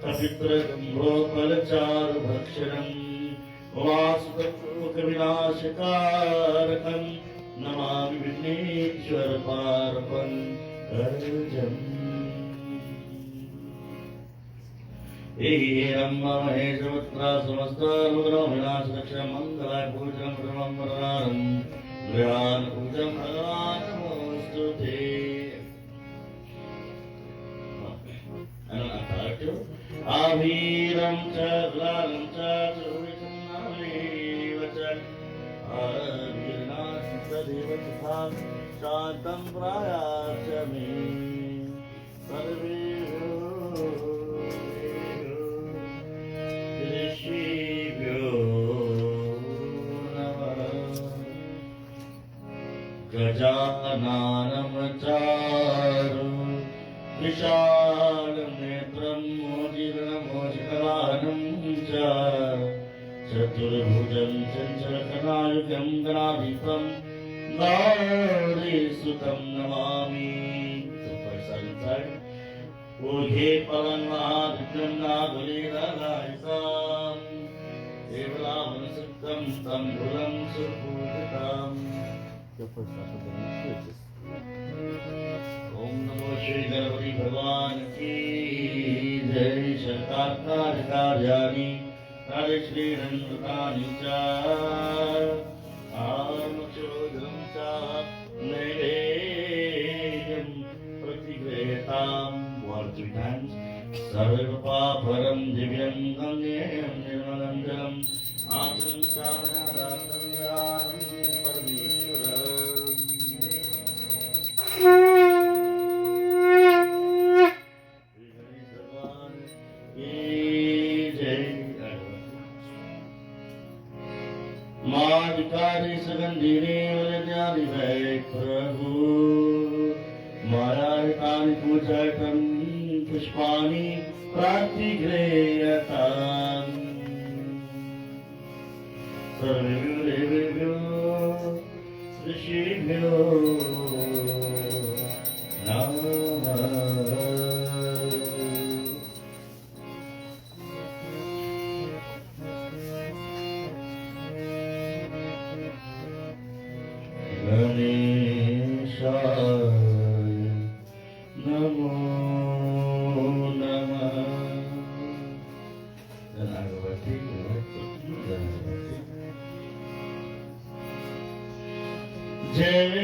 कपित्रगम्भोफलचारुभक्षणं वासुकविनाशकारकं नमामि विघ्नेश्वरपारपं कर्जम्। महेशपुत्रा समस्तविनाशलक्ष्यं मङ्गलाय पूजनं प्रथमं वरदानं गृहान् पूजं भगवान् नमोऽस्तु ते। आभीरं च ग्लालं च चुरिचन्नमेव च आभीरनाथं तदेव तथा शान्तं प्रायाच मे सर्वेभ्यो ऋषिभ्यो नमः। गजाननं चारु विशालं नेत्रं मोदितवाहनं च चतुर्भुजं चञ्चलकनायुगं गणाधिपं गौरीसुतं नमामि। ऊर्ध्वे पवनमादित्यं नागुलीललायसां देवलावनसुप्तं तं भुलं सुपूजितम्। ओम नमो श्री गणपति भगवान की जय। शताकारकार्याणि कार्य श्री नंदकानि च आमक्षोदरं च नैवेद्यं प्रतिगृह्यतां। Water 3 times. सर्वपापरं दिव्यं गंगेयं निर्मलं जलम् आचरं कामयादातं दानं परमेश्वरम्। मादिकारि सुगंधिरे वलयादिवै प्रभु मायाकानि पूजयतं पुष्पाणि प्रातिगृह्यताम्। सर्वेभ्यो देवेभ्यो ऋषिभ्यो नमः। गणेशाय नमो नमः। जय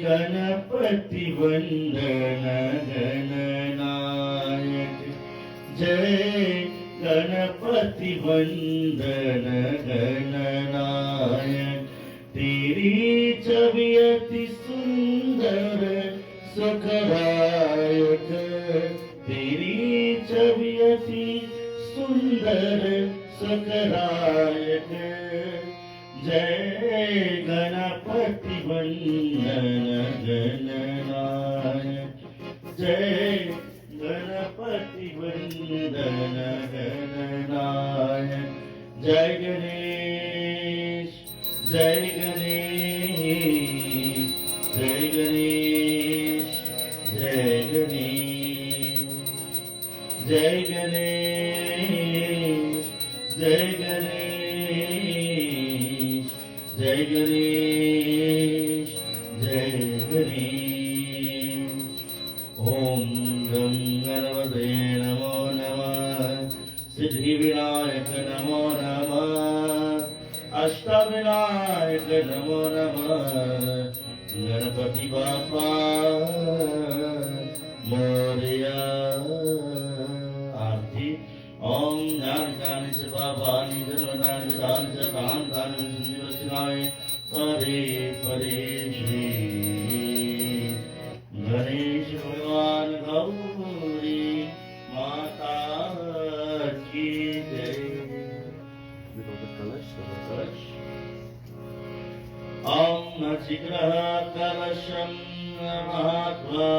गणपति वंदन गणनायक। जय गणपति वंदन गणनायक। तेरी छवि अति सुंदर सुखदायक। तेरी छवि अति सुंदर सुखदायक। जय गणपति वंदन गणनायक। जय गणपति वंदन गणनायक। जय गणेश जय गणेश जय गणेश जय गणेश जय गणेश जय गणेश जय गणेश जय गणेश। ओम गं गणपते नमो नमः। सिद्धिविनायक नमो नमः। अष्टविनायक नमो नमः। गणपति बाप्पा मोरया। आरती। ओम ज्ञानी च पापानि जन्मदानि च दानि च दान दानि संजीवनाय परे परे श्री गणेश भगवान गौरी माता की जय। ओम नचिग्रह कलशं महात्मा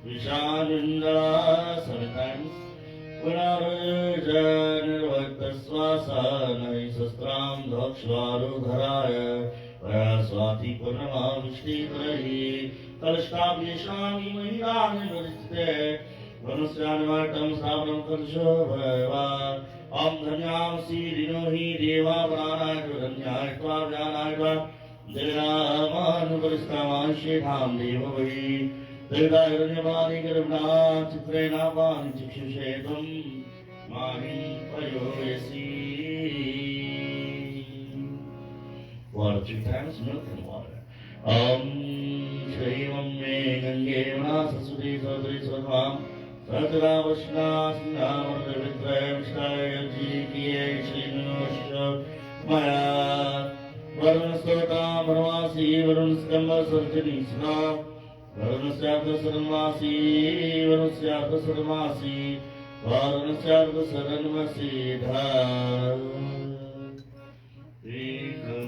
विशालिंदा सवितांस पुनर्जनिर्वक्तस्वासानै शस्त्रां धक्षवारुधराय स्वाति पूर्णमाविष्टित्रयी कलष्टाभ्येषामि महिलानि वरिष्ठे वनुस्यानिवाटं श्रावणं कर्षो भवा ॐ धन्यांसि ऋणो हि देवा प्राणाय धन्याय त्वा व्यानाय त्वा देवामानुपरिष्कामाशेधां देवो वै देवदायरण्यवाणि करुणा चित्रेणावाणि चिक्षुषे त्वं माहिं पयोयसि. Water 2 times, milk and water. Shri Mamme Gange Saraswati Saraswati Sarvam Satara Vashna Sindhamar Vitraya Vishnaya Ji Kiye Shri Nusha Maya Varun Sota Varvasi Varun Skamba Sarjani Sna Varun Syartha Saranvasi Varun Syartha Saranvasi Varun Syartha Saranvasi Dha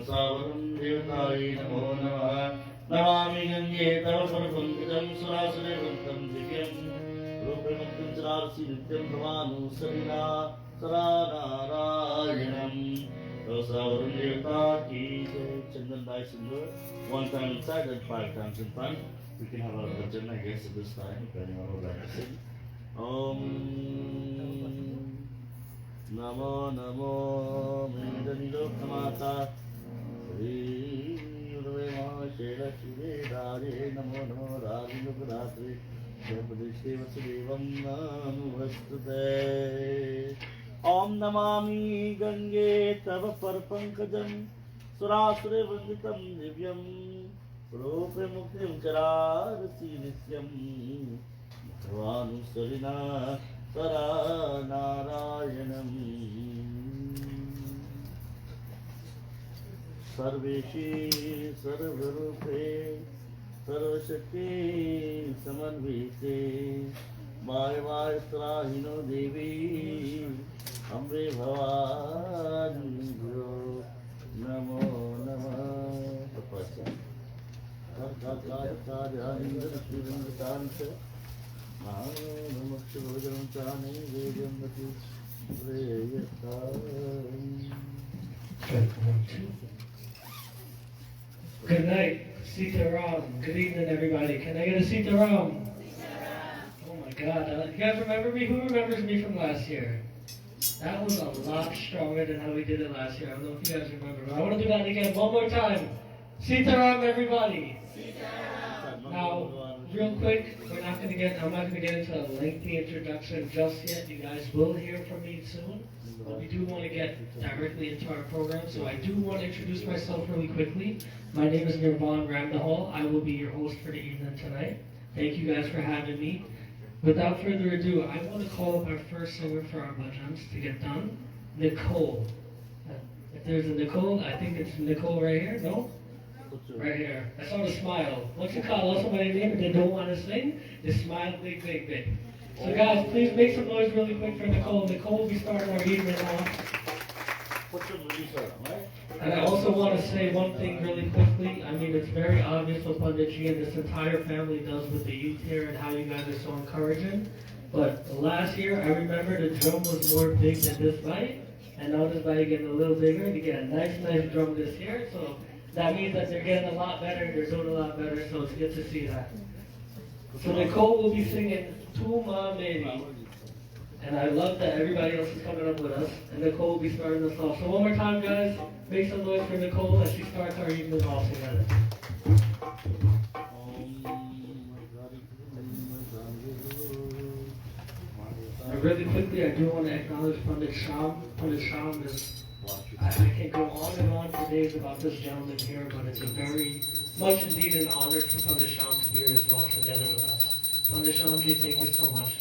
Savarun Devataye Namo Namah Namami Ganje Tava Parapangajam Surasure Vantam Divyam Rupamaktam Charasi Nityam Bhavanu Sarina Saranarayanam Savarun Devata Ki Chandan Dai Sindhu. 1 time inside and 5 times in front. We can have a bhajan I guess at this time if anyone would like to sing. Om Namo Namo Mridanilokamata Shri Urvema Shela Shri Rare Namo Namo Radhinukratri Shri Vasudevam Namuvastute Om Namami Gange Tava Parpankajam Surasure Vanditam Divyam Rupe Muktim Charasi Nityam Bhavanu Sarina Saranarayanam Sarveshi Sarvarupe Sarvashakti Samanvite Vaivaistrahino Devi Amre Bhavani Namo Namah Tapasya Karkarkarkaryanindra Shrivandatansa Namakshavajam Chani Vedyamati Good night, Sitaram. Good evening, everybody. Can I get a Sitaram? Oh my God. You guys remember me? Who remembers me from last year? That was a lot stronger than how we did it last year. I don't know if you guys remember, but I want to do that again one more time. Sitaram, everybody. Now, real quick, I'm not going to get into a lengthy introduction just yet. You guys will hear from me soon. But we do want to get directly into our program, so I do want to introduce myself really quickly. My name is Nirvan Ramnahal. I will be your host for the evening tonight. Thank you guys for having me. Without further ado, I want to call up our first singer for our bhajans to get done, Nicole. If there's a Nicole, I think it's Nicole right here, no? Right here. I saw the smile. Once you call out somebody's name and they don't want to sing, they smile big, big, big. So guys, please make some noise really quick for Nicole. Nicole will be starting our evening now. And I also want to say one thing really quickly. I mean, it's very obvious what Pandit Ji and this entire family does with the youth here and how you guys are so encouraging. But last year, I remember the drum was more big than this bite. And now this bite is getting a little bigger. They get a nice drum this year. So that means that they're getting a lot better. They're doing a lot better. So it's good to see that. So Nicole will be singing Tuma Meri. And I love that everybody else is coming up with us. And Nicole will be starting us off. So one more time, guys, make some noise for Nicole as she starts our evening off together. And really quickly, I do want to acknowledge Pandit Sham. Pandit Sham is, I can't go on and on for days about this gentleman here, but it's a very much indeed an honor for Pandit Sham to be here as well together with us. Pandit Shamji, thank you so much.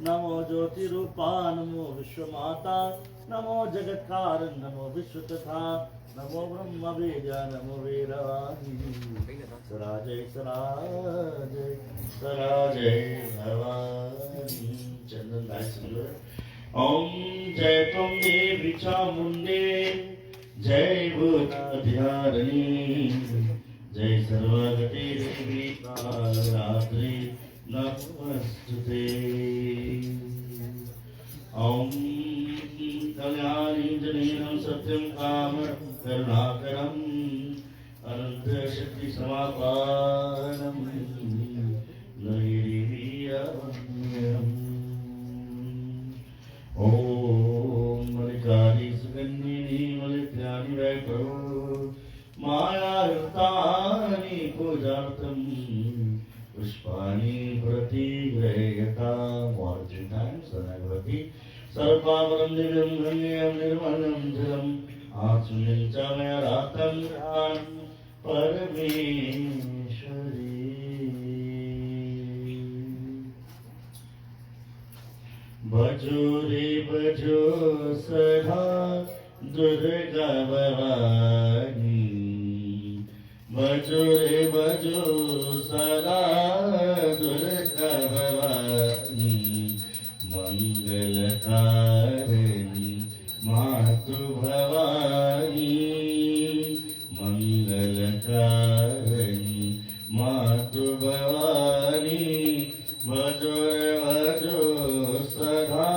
नमो ज्योतिरूपा नमो विश्वमाता नमो जगत्कारण नमो विश्वतथा नमो ब्रह्म वेद्या नमो वीरवाणी सराजय सराजय सराजय भवानी चंदन दास ओम जय त्वं देवी चामुंडे जय भूताधारिणी जय सर्वगते देवी कालरात्रि नमस्तुते ओम कल्याणी जनेन सत्यं काम करुणाकरं अनंत शक्ति समापारं नैरीवीर्यवन्द्यम् ओम मलिकाली सुगन्धिनी मलित्यानि वैकरो मायायुक्तानि पूजार्थं पुष्पाणि प्रतिगृह्यता more 3 times Sanagavati सर्वपावनं दिव्यं गम्यं निर्मलं जलम् आत्मनिं च मया रातं ध्यानं परमेश्वरी भजो रे भजो सदा दुर्गा भवानी भजो रे भजो सदा दुर्गा भवानी मंगलकारिणी मातु भवानी मंगलकारिणी मातु भवानी भजो रे भजो सदा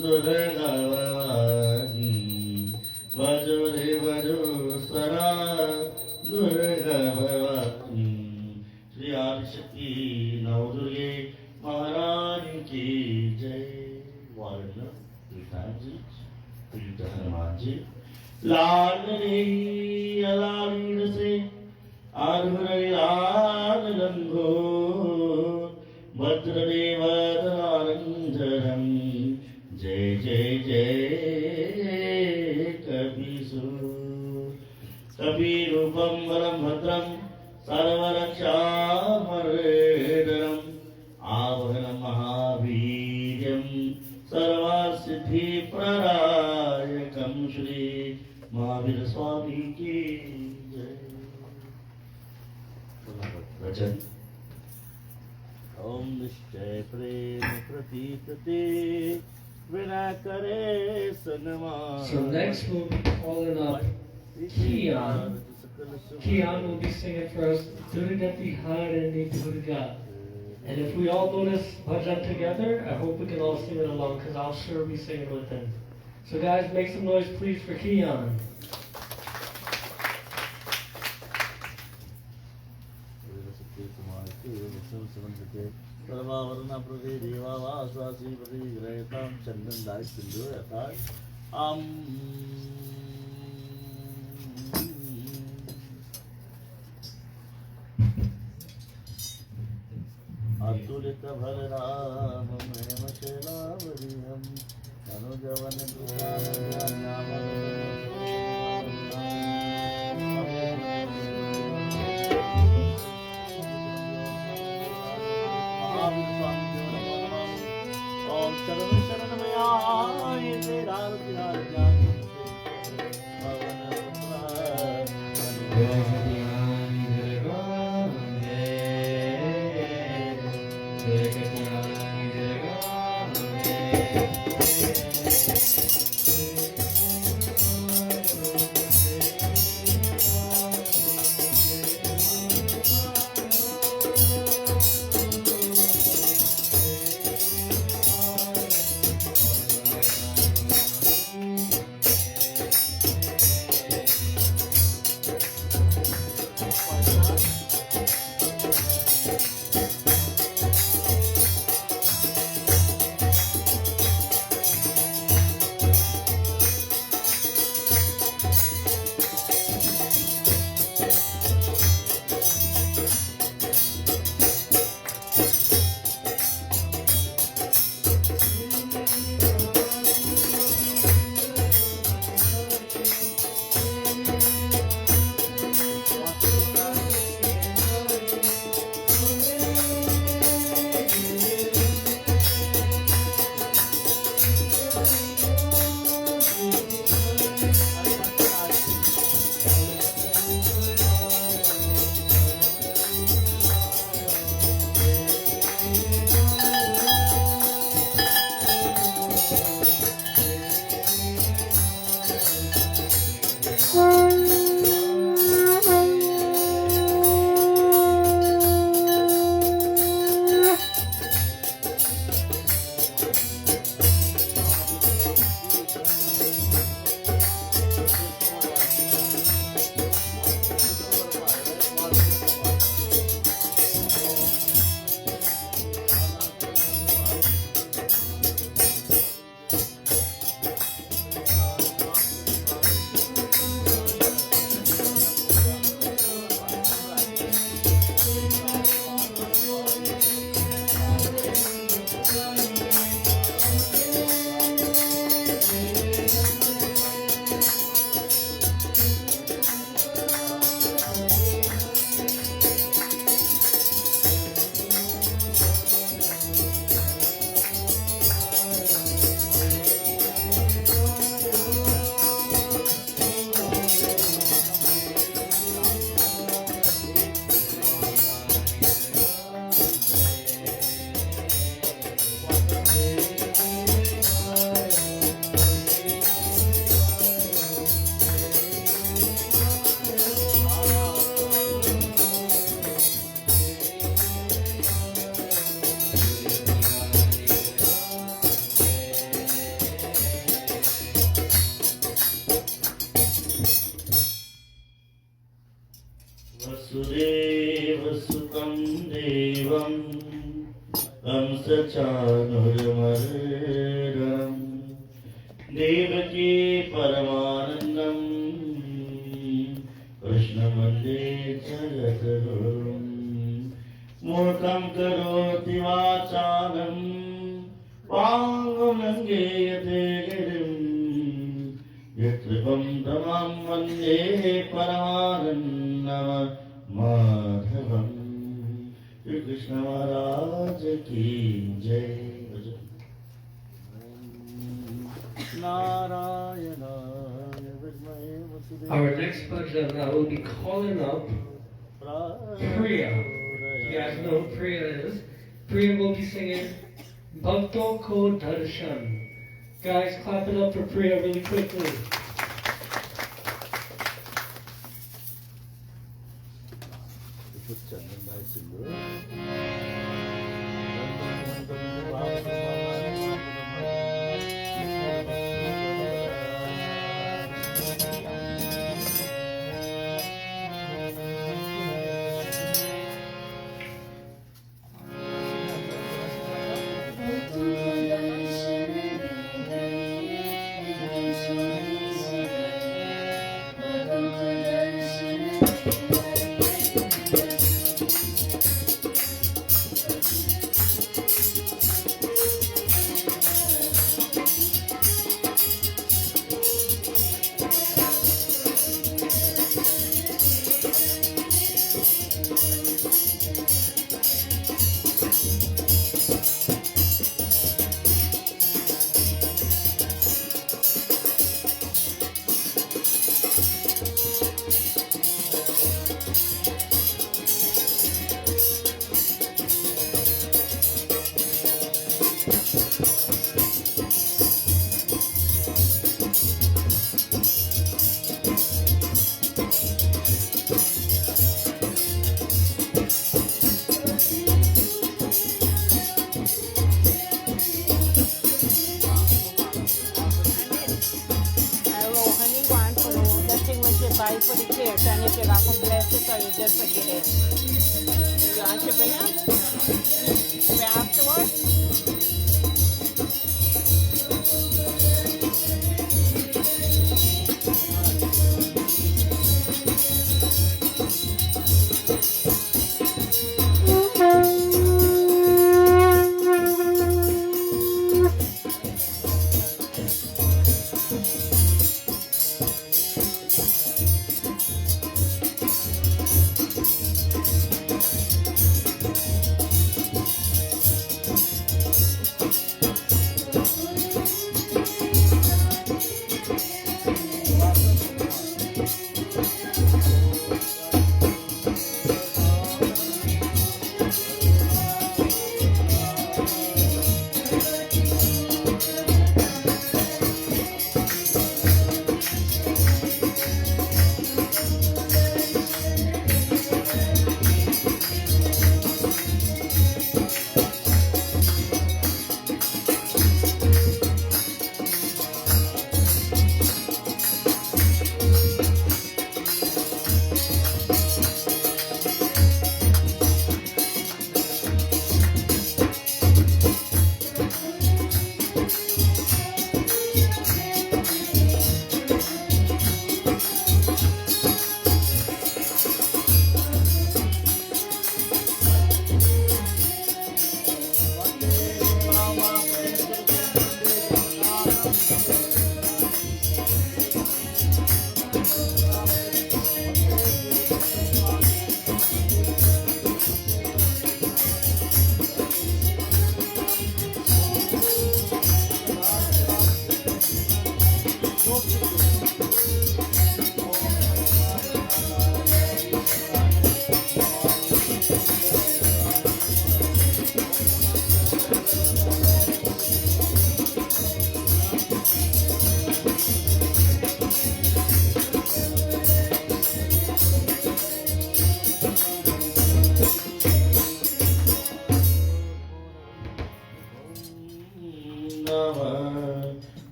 दुर्गा भवानी जी लाडली अलालीन से आर्भरयानलंघो भद्रदेवदनानंदरं जय जय जय कपिसु कपिरूपं वरं भद्रं सर्वरक्षामरेदरम् आवरणं महावीर्यं सर्वसिद्धिप्रदायकं श्री महावीर स्वामी की जय। वचन ओम निश्चय प्रेम प्रतीतते विना करे सन्मान। So next we'll be calling up Gyaan. Gyaan will be singing for us Durgati Harani Durga. And if we all know this bhajan together, I hope we can all sing it along because I'll sure be singing with him. So guys, make some noise please for Gyaan. अतुलित बलराम प्रेम शैलावरियम अनुजवन ओम शरण शरणमयाय तेरा प्यार ज्ञान पवन वसुदेवसुतं देवं कंसचाणूरमर्दनं देवकी परमानन्दं कृष्णवन्दे जगद्गुरुं मूर्खं करोति वाचालं पाङ्गुलङ्घयते गिरिं यत्कृपं तमां वन्दे परमानन्दं माधवम्। श्री कृष्ण महाराज की जय। Our next bhajan will be calling up Priya. You guys know who Priya is? Priya will be singing Bhakto Ko Darshan. Guys, clap it up for Priya really quickly. Buy for the cake, and if you got to bless it or you just forget it. You want to bring it? Maybe afterwards?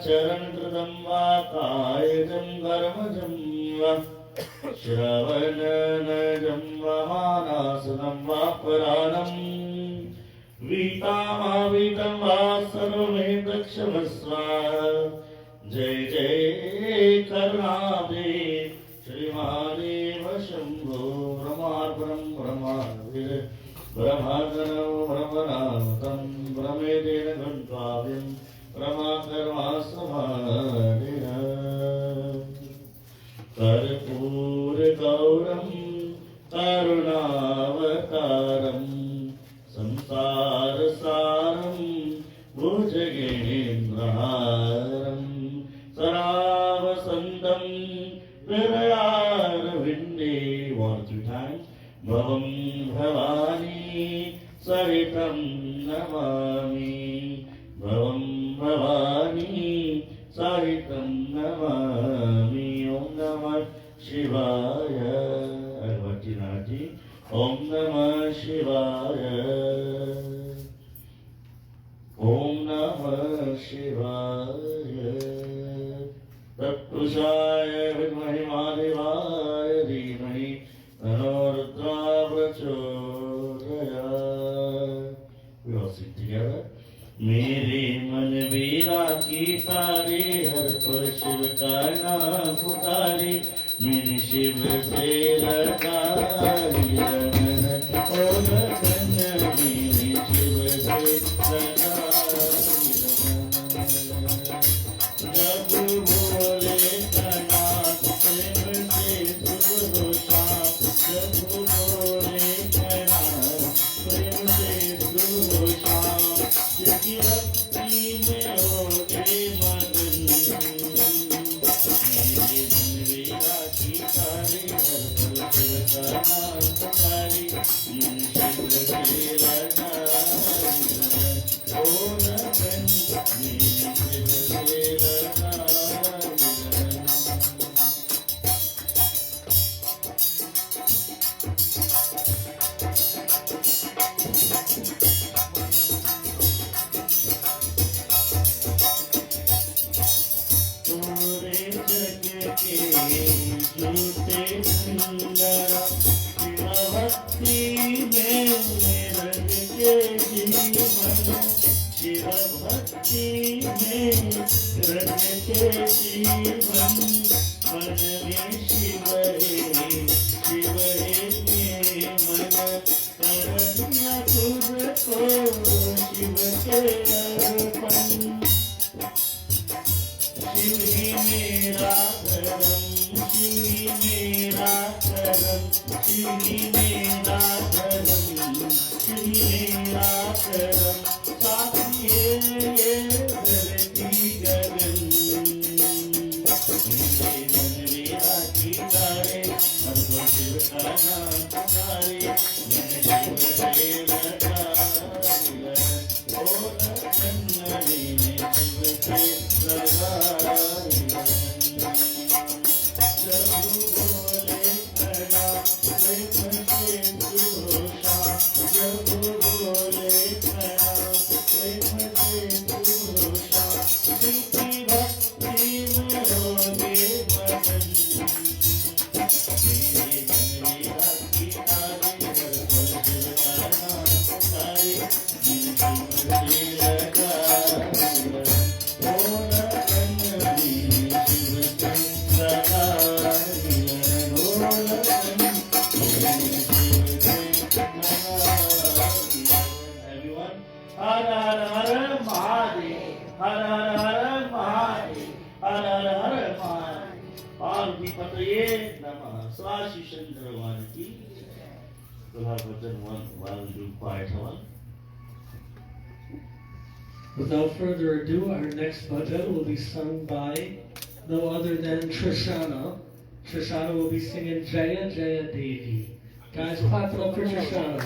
चरण कृतं वा कायजं कर्मजं वा श्रवणनजं वा मानासनं वा पराणं वीतामावीतं वा सर्वमेतत्क्षमस्व जय जय करुणाब्धे श्रीमहादेव Shambho ब्रह्मार्पणं ब्रह्मावीर ब्रह्मागणो ब्रह्मनामतं ब्रह्मेतेन घण्टाव्यं ब्रह्माकर्मासमाधिः कर्पूरगौरं करुणावतारं संसारसारं भुजगेन्द्रहारं सरावसन्तं हृदयारविन्दे 1 or 2 times भवं भवानी सहितं नमामि भवं भवानी सहितं नमामि ॐ नमः शिवाय भक्तिनाथी ॐ नमः शिवाय ॐ नमः शिवाय तत्पुरुषाय विद्महे महादेवाय धीमहि तन्नो रुद्रः प्रचोदयात्. We all sing together. मेरे मन वीरा की तारे हर पल शिव का नाम पुकारे मेरे शिव से लगाई रमन ओ लगन मेरे शिव से लगाई रमन जब बोले कनाथ प्रेम से सुबह शाम जब बोले कनाथ प्रेम से सुबह शाम की भक्ति में हो गए मगन मेरे मन वीरा की तारे हर पल शिव का नाम पुकारे मन शिव से लगाई ओ लगन मेरे शिव से लगाई झूठे सुंदर शिव भक्ति में रंग के जीवन शिव भक्ति में रंग के जीवन मन में शिव है मेरे मन कर दिया तुझको शिव के अर्पण शिव ही मेरा धर्म शिव ही मेरा धर्म शिव ही मेरा धर्म शिव ही मेरा धर्म साथी ये धरती गगन मेरे मन वीरा की तारे हर पल शिव का नाम पुकारे मैंने शिव से लगाई ओ लगन मैंने शिव से लगाई जब बोले कना प्रेम से सुरोषा जब बोले कना प्रेम से सुरोषा शिव की भक्ति में होगे मगन मेरे मन वीरा की तारे हर पल शिव का नाम पुकारे मन शिव से लगाई ओ लगन मेरे शिव से लगाई ओ लगन मेरे शिव से लगाई. Everyone, Har Har Har Mahadev, Har Har Har Mahadev, Har Har Har Mahadev. Parvati Namah. Swashi Shankar Bhagwan ki. We'll have bhajan one while we do quiet havan. Without further ado, our next bhajan will be sung by no other than Trishana. Trishana will be singing Jaya Jaya Devi. Guys, clap it up for Trishana.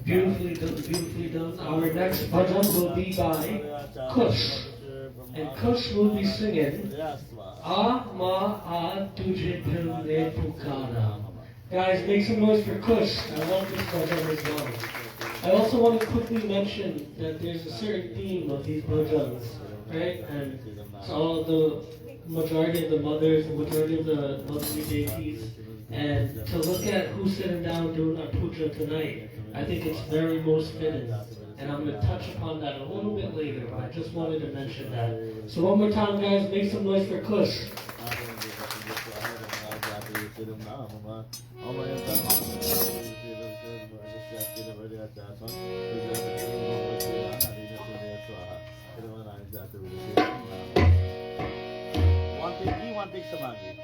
Beautifully done, beautifully done. Our next bhajan will be by Kush. And Kush will be singing Ah Ma Ah Tujhe Dil Ne Pukara. Guys, make some noise for Kush. I love this bhajan as well. I also want to quickly mention that there's a certain theme of these bhajans, right? And it's all the majority of the mothers, the majority of the motherly deities. And to look at who's sitting down doing our puja tonight, I think it's very most fitting. And I'm going to touch upon that a little bit later, but I just wanted to mention that. So one more time, guys, make some noise for Kush. One big samadhi.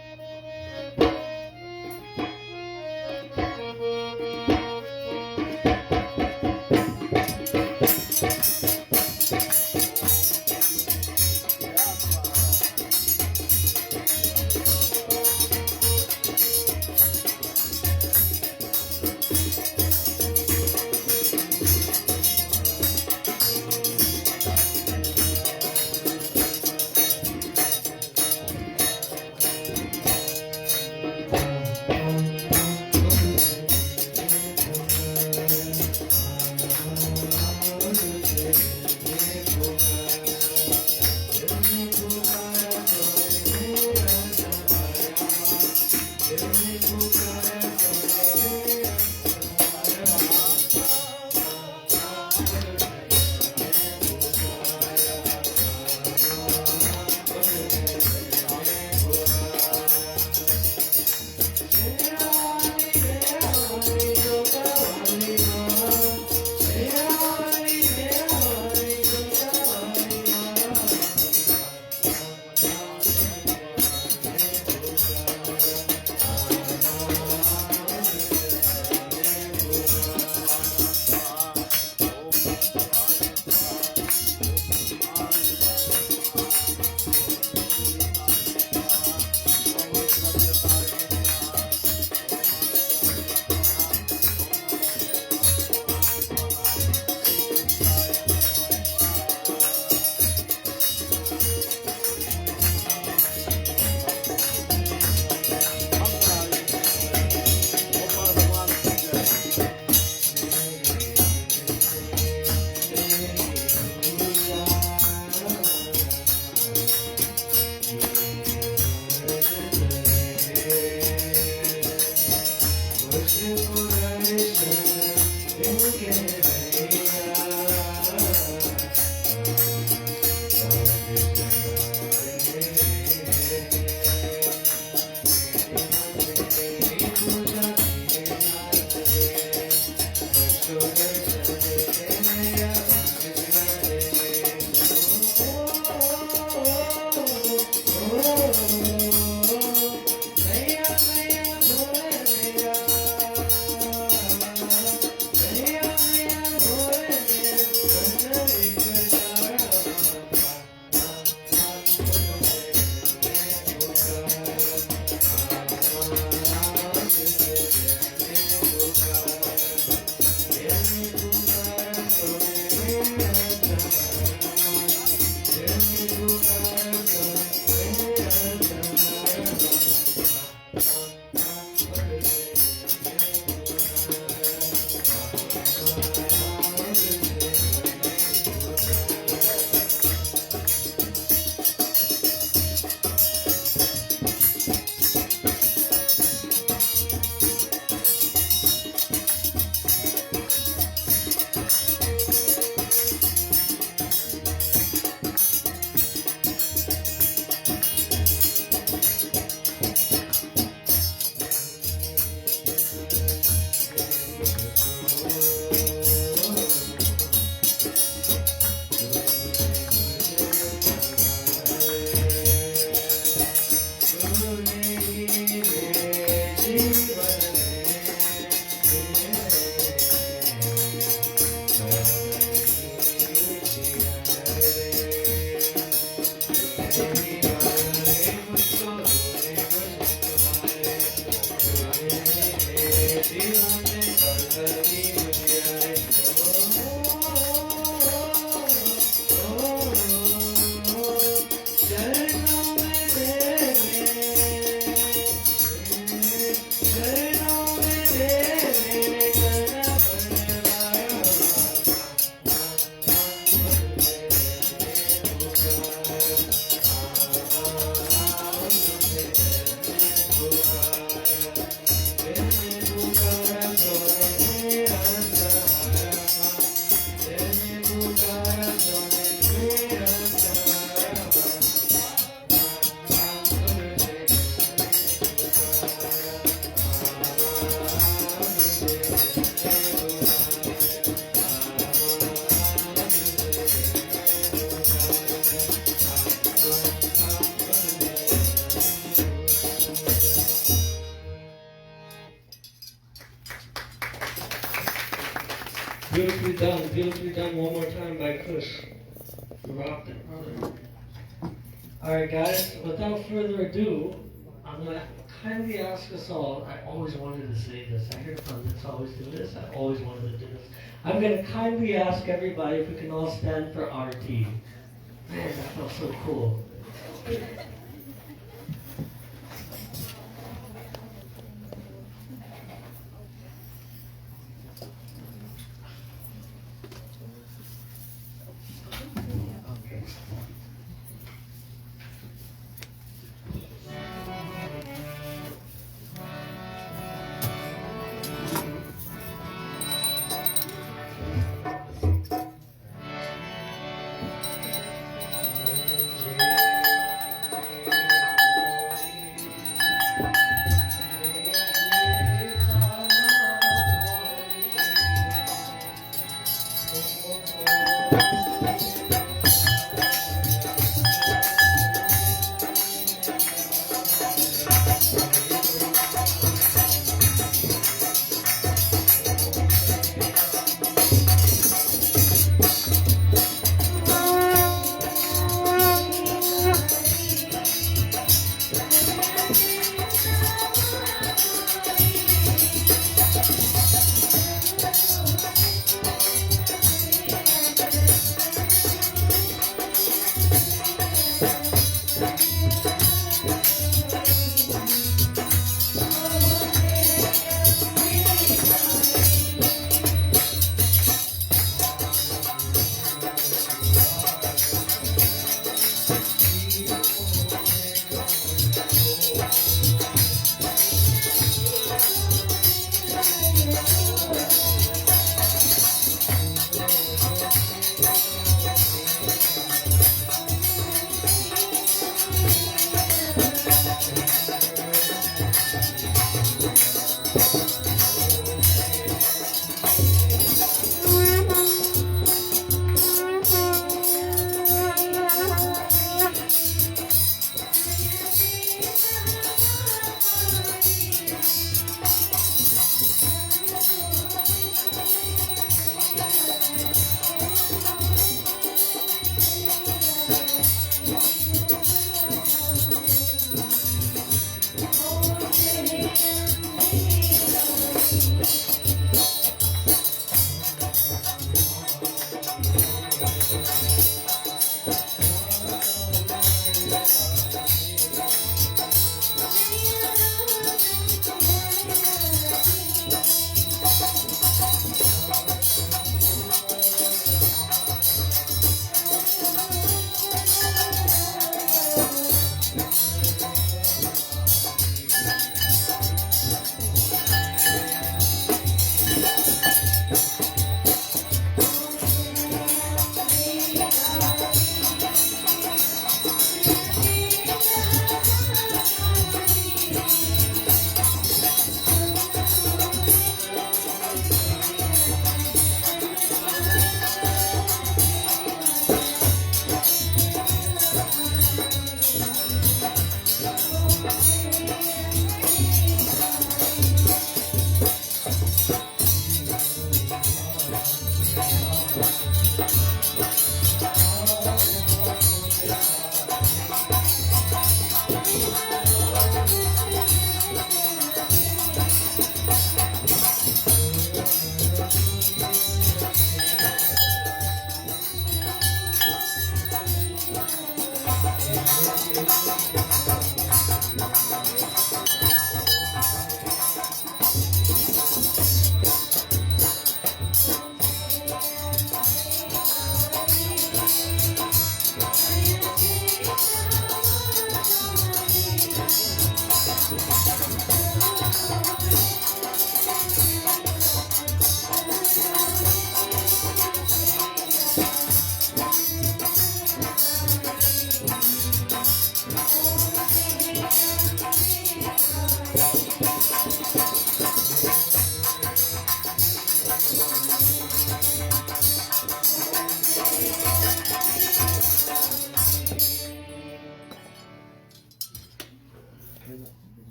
Beautifully done one more time by Kush. You rocked it, brother. Alright guys, without further ado, I'm going to kindly ask us all, I always wanted to say this, I hear pundits always do this, I always wanted to do this. I'm going to kindly ask everybody if we can all stand for RT. Man, that felt so cool.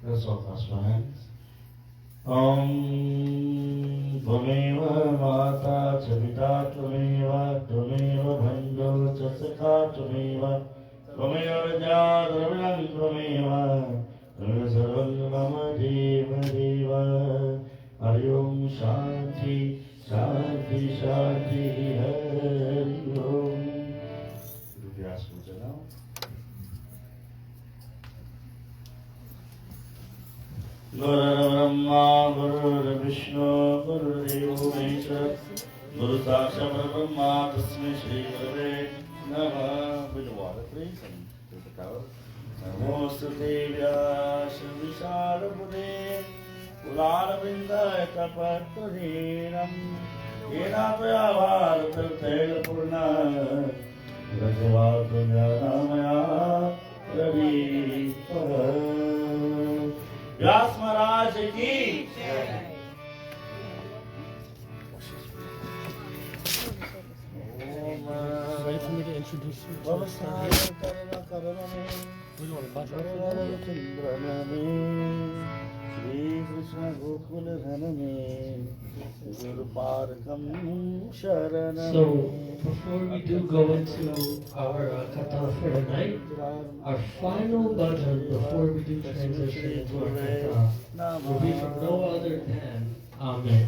Let's all clasp our hands. Om Tvameva Mata Chavita Tvameva Tvameva Bhanjo Chasaka Tvameva Tvameva Jadravyan Tvameva Tvameva Sarvang Mama Deva Deva Hari Om Shanti Shanti Shanti Hari Om. Do the ask Puja now. Guru Brahma, Guru Vishnu, Guru Deva Maheshwara, Guru Sakshat Brahma, Tasmai Shri Gurave Namah. With the water, please, and to the towel. Namostute Vyasa Visharabhude, Purana Vindaya Tapatariram, Yena Vyavara Tirthela Purna, Rajavata Jnanamaya, Ravi व्यास महाराज की Ready for me to introduce you to the study? We're going to watch out for Shri Krishna Gokul Dhaname Guru Parakam Sharanam. So, before we do go into our kata for the night, our final bhajan before we do transition into our kata will be from no other than Amit.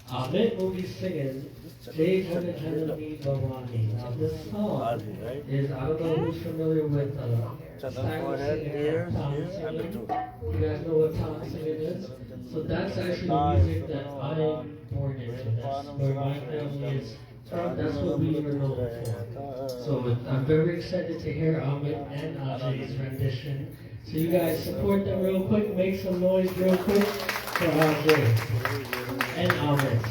Amit will be singing Jai Jana Janani Bhavani. Now this song is, I don't know who's familiar with Satsangh singing, Tom singing. You guys know what Tom singing is? So that's actually the music that I'm born into. That's where my family is from. That's what we were known for. So I'm very excited to hear Amit and Ajay's rendition. So you guys support them real quick. Make some noise real quick for Ajay and Amit.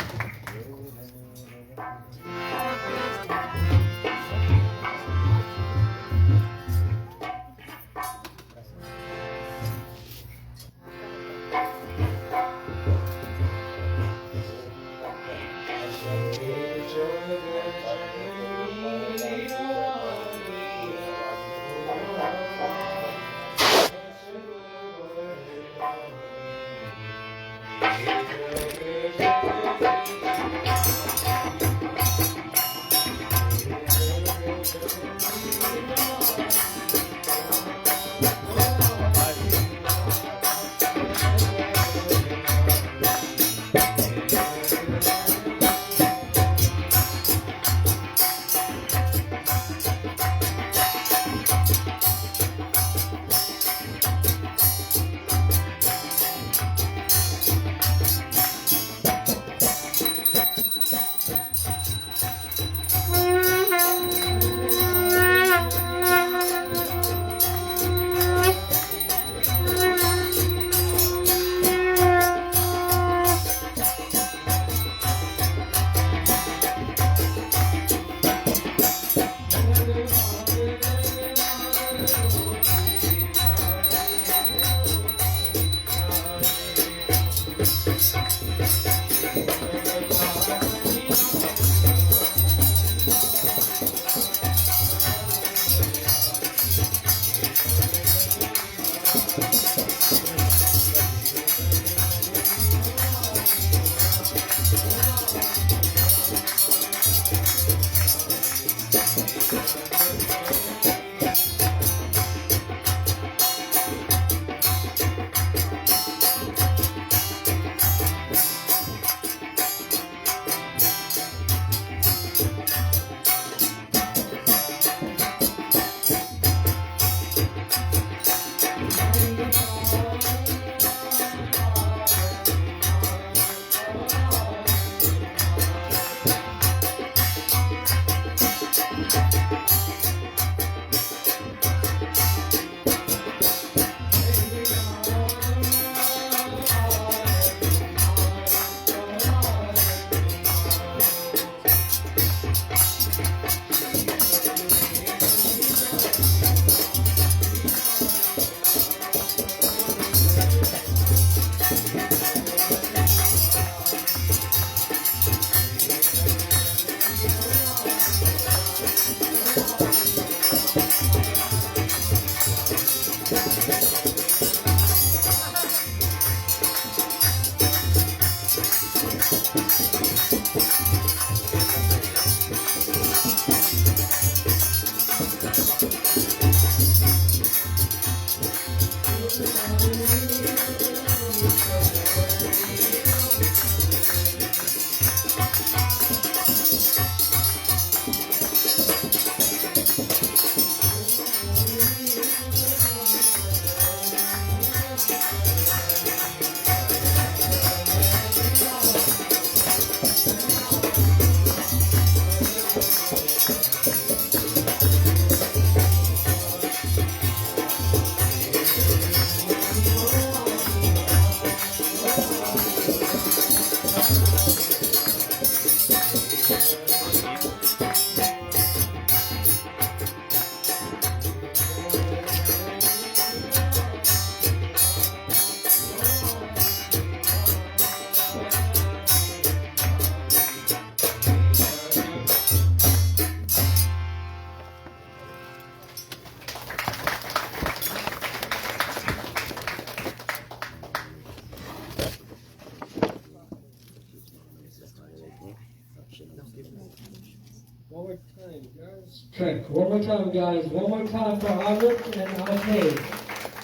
One more time, guys. Check. One more time, guys. One more time for Albert and Alakay.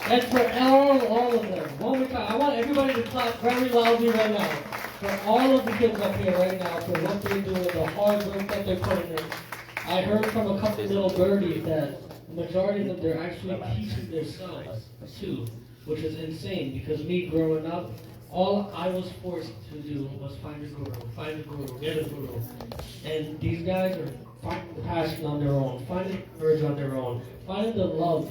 And for all of them. One more time. I want everybody to clap very loudly right now. For all of the kids up here right now, for what they're doing, the hard work that they're putting in. I heard from a couple little birdies that the majority of them, they're actually teaching their sons too, which is insane because me growing up, all I was forced to do was find a guru, get a guru. And these guys are finding the passion on their own, finding the courage on their own, finding the love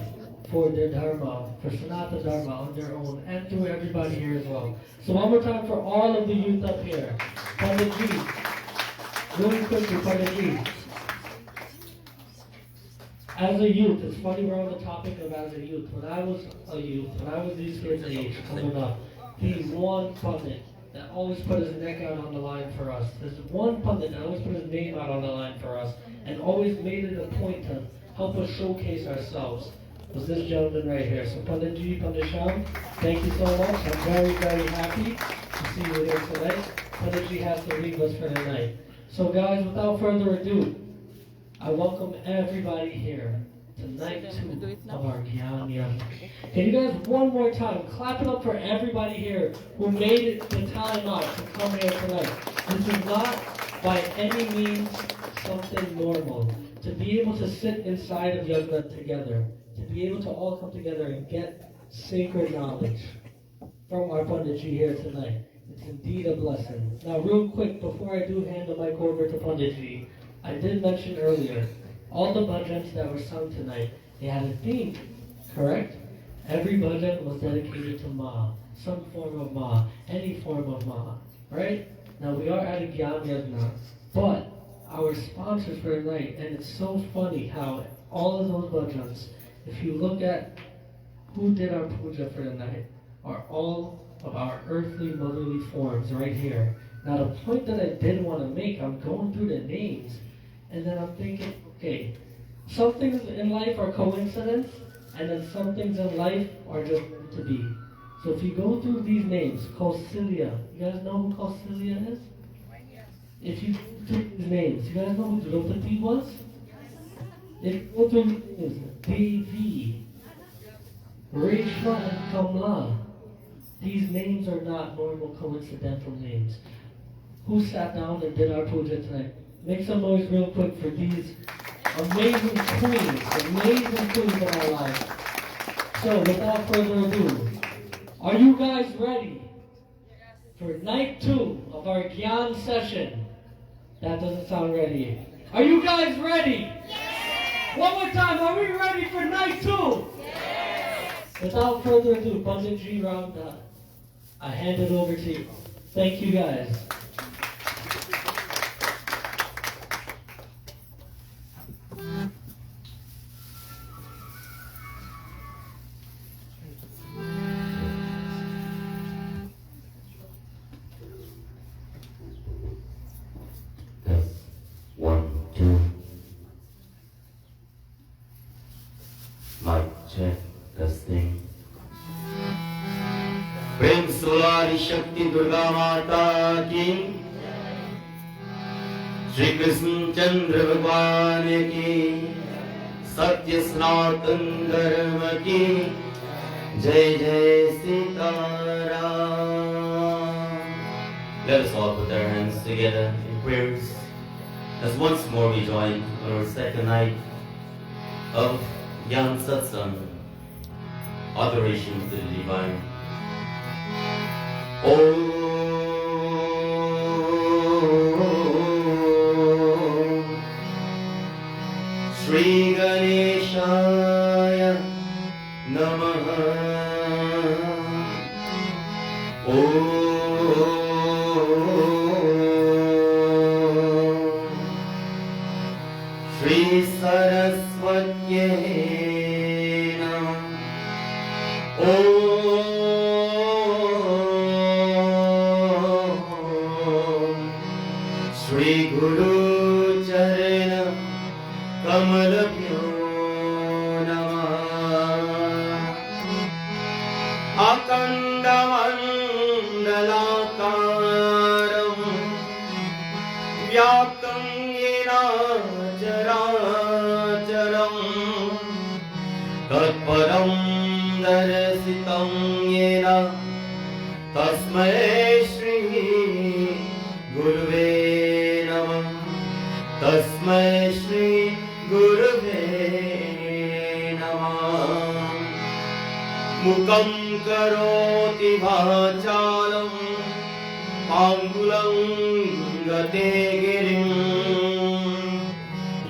for their Dharma, for Sanatana Dharma on their own, and through everybody here as well. So one more time for all of the youth up here. Pandit Ji, really quickly, Pandit Ji. As a youth, it's funny we're on the topic of as a youth. When I was a youth, when I was these kids' age coming up, the one pundit that always put his neck out on the line for us. There's one pundit that always put his name out on the line for us and always made it a point to help us showcase ourselves. Was this gentleman right here. So Pandit Ji, Pandit Sham, thank you so much. I'm very, very happy to see you here tonight. Pandit Ji has to leave us for the night. So guys, without further ado, I welcome everybody here to night 2 of our Gyaan Yatra. Can you guys one more time clap it up for everybody here who made it the time out to come here tonight. This is not by any means something normal. To be able to sit inside of Yajna together, to be able to all come together and get sacred knowledge from our Panditji here tonight. It's indeed a blessing. Now real quick, before I do hand the mic over to Panditji, I did mention earlier, all the bhajans that were sung tonight, they had a theme, correct? Every bhajan was dedicated to Ma, some form of Ma, any form of Ma, right? Now we are at a Gyaan Yajna, but our sponsors for the night, and it's so funny how all of those bhajans, if you look at who did our puja for the night, are all of our earthly motherly forms right here. Now the point that I did want to make, I'm going through the names, and then I'm thinking, okay, some things in life are coincidence, and then some things in life are just meant to be. So if you go through these names, Kausalya, you guys know who Kausalya is? If you took these names, you guys know who Draupadi was? If you go through the names, Devi, Reshma, and Kamla, these names are not normal coincidental names. Who sat down and did our puja tonight? Make some noise real quick for these amazing queens in our lives. So without further ado, are you guys ready for night 2 of our Gyaan session? That doesn't sound ready. Are you guys ready? Yes! One more time, are we ready for night 2? Yes! Without further ado, Pandit G. Ram, I hand it over to you. Thank you guys. प्रेम सुलारी शक्ति दुर्गा माता की, श्री कृष्ण चंद्र भगवान की, सत्य सनातन धर्म की, जय जय Sitaram. Let us all put our hands together in prayers as once more we join on our second night of Gyaan Satsangh, adoration to the divine. Om Shri Ganeshaya Namaha. Om Shri Saraswatye Namah. Om Shri Guru Charana Kamalabhyo Namah. Akandamandalakaram Vyaptam Yena Characharam Tatparam Darasitam Yena Tasmai Shri Guruve Namah. Tasmai Shri Guruve Namah. Mukam karoti bhachalam pangulam gate girim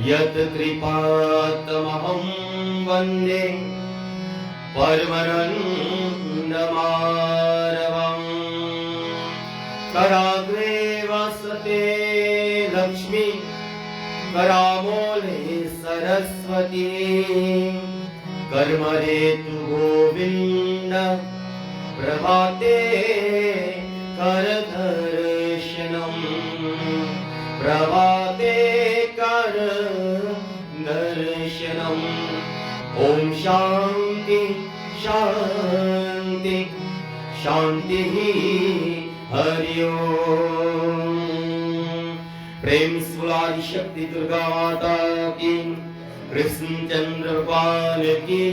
yat kripatamaham vande parmanandamaravam. Karagre vasate Lakshmi Karamole Saraswati Karmaretu Govinda Prabhate Karadarshanam. Prabhate Karadarshanam. Om Shanti Shanti Shanti Hari Om. प्रेम सुलारी शक्ति दुर्गा माता की, कृष्ण चंद्र भगवान की.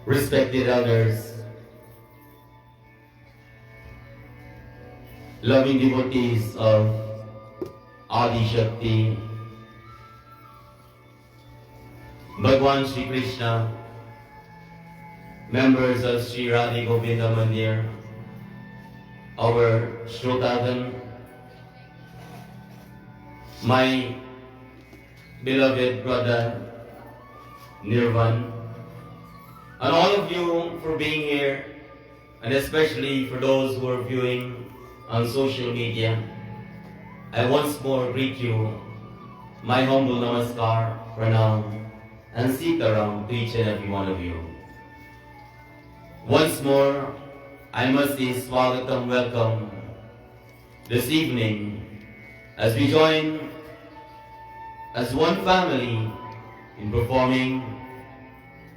Respected elders, loving devotees of Adi Shakti, Bhagwan Shri Krishna, members of Sri Radha Govinda Mandir, our Shrotagan, my beloved brother Nirvan, and all of you for being here, and especially for those who are viewing on social media. I once more greet you, my humble namaskar, pranam, and sitaram to each and every one of you. Once more, I must say swagatam, welcome this evening as we join as one family in performing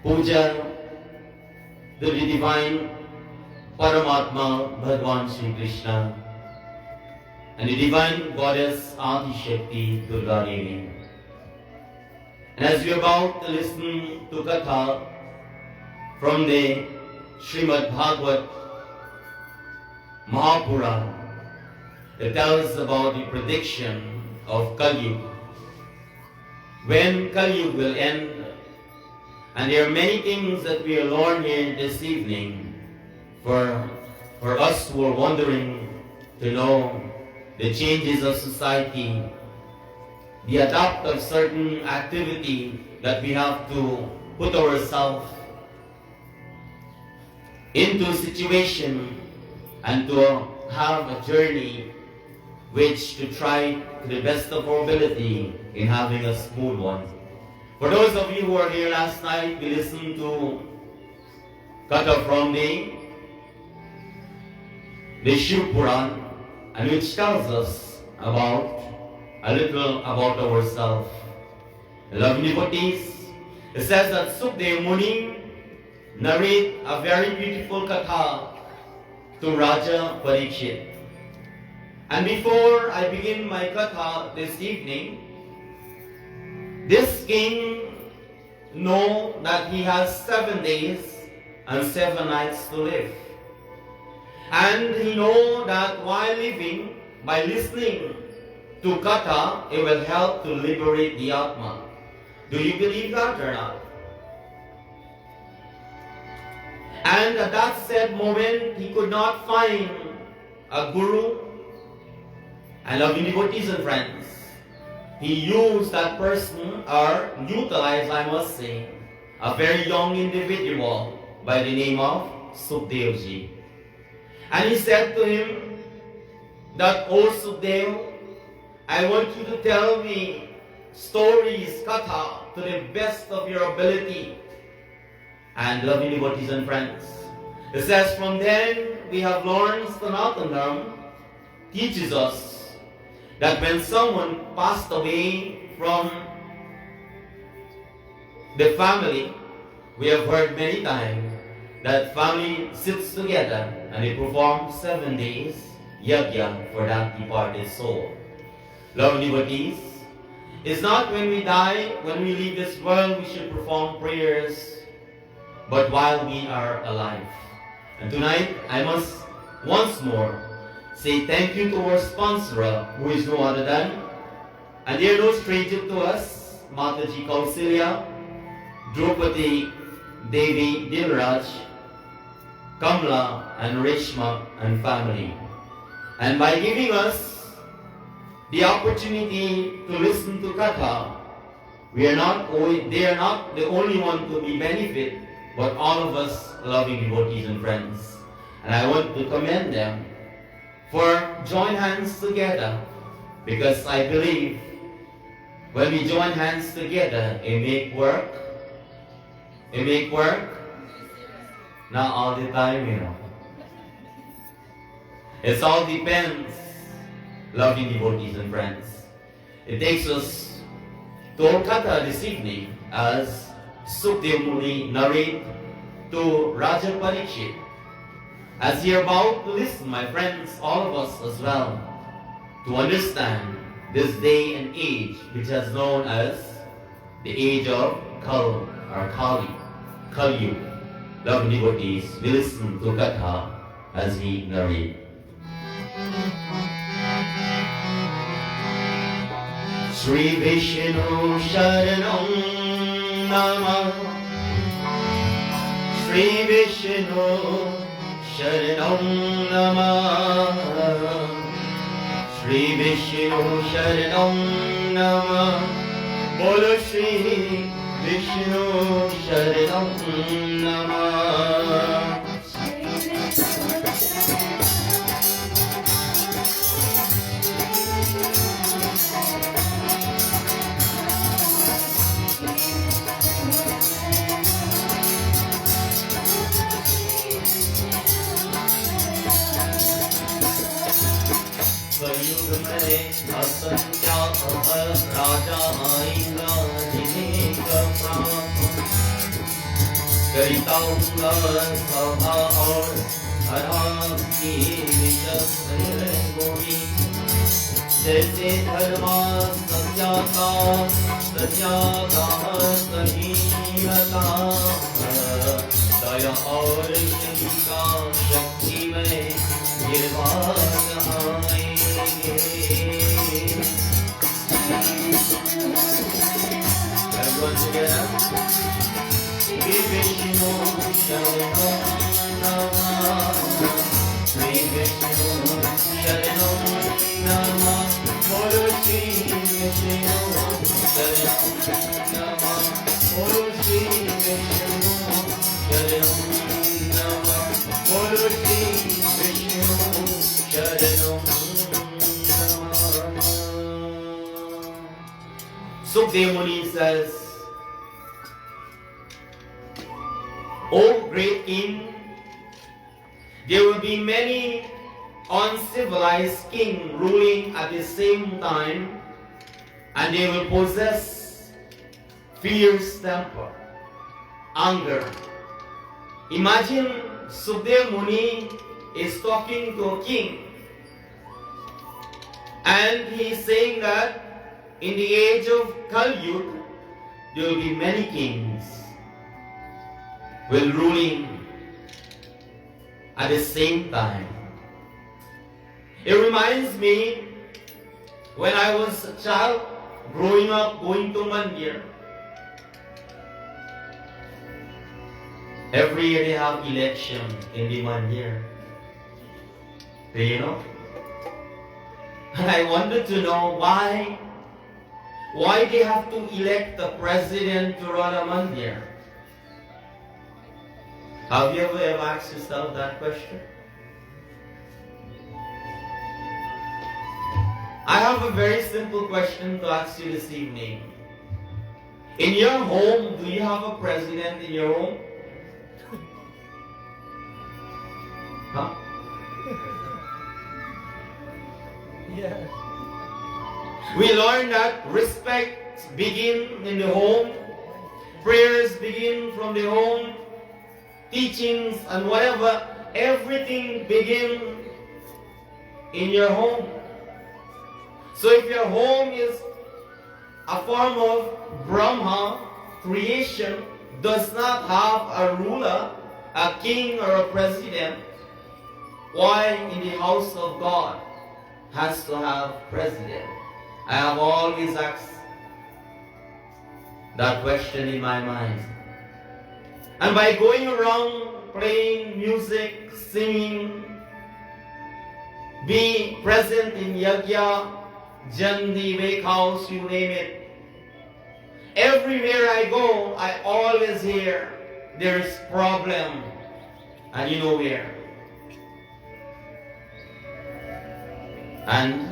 puja to the divine Paramatma Bhagwan Shri Krishna, and the divine goddess Adi Shakti Durga Devi. And as we are about to listen to Katha from the Srimad Bhagavad Mahapurana, it tells about the prediction of Kali Yuga, when Kali Yuga will end. And there are many things that we will learn here this evening for us who are wondering to know the changes of society, the adapt of certain activity that we have to put ourselves into a situation and to have a journey which to try to the best of our ability in having a smooth one. For those of you who were here last night, we listened to Katha from the Shiv Puran, and which tells us about a little about ourselves. Loving devotees, it says that Sukdev Muni narrate a very beautiful Katha to Raja Parikshit. And before I begin my Katha this evening, this king knows that he has 7 days and 7 nights to live. And he knows that while living, by listening to Katha, it will help to liberate the Atma. Do you believe that or not? And at that said moment, he could not find a guru. And loving devotees and friends, he used that person, or utilized, I must say, a very young individual by the name of Sukdevji. And he said to him that, "O Sukdev, I want you to tell me stories, Katha, to the best of your ability." And loving devotees and friends, it says from then we have learned Sanatana teaches us that when someone passed away from the family, we have heard many times that family sits together and they perform 7 days yajna for that departed soul. Lovely devotees, it's not when we die, when we leave this world, we should perform prayers, but while we are alive. And tonight, I must once more say thank you to our sponsor, who is no other than, and they are no stranger to us, Mataji Kausilya, Draupadi Devi Dilraj, Kamla and Reshma and family. And by giving us the opportunity to listen to Katha, they are not the only one to be benefit, but all of us loving devotees and friends. And I want to commend them for join hands together, because I believe when we join hands together, it make work. Not all the time, you know. It all depends, loving devotees and friends. It takes us to our Katha this evening as Sukdev Muni narrate to Raja Parikshit. As you're about to listen, my friends, all of us as well, to understand this day and age which is known as the age of Kal or Kali Yuga. Loving devotees, we listen to Katha as he narrates. Shri Vishnu Sharanam Namah, Shri Vishnu Sharanam Namah, Shri Vishnu Sharanam Namah, Bolo Shri Vishnu Sharanam Namah. कलयुग में असंख्यात राजा आएगा जिन्हें कविता सभा और हरा की गोरी जैसे धर्मा सत्याता सत्याता सहीनता दया और क्षमिका शक्ति में निर्वाण आएंगे। Everyone together. Shri Vishnu Sharanam Namah Shri Vishnu Sharanam Namah Bolo Shri Vishnu Sharanam Namah Bolo Shri Vishnu Sharanam Namah Bolo Shri Vishnu Sharanam Namah. Sukdev Muni says, O great king, there will be many uncivilized kings ruling at the same time, and they will possess fierce temper, anger. Imagine Sukdev Muni is talking to a king, and he is saying that in the age of Kali Yuga, there will be many kings will ruling at the same time. It reminds me when I was a child growing up going to Mandir. Every year they have election in the Mandir. Do you know? And I wanted to know why they have to elect the president to run a Mandir. Have you ever asked yourself that question? I have a very simple question to ask you this evening. In your home, do you have a president in your home? Huh? Yeah. We learn that respect begins in the home, prayers begin from the home, teachings and whatever, everything begins in your home. So if your home is a form of Brahma creation, does not have a ruler, a king or a president, why in the house of God has to have president? I have always asked that question in my mind. And by going around playing music, singing, be present in yajna, jandi, wake house, you name it. Everywhere I go, I always hear there's problem, and you know where. And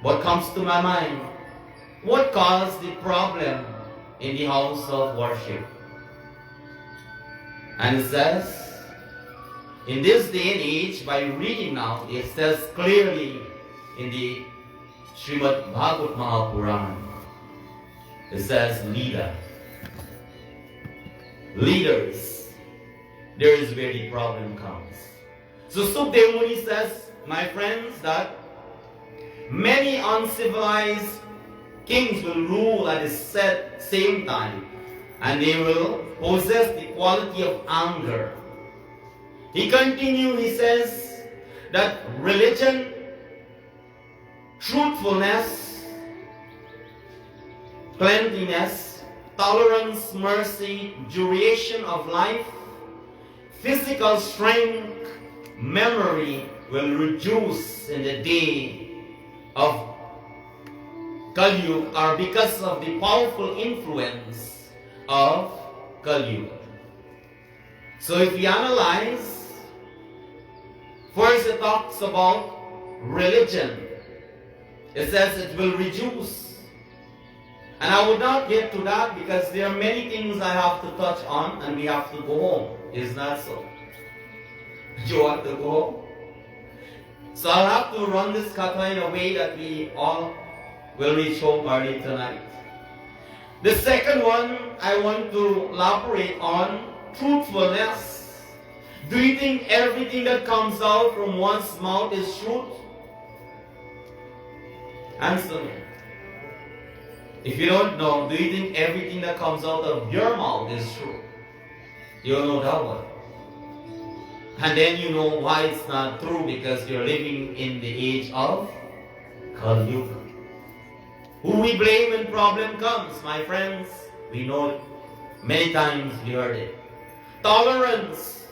what comes to my mind? What caused the problem in the house of worship? And it says, in this day and age, by reading now, it says clearly in the Srimad Bhagavad Mahapuran, it says leader. Leaders, there is where the problem comes. So Sukdev Muni says, my friends, that many uncivilized kings will rule at the same time, and they will possess the quality of anger. He continues, he says that religion, truthfulness, cleanliness, tolerance, mercy, duration of life, physical strength, memory will reduce in the day of Kali Yuga, are because of the powerful influence of Kali Yuga. So if we analyze, first it talks about religion. It says it will reduce. And I would not get to that because there are many things I have to touch on and we have to go home. Is not so? You want to go home? So I'll have to run this kata in a way that we all will reach home early tonight. The second one I want to elaborate on, truthfulness. Do you think everything that comes out from one's mouth is truth? Answer me. If you don't know, do you think everything that comes out of your mouth is true? You don't know that one. And then you know why it's not true, because you're living in the age of Kali Yuga. Who we blame when problem comes, my friends? We know it. Many times we heard it. Tolerance.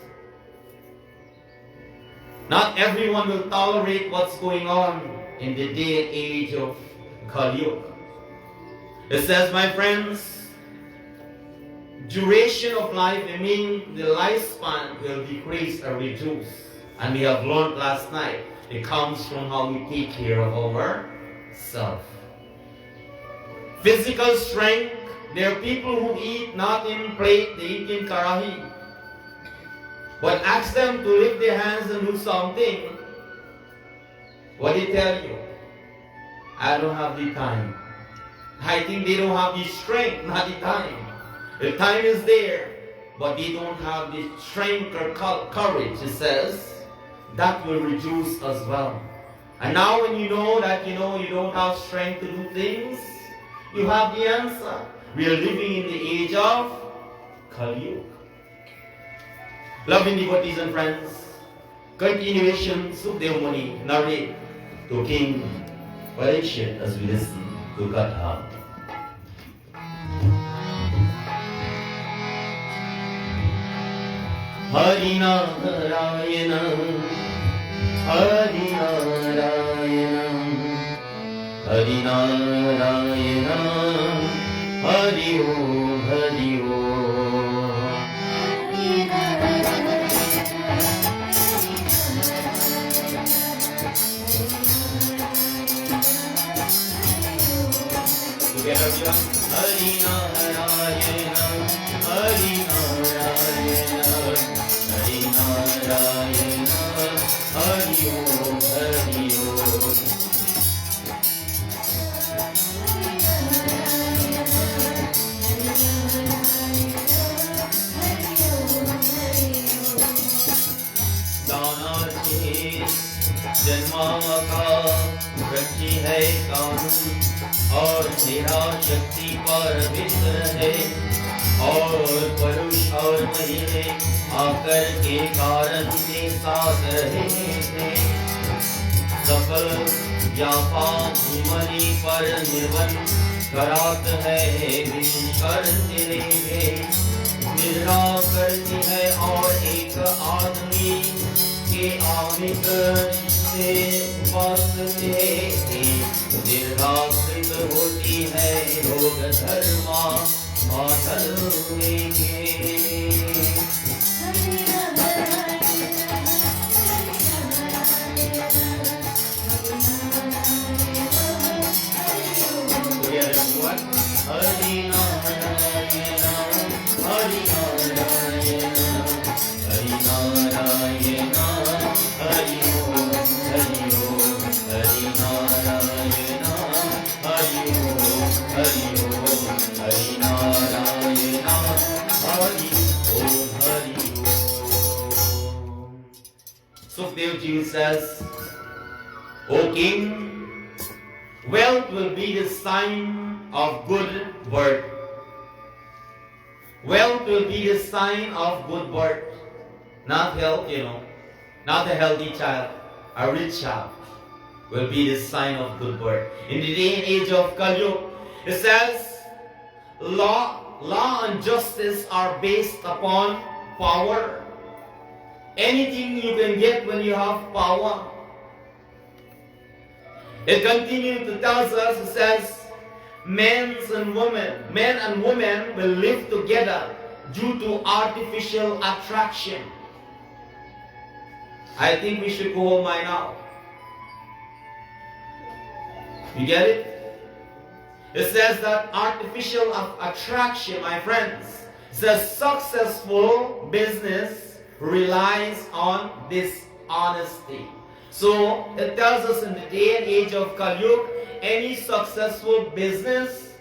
Not everyone will tolerate what's going on in the day and age of Kali Yuga. It says, my friends, duration of life, I mean the lifespan will decrease or reduce. And we have learned last night, it comes from how we take care of ourselves. Physical strength, there are people who eat not in plate, they eat in karahi. But ask them to lift their hands and do something. What they tell you? I don't have the time. I think they don't have the strength, not the time. The time is there, but they don't have the strength or courage, it says. That will reduce as well. And now when you know that you don't have strength to do things, you have the answer. We are living in the age of Kali Yuga. Loving devotees and friends, continuation Sukdevamuni narrate to King Parikshit as we listen to Katha. Hari Narayana, Hari Narayana, Hari Narayana, Hari Om, Hari Om. Together we are Hari Narayana, Hari Narayana, Hari Narayana, Hari Om, Hari Om. जन्मा का रची है कानून और मेरा शक्ति पर मित्र है और पुरुष और महीने आकर के कारण के साथ रहे थे सफल व्यापार मणि पर निर्वन करात है करते रहे निद्रा करती है और एक आदमी के आमिक से वास्ते निर्वासित होती है रोग धर्मा माधल Hari Narayana, Hari Narayana, Hari Narayana, Hari Om, Hari Om, Hari Narayana, Hari Om, Hari Om, Hari Narayana, Hari Om, Hari Om. Sukhdev Ji says, O King, wealth will be the sign of good birth. Wealth will be the sign of good birth. Not health, not a healthy child. A rich child will be the sign of good birth. In the day and age of Kali Yuga, it says, law and justice are based upon power. Anything you can get when you have power. It continues to tell us, it says, men and women will live together due to artificial attraction. I think we should go home by now. You get it? It says that artificial attraction, my friends, the successful business relies on dishonesty. So it tells us in the day and age of Kali Yuga, any successful business,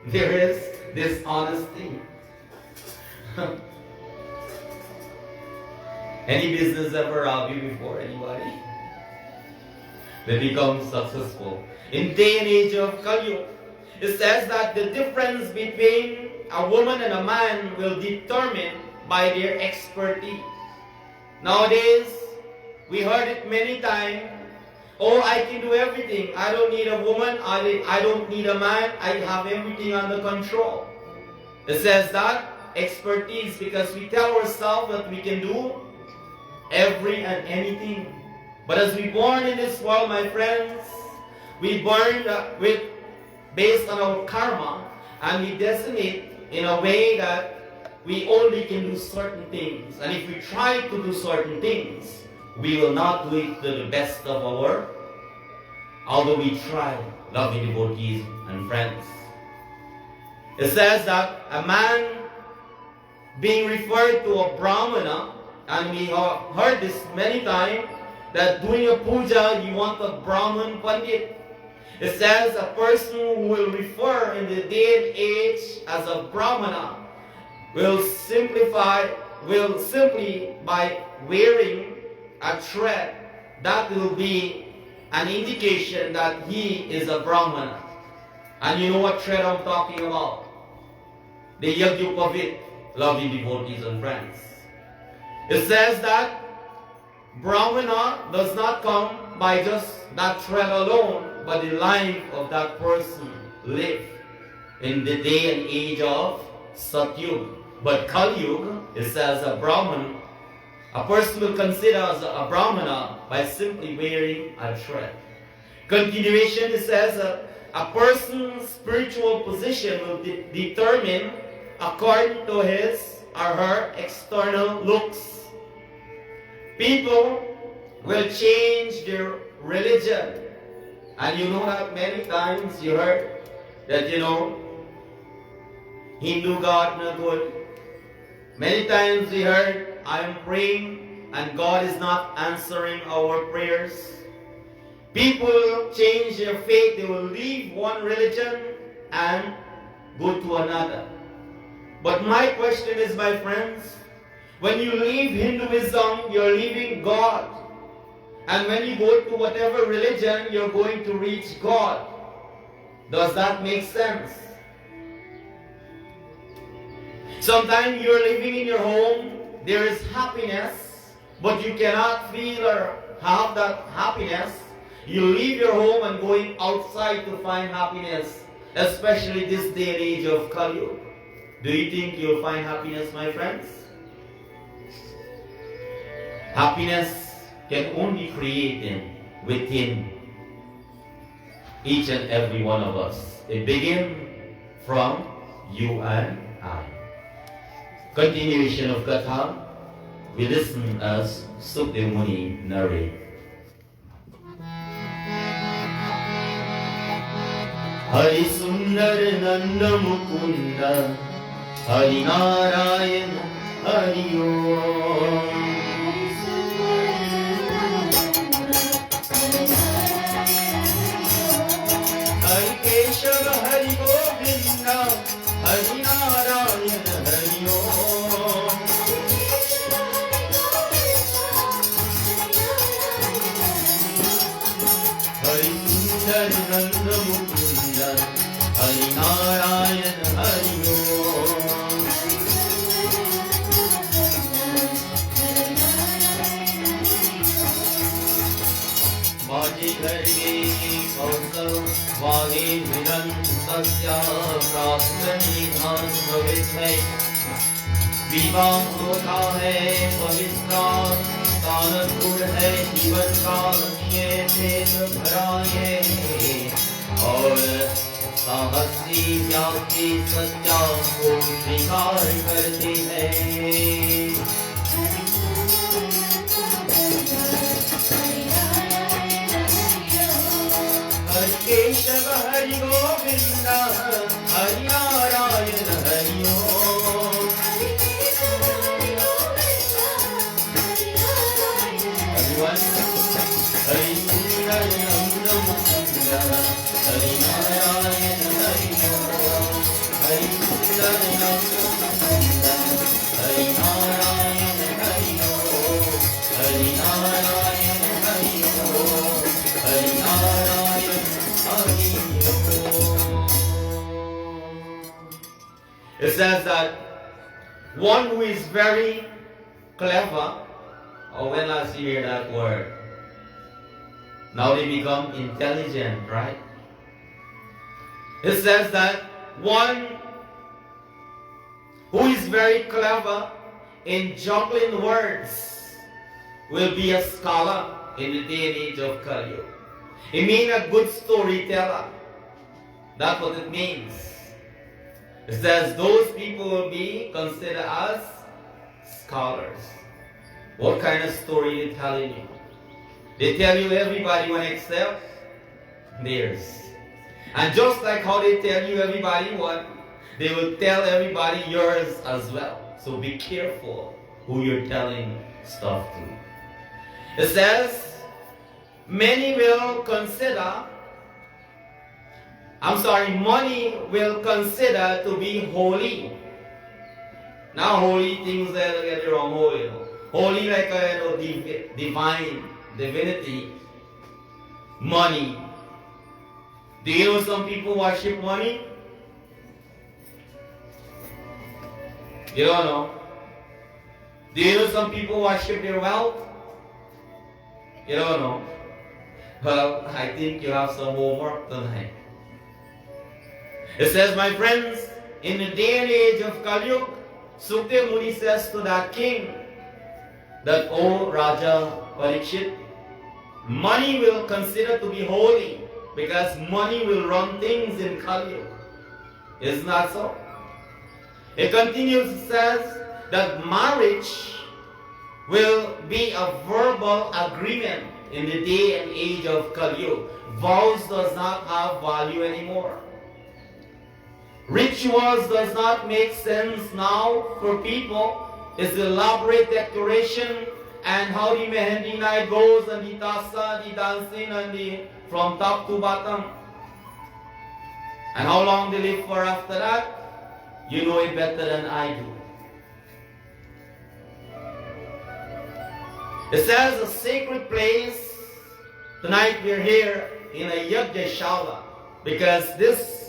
there is dishonesty. Any business ever robbed you before, anybody? will become successful. In day and age of Kali, it says that the difference between a woman and a man will determine by their expertise. Nowadays, we heard it many times. Oh, I can do everything. I don't need a woman. I don't need a man. I have everything under control. It says that expertise because we tell ourselves that we can do every and anything. But as we born in this world, my friends, we born based on our karma, and we designate in a way that we only can do certain things. And if we try to do certain things, we will not do it to the best of our, although we try, loving devotees and friends. It says that a man being referred to a Brahmana, and we have heard this many times, that doing a puja, you want a Brahman Pandit. It says a person who will refer in the day and age as a Brahmana will simply by wearing a thread, that will be an indication that he is a Brahmana. And you know what thread I'm talking about? The Yagyupavit, loving devotees and friends. It says that Brahmana does not come by just that thread alone, but the life of that person lived in the day and age of Satyug. But Kali Yuga, it says a Brahman, a person will consider as a Brahmana by simply wearing a thread. Continuation, it says a person's spiritual position will determine according to his or her external looks. People will change their religion. And you know that many times you heard that, Hindu God not good. Many times we heard, I am praying and God is not answering our prayers. People will change their faith. They will leave one religion and go to another. But my question is, my friends, when you leave Hinduism, you're leaving God. And when you go to whatever religion, you're going to reach God. Does that make sense? Sometimes you're living in your home, there is happiness, but you cannot feel or have that happiness. You leave your home and going outside to find happiness, especially this day and age of Kali Yuga. Do you think you'll find happiness, my friends? Happiness can only create within each and every one of us. It begins from you and I. Continuation of Katha, we listen as Sukdev Muni narrate. Hari Sundar Nanda Mukunda, Hari Narayan, Hari Om. Hari Govinda, Hari Narayan, Hari Om. Hari Sundar Nanda Mukunda, Hari Narayan, Hari Om. Baji Garge Kausal Vage Viran Tasya Prasthani Dhan Bhavit Hai Vivang Hota Hai Pavitra Kanapur Hai Jivan Ka Lakshya Phet Bhara Hai Aur Sahasri Vyakti Satya Ko Svikar Karte Hai Hari Keshava Hari Govinda Hari Narayan Hari Om. Everyone, Hari Sundar Nanda Mukunda Hari Narayan Hari Om. Hari Sundar Nanda Mukunda Hari Narayan Hari Om. Hari Narayan Hari Om. Hari It says that one who is very clever, or when last you hear that word, now they become intelligent, right? It says that one who is very clever in juggling words will be a scholar in the day and age of Kali Yuga. It means a good storyteller. That's what it means. It says those people will be considered as scholars. What kind of story are they telling you? They tell you everybody one except theirs. And just like how they tell you everybody one, they will tell everybody yours as well. So be careful who you're telling stuff to. It says, money will consider to be holy. Now holy things that get it wrong, holy. Holy like a divine, divinity. Money. Do you know some people worship money? You don't know. Do you know some people worship their wealth? You don't know. Well, I think you have some homework tonight. It says, my friends, in the day and age of Kali Yuga, Sukdev Muni says to that king, that, O Raja Parikshit, money will consider to be holy, because money will run things in Kali Yuga. Isn't that so? It continues, it says, that marriage will be a verbal agreement in the day and age of Kali Yuga. Vows does not have value anymore. Rituals does not make sense now for people. It's the elaborate decoration and how the mehendi night goes and the tassa, the dancing and the from top to bottom. And how long they live for after that, you know it better than I do. It says a sacred place. Tonight we're here in a Yajna because this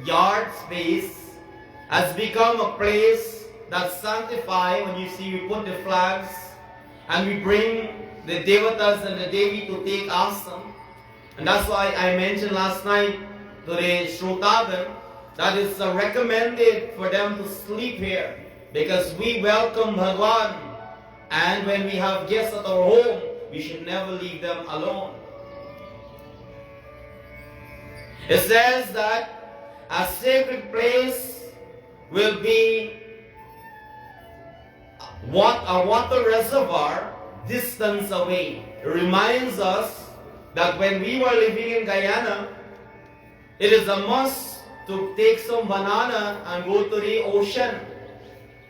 yard space has become a place that's sanctified. When you see, we put the flags and we bring the Devatas and the Devi to take asana. And that's why I mentioned last night to the Shrotagan that it's recommended for them to sleep here because we welcome Bhagwan, and when we have guests at our home, we should never leave them alone. It says that a sacred place will be a water reservoir distance away. It reminds us that when we were living in Guyana, it is a must to take some banana and go to the ocean.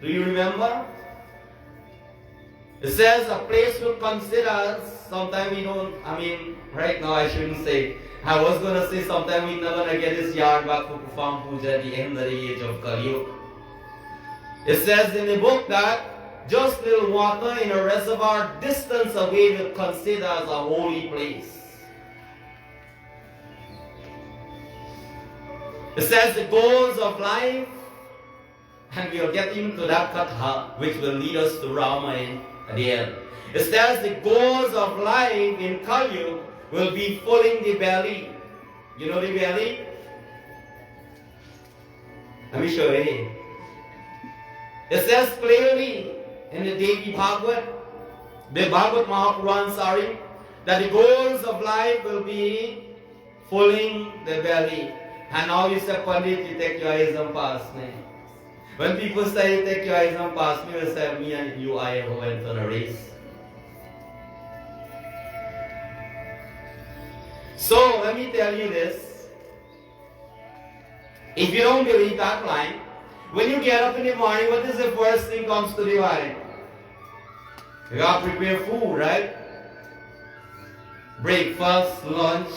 Do you remember? It says a place will consider, sometime we don't, right now I shouldn't say. I was going to say sometime we're not going to get this yard back to perform puja at the end of the age of Kali Yuga. It says in the book that just little water in a reservoir distance away will consider as a holy place. It says the goals of life, and we are getting to that katha which will lead us to Rama at the end. It says the goals of life in Kali Yuga will be filling the belly. You know the belly? Let me show you here. It says clearly in the Devi Bhagavad, the Bhagavad Mahapuran, that the goals of life will be filling the belly. And now you say, Pandit, you take your eyes and pass me. When people say you take your eyes and pass me, you say, me and you, I ever went on a race. So, let me tell you this. If you don't believe that line, when you get up in the morning, what is the first thing comes to the mind? You got to prepare food, right? Breakfast, lunch,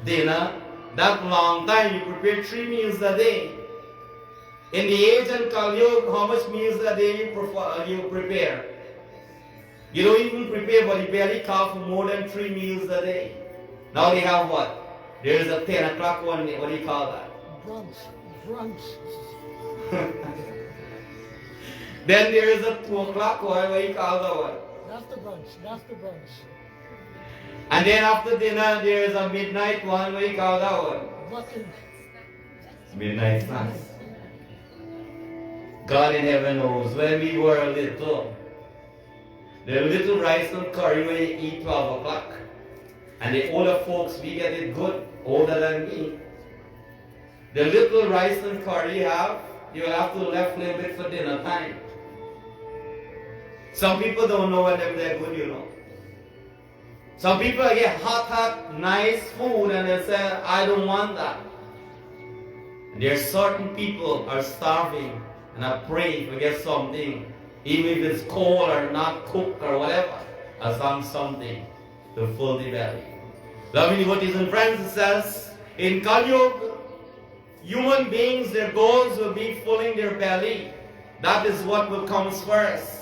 dinner. That long time, you prepare 3 meals a day. In the age of Kali Yuga, how much meals a day you prepare? You don't even prepare, but you barely count for more than 3 meals a day. Now they have what? There is a 10 o'clock one, what do you call that? Brunch. Then there is a 2 o'clock one, what you call that one? That's the brunch. That's the brunch. And then after dinner, there is a midnight one, what you call that one? Bucket. Midnight snacks. God in heaven knows, when we were little, the little rice and curry when you eat 12 o'clock. And the older folks, we get it good, older than me. The little rice and curry you have, you'll have to left a little bit for dinner time. Some people don't know when they're good, you know. Some people get hot, nice food and they say, I don't want that. And there are certain people are starving and are praying to get something, even if it's cold or not cooked or whatever, as long something to fill the belly. Loving devotees and friends, it says, in Kali Yuga, human beings, their goals will be filling their belly. That is what will come first.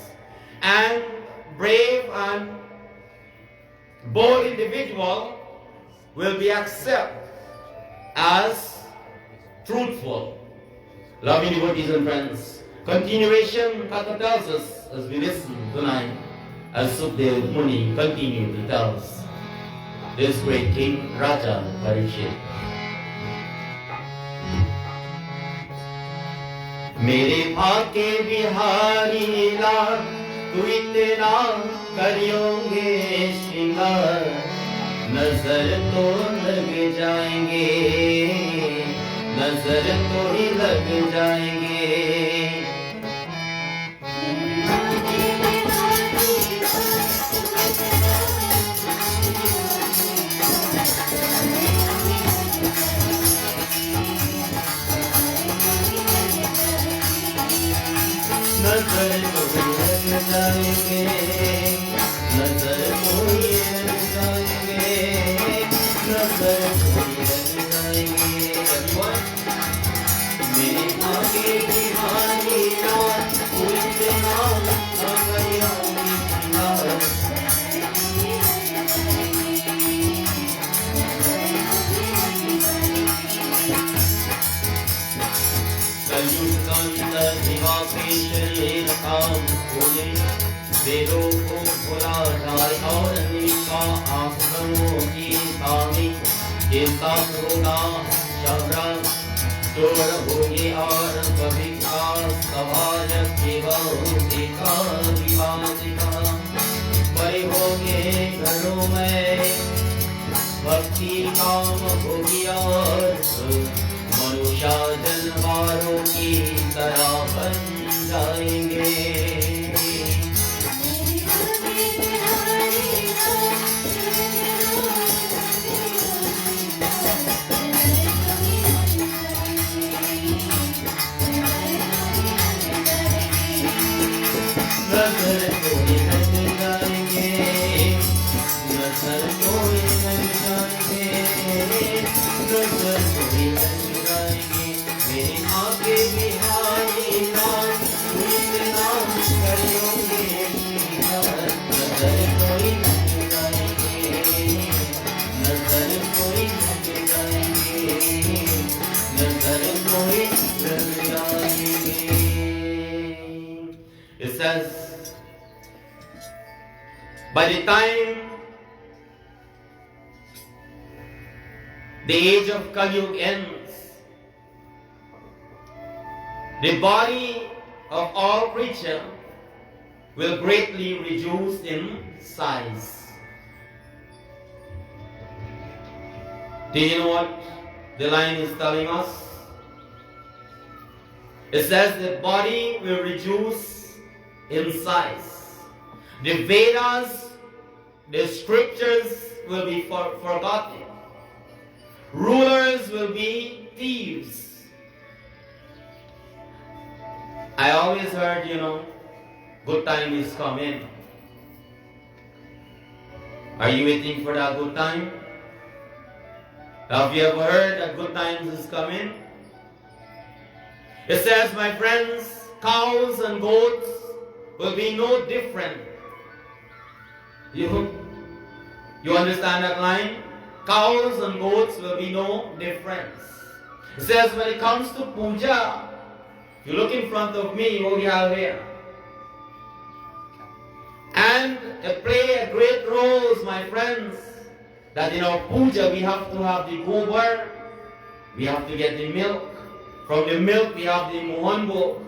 And brave and bold individual will be accepted as truthful. Loving devotees and friends, continuation, Tata tells us as we listen tonight, as Sukhdev Muni continued to tell us, this great King Raja Parikshit. मेरे भाग्य बिहारी लाल तू इतना करियोगे श्रृंगार नजर तो लग जाएंगे नजर तो ही लग जाएंगे नजर तो लग जाएंगे नजर तो लग जाएंगे नजर तो लग जाएंगे मेरे आगे दीवानी रात उनसे नाम वेदों को भुला जाए और निका आश्रमों की स्वामी के साथ होगा शबरा जोड़ होगी और कभी का समाज के बहुतिका विवादिका बड़े होंगे घरों में भक्ति काम होगी और मनुष्य जनवारों की तरह बन जाएंगे नजर को लग जाएंगे नजर को लग जाएंगे नजर को लग जाएंगे मेरे आगे बिहारी नाम उनके नाम करियोगे नजर को लग जाएंगे नजर को लग जाएंगे नजर को लग जाएंगे It says by the time the age of Kali Yuga ends, the body of all creatures will greatly reduce in size. Do you know what the line is telling us? It says the body will reduce in size. The Vedas, the scriptures will be forgotten. Rulers will be thieves. I always heard, good time is coming. Are you waiting for that good time? Have you ever heard that good times is coming? It says, my friends, cows and goats will be no different. You understand that line? Cows and goats will be no difference. It says when it comes to puja, you look in front of me, what do you have here? And it play a great role, my friends, that in our puja we have to have the gobar, we have to get the milk. From the milk we have the mohanbo,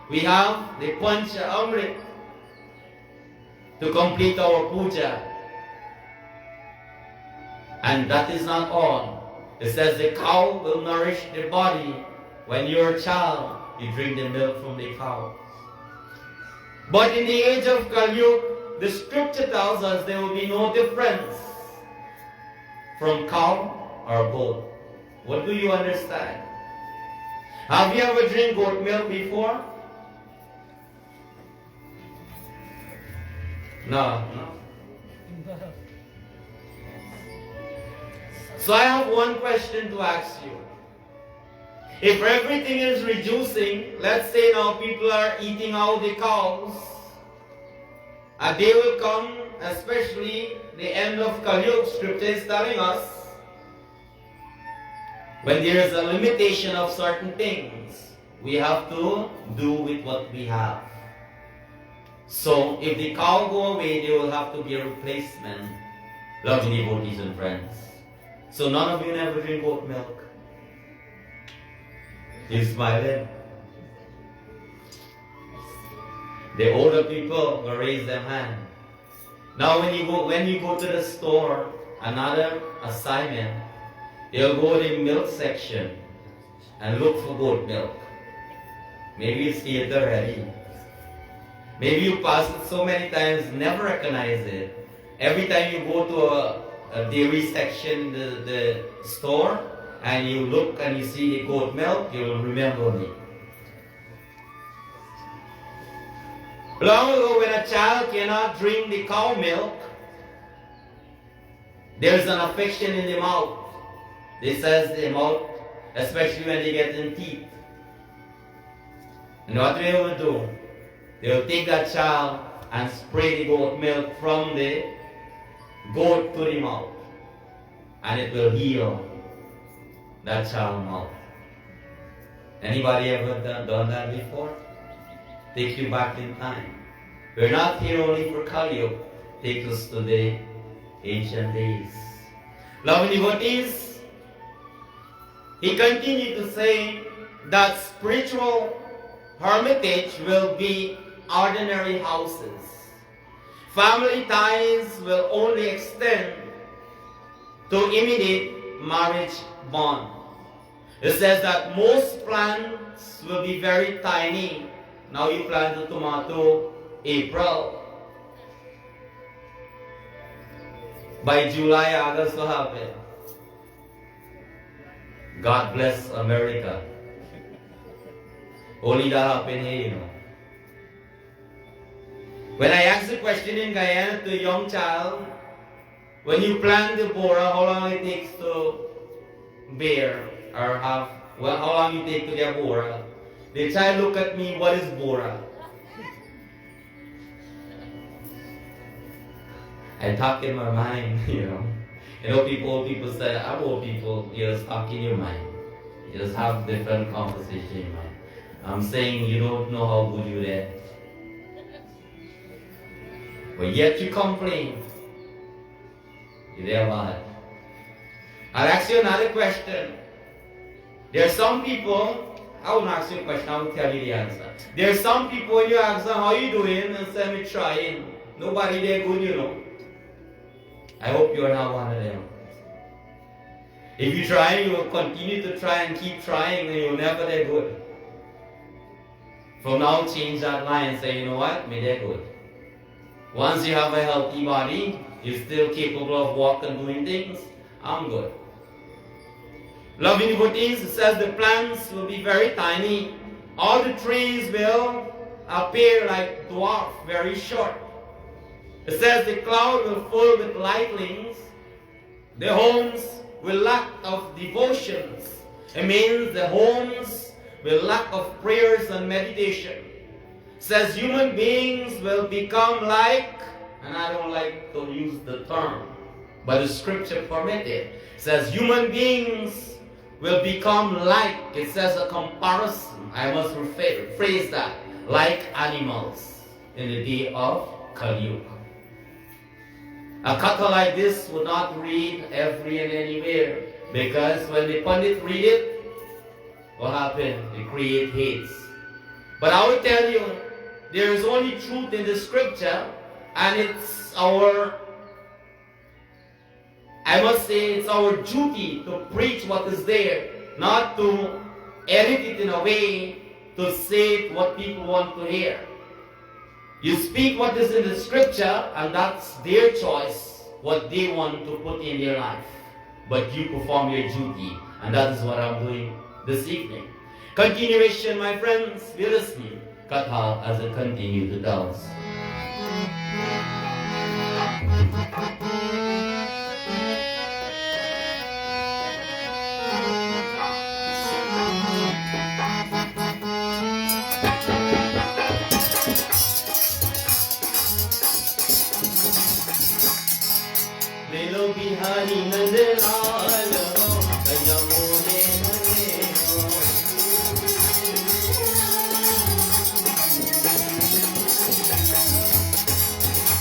we have the pancha amrit to complete our puja. And that is not all. It says the cow will nourish the body. When you're a child, you drink the milk from the cow. But in the age of Kali Yuga, the scripture tells us there will be no difference from cow or goat. What do you understand? Have you ever drank goat milk before? No. So I have one question to ask you. If everything is reducing, let's say now people are eating out the cows, a day will come, especially the end of Kali Yuga, scripture is telling us, when there is a limitation of certain things, we have to do with what we have. So if the cow go away, there will have to be a replacement. Loving devotees and friends. So none of you never drink goat milk. You smiling? The older people will raise their hand. Now when you go to the store, another assignment, they'll go to the milk section and look for goat milk. Maybe you see it already. Maybe you pass it so many times, never recognize it. Every time you go to a dairy section in the store and you look and you see the goat milk, you will remember me. Long ago, when a child cannot drink the cow milk, there is an affection in the mouth. This says the mouth, especially when they get in teeth. And what they will do? They will take that child and spray the goat milk from the goat to the mouth. And it will heal that child's mouth. Anybody ever done that before? Take you back in time. We're not here only for Kali Yuga. Take us to the ancient days. Loving devotees, he continued to say that spiritual hermitage will be ordinary houses. Family ties will only extend to immediate marriage bond. It says that most plants will be very tiny. Now you plant the tomato April. By July, August, what happened? God bless America. Only that happened here, you know. When I asked the question in Gyaan to a young child, when you plant the bora, how long it takes to bear or have, well, how long you take to get bora? The child looked at me, what is bora? I talk in my mind, you know. You know, old people say, I'm old people, you just talk in your mind. You just have different conversation in your mind. I'm saying you don't know how good you are. But yet you complain. You're there bad. I'll ask you another question. There are some people, I won't ask you a question, I will tell you the answer. There are some people when you ask them, how you doing? And say, me trying. Nobody there good, you know. I hope you are not one of them. If you try, you will continue to try and keep trying and you'll never get good. From now, change that line and say, you know what, me they're good. Once you have a healthy body, you're still capable of walking and doing things, I'm good. Loving devotees, it says the plants will be very tiny. All the trees will appear like dwarf, very short. It says the cloud will fill with lightlings. The homes will lack of devotions. It means the homes will lack of prayers and meditation. It says human beings will become like, and I don't like to use the term, but the scripture permits it. It says human beings will become like, it says a comparison, I must rephrase that, like animals in the day of Kali Yuga. A katha like this would not read every and anywhere, because when the Pandit read it, what happens? They create hates. But I will tell you, there is only truth in the scripture, and it's our, I must say, it's our duty to preach what is there, not to edit it in a way to say what people want to hear. You speak what is in the scripture, and that's their choice, what they want to put in their life. But you perform your duty, and that is what I'm doing this evening. Continuation, my friends, be listening. Katha as it continues to tell us. Lelo Bihari Nandalal Kayamone Nandalal.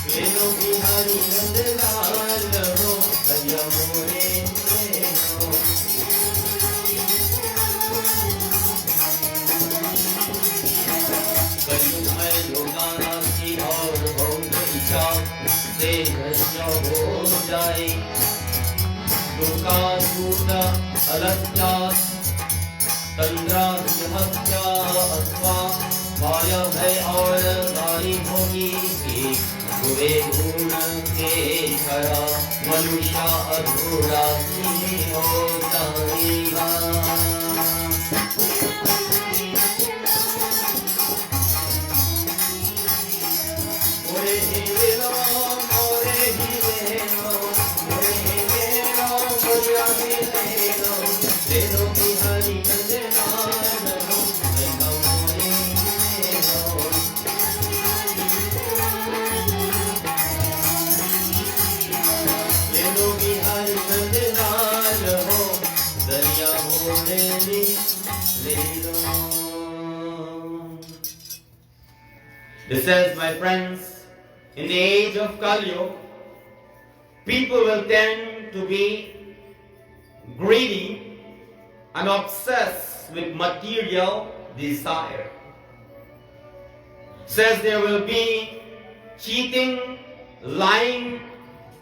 Lelo Bihari Nandalal Kayamone Nandalal. Kayum mein logana ki aur bahut icha se घर्षण हो जाए दुका सूता अलत्या तंद्रा हत्या अथवा माया है और नारी होगी बुरे गुण के खड़ा मनुष्य अधूरा ही हो जाएगा It says, my friends, in the age of Kali Yuga, people will tend to be greedy and obsessed with material desire. Says there will be cheating, lying,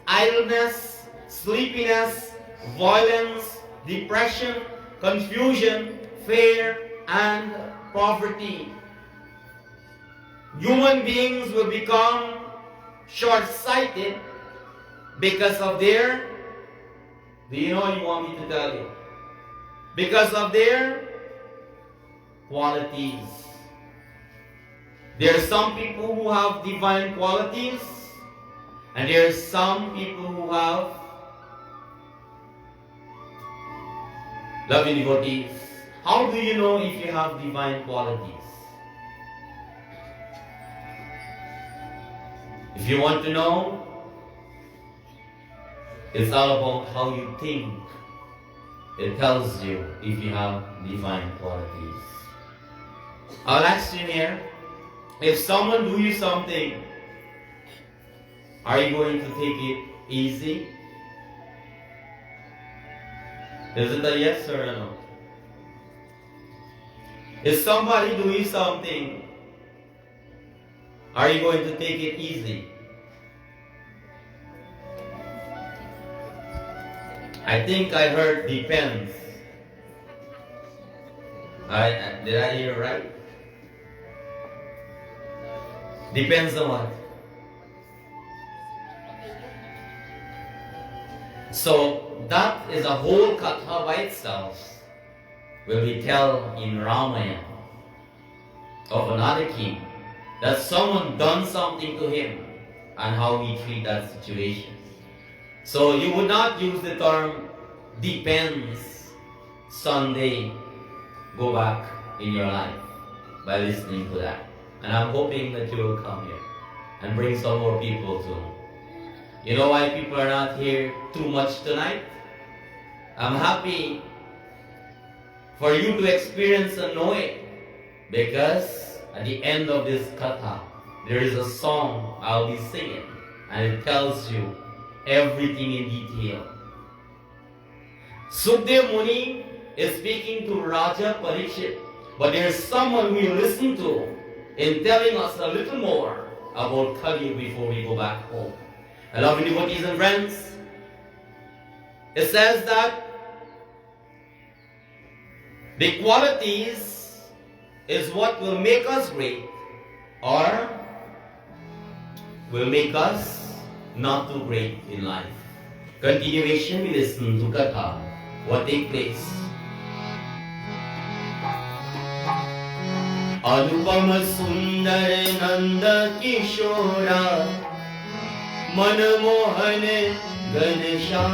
idleness, sleepiness, violence, depression, confusion, fear, and poverty. Human beings will become short-sighted because of their, do you know what you want me to tell you? Because of their qualities. There are some people who have divine qualities, and there are some people who have loving devotees. How do you know if you have divine qualities? If you want to know, it's all about how you think. It tells you if you have divine qualities. I'll ask you here, if someone do you something, are you going to take it easy? Is it a yes or a no? If somebody do you something, are you going to take it easy? I think I heard depends. Did I hear right? Depends on what? So that is a whole katha by itself. Where we tell in Ramayana of another king that someone done something to him and how he treat that situation. So you would not use the term depends Sunday go back in your life by listening to that. And I'm hoping that you will come here and bring some more people too. You know why people are not here too much tonight? I'm happy for you to experience and know it, because at the end of this katha, there is a song I'll be singing, and it tells you everything in detail. Sukdev Muni is speaking to Raja Parikshit, but there's someone we listen to in telling us a little more about Kali before we go back home. I love you, devotees and friends. It says that the qualities is what will make us great or will make us not too great in life. Continuation, we listen to Katha, what take place. Anupam Sundar Nanda Kishora Manmohan Ganesham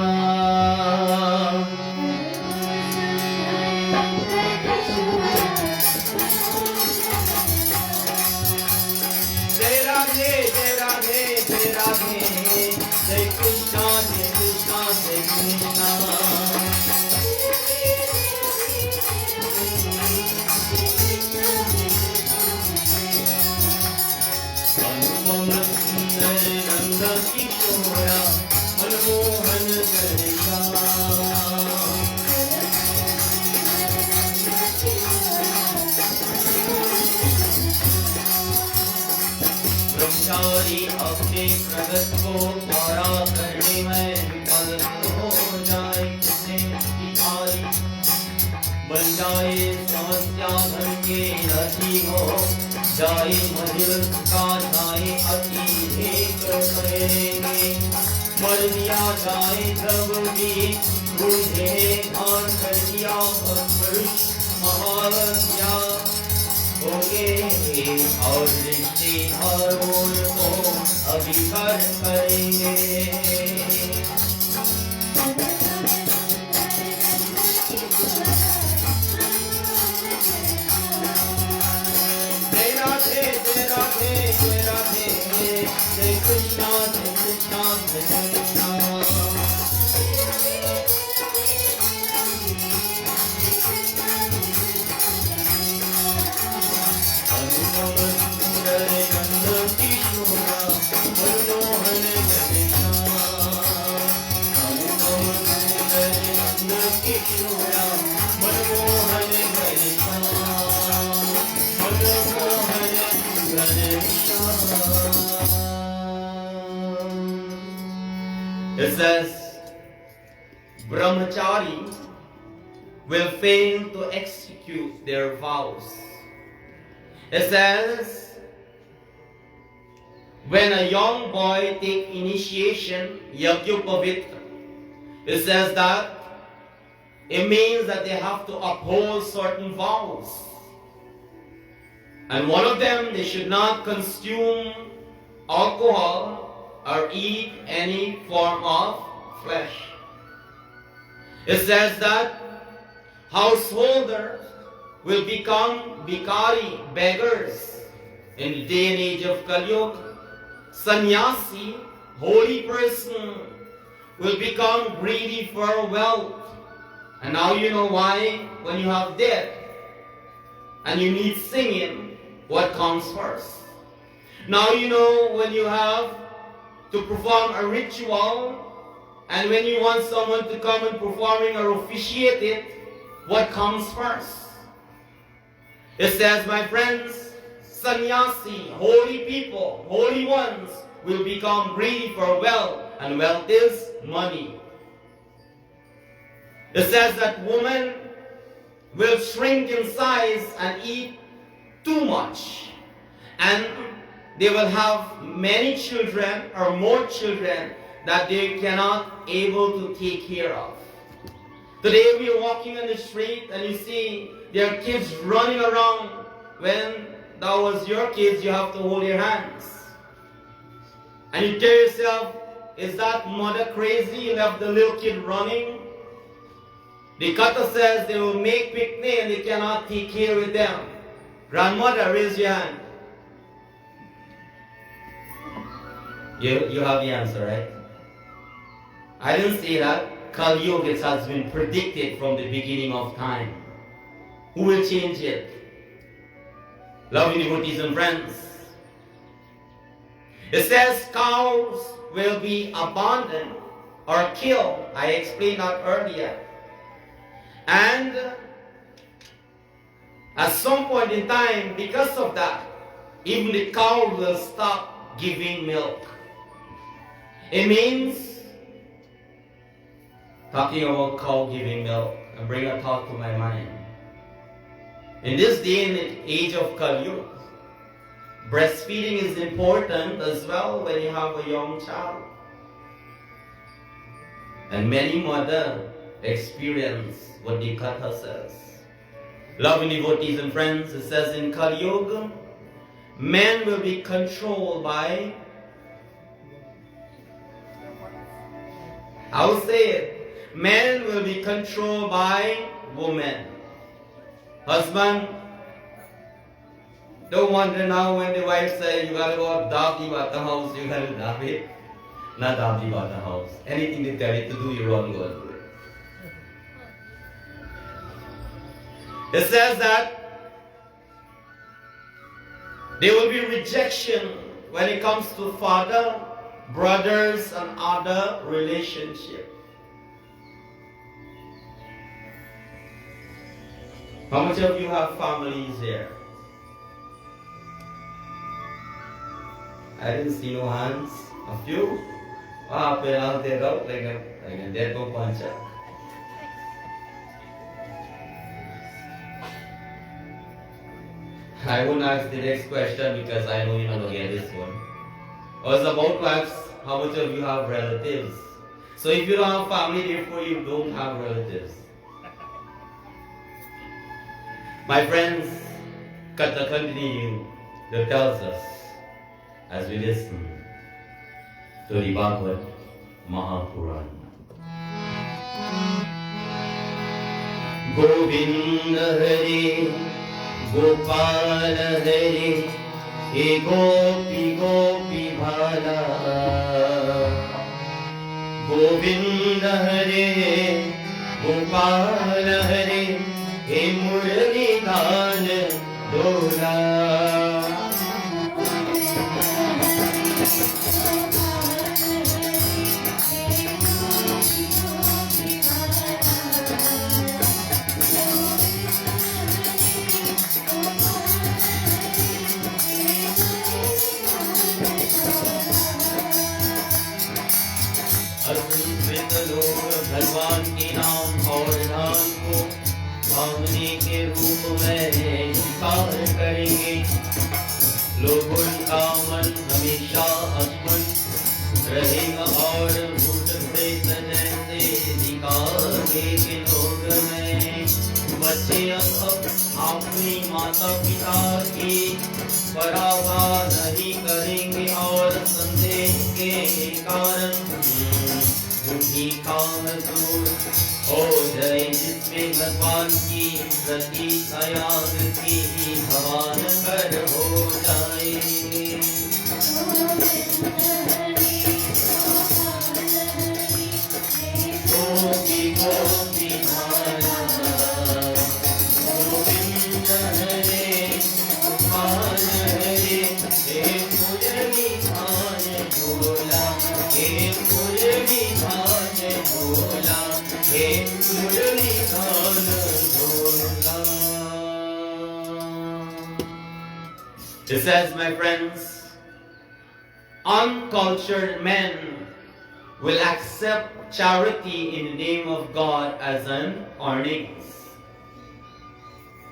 Jai Radhe, Jai Radhe, Jai Radhe, Jai Krishna, Jai Krishna, Jai Krishna. Anupam Sundar Nanda Kishora Manmohan Ganesham ब्रह्मचारी अपने प्रगट को द्वारा करने में विफल हो जाए किसने भिखारी बन जाए समस्या धन के नदी हो जाए मंजिल का जाए अति एक करेंगे मर दिया जाए जब भी बूढ़े धान कर दिया पुरुष महावत्या होंगे और रिश्तेदारों को अभिकर करेंगे Jai Radhe, Jai Radhe, Jai Radhe, Jai Krishna, Jai Krishna, Jai Krishna. Anupam Sundar Nanda Kishora Manmohan Ganesham Anupam Sundar Nanda Kishora Manmohan Ganesham Manmohan Ganesham. It says, Brahmachari will fail to execute their vows. It says, when a young boy take initiation, Yagyupavitra, it says that it means that they have to uphold certain vows. And one of them, they should not consume alcohol or eat any form of flesh. It says that householders will become bhikari, beggars, in the day and age of Kali Yuga. Sannyasi, holy person, will become greedy for wealth. And now you know why when you have death and you need singing, what comes first. Now you know when you have to perform a ritual and when you want someone to come and performing or officiate it, what comes first. It says, my friends, sannyasi, holy people, holy ones, will become greedy for wealth, and wealth is money. It says that women will shrink in size and eat too much, and they will have many children or more children that they cannot able to take care of. Today we are walking on the street and you see there are kids running around. When that was your kids, you have to hold your hands. And you tell yourself, is that mother crazy? You left the little kid running. The kata says they will make picnic and they cannot take care of them. Grandmother, raise your hand. You have the answer, right? I didn't say that. Kali Yuga has been predicted from the beginning of time. Who will change it? Loving devotees and friends, It says cows will be abandoned or killed. I explained that earlier. And at some point in time, because of that, even the cow will stop giving milk. It means, talking about cow giving milk, and bring a thought to my mind. In this day and age of Kali Yuga, breastfeeding is important as well when you have a young child. And many mothers experience what the Katha says. Loving devotees and friends, it says in Kali Yuga, men will be controlled by, I will say it, men will be controlled by women. Husband, don't wonder now when the wife says you gotta go dab about the house, you gotta dab it. Not dab about the house. Anything they tell you to do, you wrong, go and do it. It says that there will be rejection when it comes to father, brothers, and other relationships. How much of you have families here? I didn't see no hands. A few? What happened out there out like a dead go puncher? I won't ask the next question because I know you're not going to get this one. I was about to ask how much of you have relatives. So if you don't have family, therefore you don't have relatives. My friends, Katha continue to tells us as we listen to the Bhagavad Mahapuran. Govinda Hari, Gopal Hari, He Gopi Gopi Bhala. Govinda Hari, Gopal Hari, He Murali Dhan Dola. भगवान के नाम और ध्यान को भावने के रूप में स्वीकार करेंगे। लोग उनका मन हमेशा अद्भुत रहेगा और भूत प्रेत जैसे दिखाएंगे लोग में। बच्चे अब अपनी माता पिता की परवाह नहीं करेंगे और संदेह के कारण उनकी काम दूर हो जाए, जिसमें भगवान की प्रति आयाग की भगवान कर हो जाए। गोपी गोपी धारा गोविंद हरे गोपाल हरे, हे मुरली धान झोला, हे मुरली धान झोला, हे मुरली धान झोला। It says, my friends, uncultured men will accept charity in the name of God as an earnings.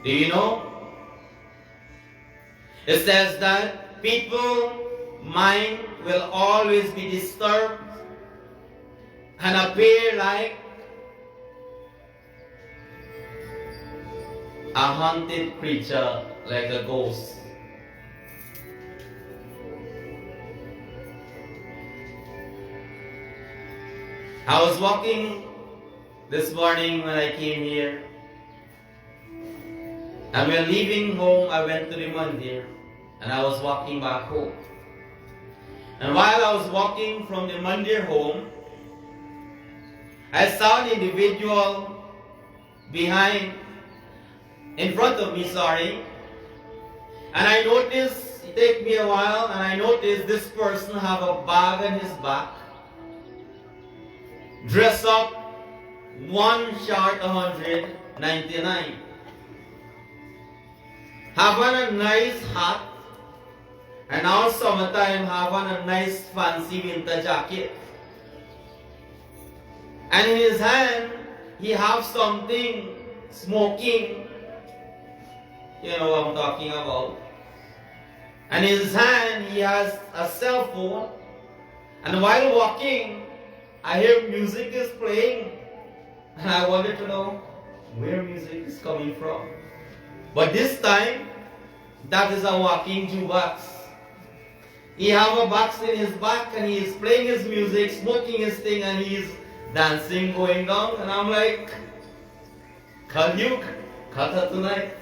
Do you know? It says that people's mind will always be disturbed and appear like a haunted creature, like a ghost. I was walking this morning when I came here, and when leaving home, I went to the mandir, and I was walking back home. And while I was walking from the mandir home, I saw an individual in front of me, and I noticed it take me a while, and I noticed this person have a bag on his back, dress up, one short 199. Have on a nice hat, and now summertime have on a nice fancy winter jacket. And in his hand, he have something smoking. You know what I'm talking about. And in his hand, he has a cell phone. And while walking, I hear music is playing. And I wanted to know where music is coming from. But this time, that is a walking jukebox. He have a box in his back and he is playing his music, smoking his thing, and he is dancing, going down. And I'm like, Kalyug, Katha tonight.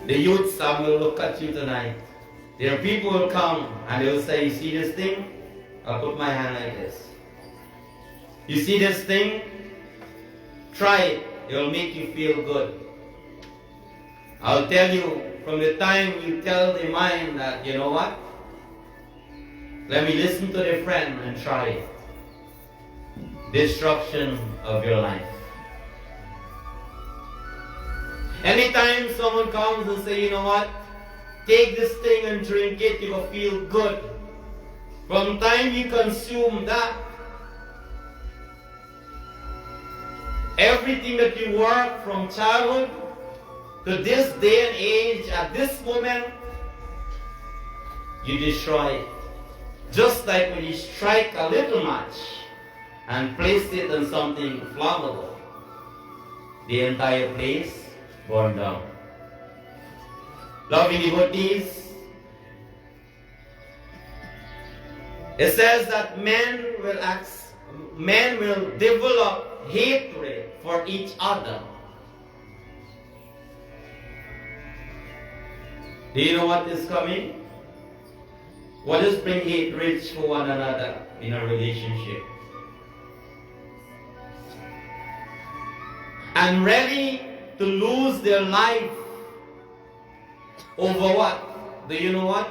The youth will look at you tonight. There are people who will come and they will say, you see this thing? I'll put my hand like this. You see this thing? Try it. It will make you feel good. I'll tell you, from the time you tell the mind that, you know what? Let me listen to the friend and try it. Destruction of your life. Anytime someone comes and say, you know what? Take this thing and drink it, you will feel good. From the time you consume that, everything that you work from childhood to this day and age, at this moment, you destroy it. Just like when you strike a little match and place it on something flammable, the entire place burned down. Loving devotees, it says that men will develop hatred for each other. Do you know what is coming? What is bring hatred for one another in a relationship? And ready to lose their life over what? Do you know what?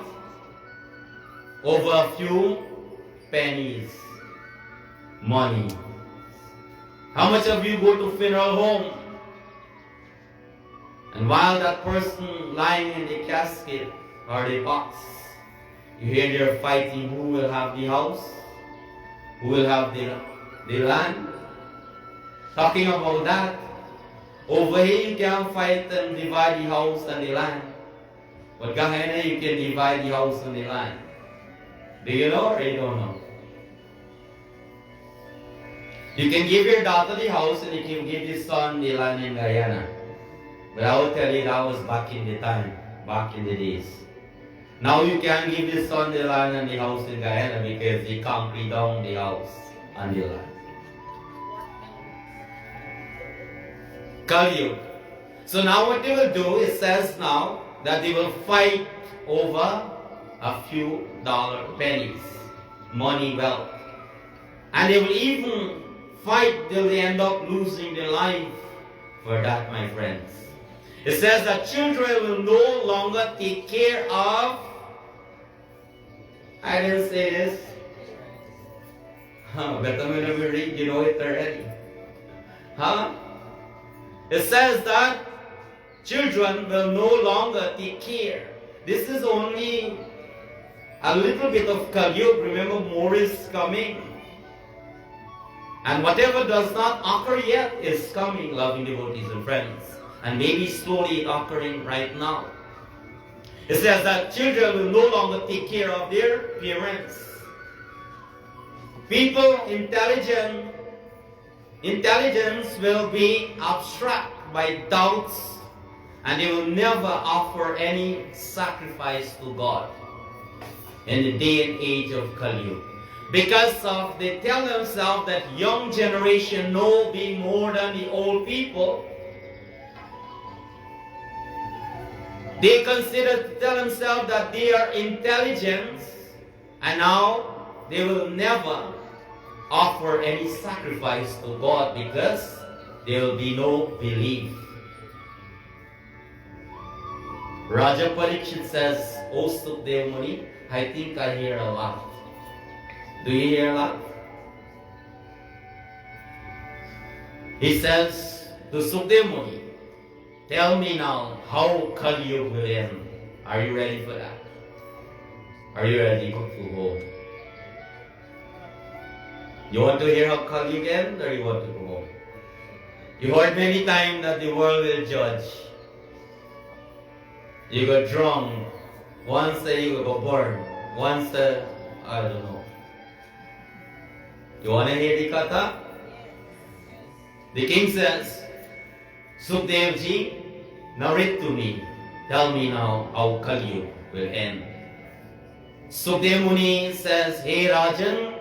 Over a few pennies. Money. How much of you go to funeral home? And while that person lying in the casket or the box, you hear they're fighting who will have the house, who will have the land. Talking about that, over here you can fight and divide the house and the land. But Gyaan, you can divide the house and the land. Do you know or you don't know? You can give your daughter the house and you can give the son the land in Guyana. But I will tell you that was back in the time, back in the days. Now you can't give the son the land and the house in Guyana because they can't down the house and the land. Kalyug. So now what they will do, it says now that they will fight over a few pennies, money, wealth. And they will even fight till they end up losing their life for that, my friends. It says that children will no longer take care of, I didn't say this. Better when we read, you know it already. It says that children will no longer take care. This is only a little bit of Kalyug. Remember, more is coming. And whatever does not occur yet is coming, loving devotees and friends. And maybe slowly occurring right now. It says that children will no longer take care of their parents. People, intelligence will be abstract by doubts, and they will never offer any sacrifice to God in the day and age of Kalyug. Because of they tell themselves that young generation know be more than the old people. They consider to tell themselves that they are intelligent, and now they will never offer any sacrifice to God because there will be no belief. Raja Parikshit says, "O Sukdev Muni, I think I hear a lot." Do you hear a lot? He says to Sukdev Muni, "Tell me now how Kali Yuga will end." Are you ready for that? Are you ready to go? You want to hear how Kali Yuga ends, or you want to go home? You heard many times that the world will judge. You got drunk. One say you got burned. One say, I don't know. You want to hear the kata? The king says, "Sukdevji, narrate to me. Tell me now how Kali Yuga will end." Sukdev Muni says, "Hey Rajan,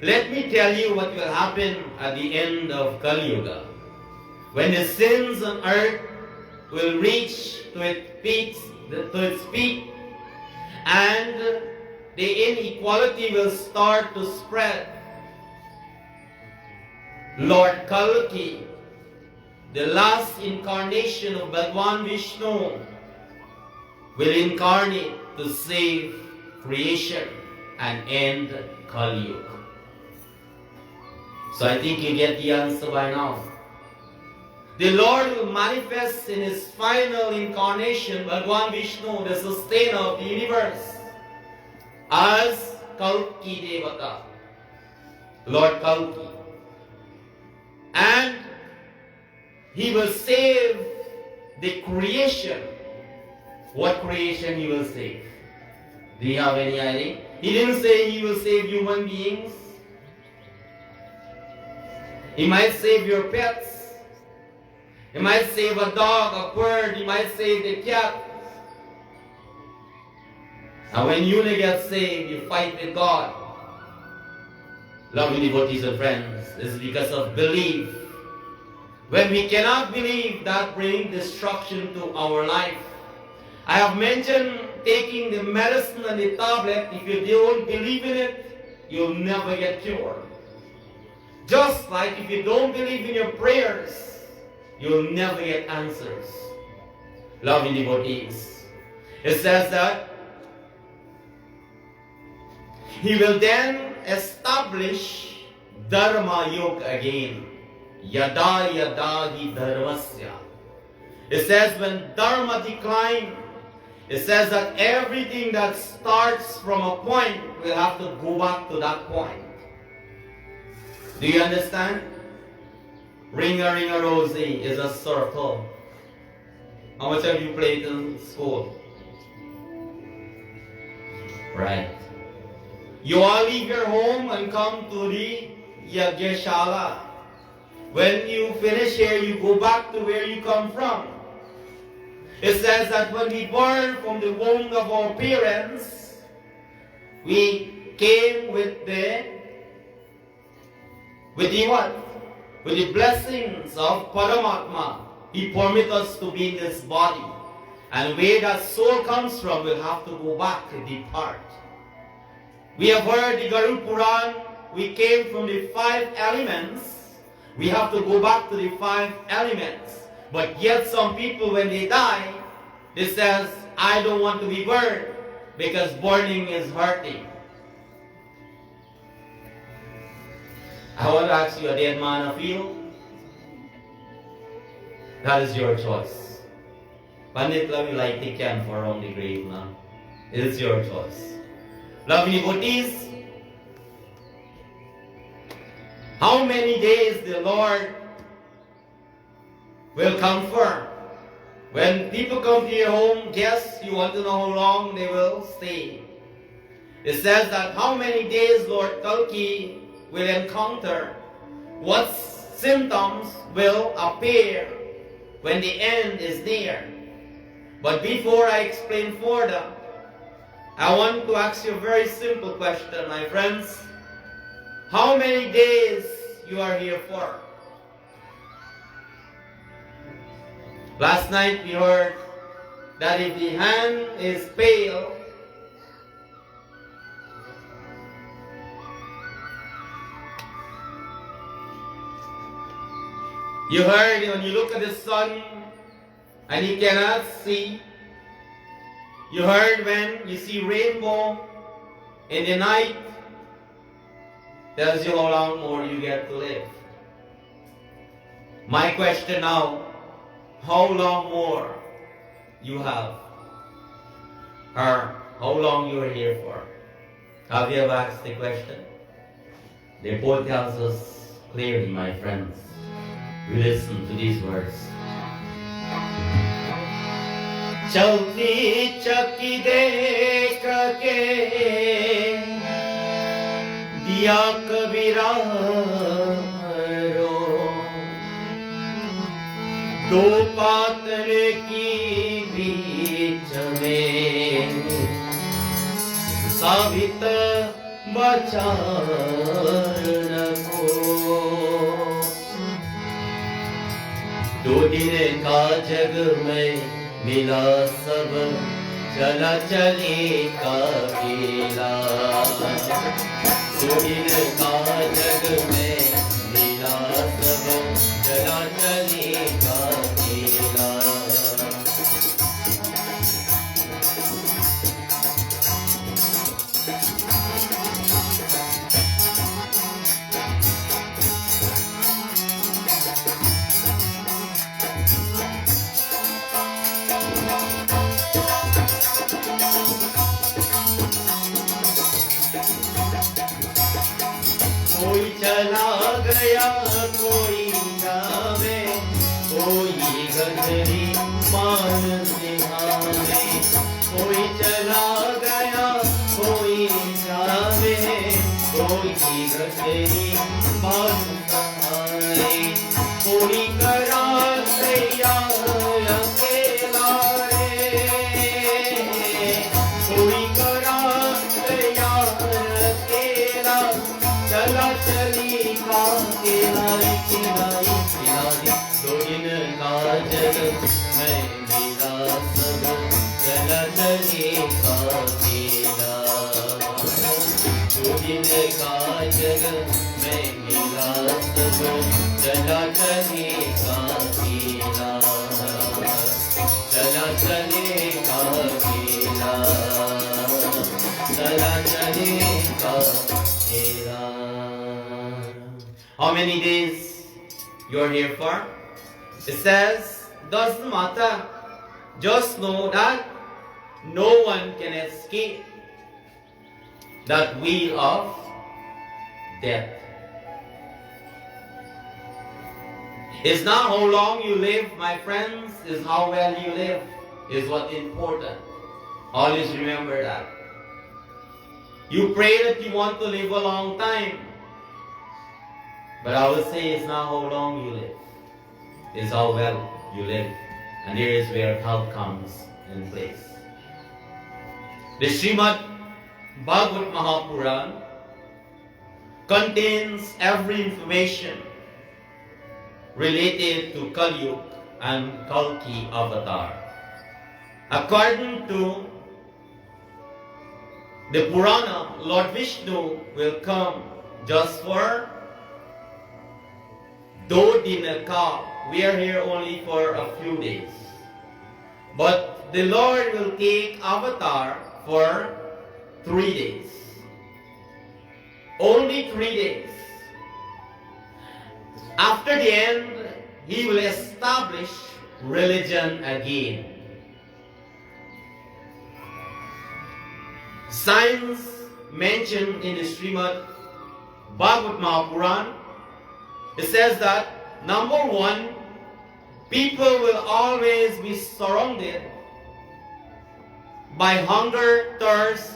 let me tell you what will happen at the end of Kali Yuga. When the sins on earth will reach to its peak, and the inequality will start to spread. Lord Kalki, the last incarnation of Bhagwan Vishnu, will incarnate to save creation and end Kali Yuga." So I think you get the answer by now. The Lord will manifest in His final incarnation, Bhagwan Vishnu, the sustainer of the universe, as Kalki Devata, Lord Kalki. And He will save the creation. What creation He will save? Do you have any idea? He didn't say He will save human beings. He might save your pets. He might save a dog, a bird. He might save the cat. And when you get saved, you fight with God. Lovely devotees and friends, it's because of belief. When we cannot believe, that brings destruction to our life. I have mentioned taking the medicine and the tablet. If you don't believe in it, you'll never get cured. Just like if you don't believe in your prayers, you'll never get answers. Loving devotees. It says that He will then establish Dharma Yoga again. Yada yada hi dharmasya. It says when Dharma decline, it says that everything that starts from a point will have to go back to that point. Do you understand? Ring-a-ring-a-rosy is a circle. How much have you played in school? Right. You all leave your home and come to the Yagyashala. When you finish here, you go back to where you come from. It says that when we born from the womb of our parents, we came with the what? With the blessings of Paramatma. He permits us to be in this body. And where that soul comes from, we'll have to go back and depart. We have heard the Garuda Puran, we came from the 5 elements. We have to go back to the 5 elements. But yet some people, when they die, they says, "I don't want to be burned because burning is hurting." I want to ask you, a dead man feel? That is your choice. Pandit, let me light the camphor around the grave now. It is your choice. Lovely devotees, how many days the Lord will confirm? When people come to your home, guess you want to know how long they will stay. It says that how many days Lord Kalki will encounter, what symptoms will appear when the end is near. But before I explain further, I want to ask you a very simple question, my friends. How many days you are here for? Last night we heard that if the hand is pale, You heard when you look at the sun and you cannot see. You heard when you see rainbow in the night. Tells you how long more you get to live. My question now, how long more you have? Or how long you are here for? Have you ever asked the question? The report tells us clearly, my friends. We listen to these words. चलती चक्की देख के दिया कबीरा रो, दो पातन की बीच में साबित बचान को, दो दिन का जग में मिला सब चला चले का केला, दो दिन का जग में मिला सब चला चले का केला। कोई चला गया कोई जावे, कोई गजरी मान निहारे, कोई चला गया कोई जावे, कोई गजरी मान निहारे, कोई करा तैयार अकेला रे, कोई करा तैयार अकेला, चला चली का किनारे किनारे किनारे, दो दिन का जग में मिला सब चला चली का केला, दो दिन का जग में मिला सब चला चली का केला, चला चले का केला, चला चले का केला। How many days you're here for? It says, doesn't matter. Just know that no one can escape that wheel of death. It's not how long you live, my friends, it's how well you live is what's important. Always remember that. You pray that you want to live a long time. But I would say it's not how long you live. It's how well you live. And here is where health comes in place. The Srimad Bhagavad Mahapuran contains every information related to Kali Yuga and Kalki Avatar. According to the Purana, Lord Vishnu will come just for Dodinaka. We are here only for a few days. But the Lord will take avatar for 3 days. Only 3 days. After the end, He will establish religion again. Signs mentioned in the Srimad Bhagavad Mahapuran, it says that, number one, people will always be surrounded by hunger, thirst,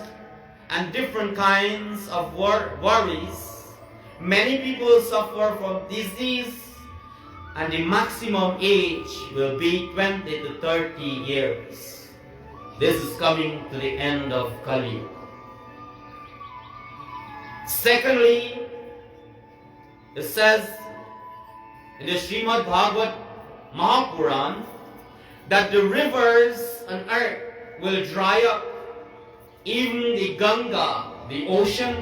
and different kinds of worries. Many people suffer from disease, and the maximum age will be 20 to 30 years. This is coming to the end of Kali Yuga. Secondly, it says in the Srimad Bhagavad Mahapuran that the rivers on earth will dry up. Even the Ganga, the ocean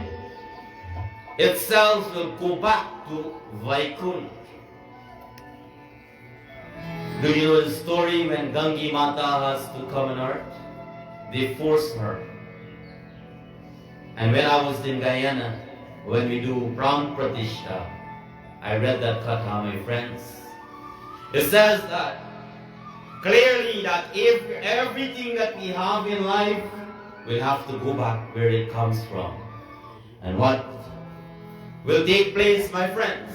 itself, will go back to Vaikunth. Do you know the story when Gangi Mata has to come on earth? They force her. And when I was in Guyana, when we do Pran Pratishta, I read that katha, my friends. It says that clearly that if everything that we have in life will have to go back where it comes from. And what will take place, my friends,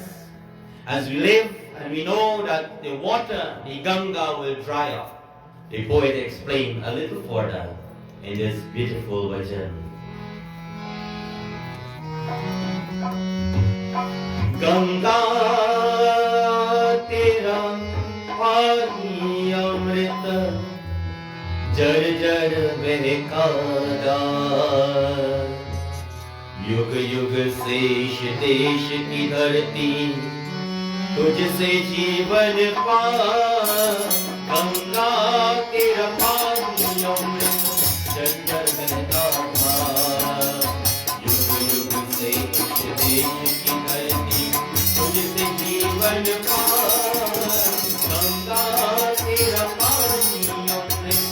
as we live and we know that the water, the Ganga, will dry up. The poet explained a little further in this beautiful version. Ganga tera pani amrita jar jar behkada युग युग शेष देश की धरती तुझसे जीवन पा गंगा तेरा पानी अमृत जल जल बहता था युग युग शेष देश की धरती तुझसे जीवन पा गंगा तेरा पानी अमृत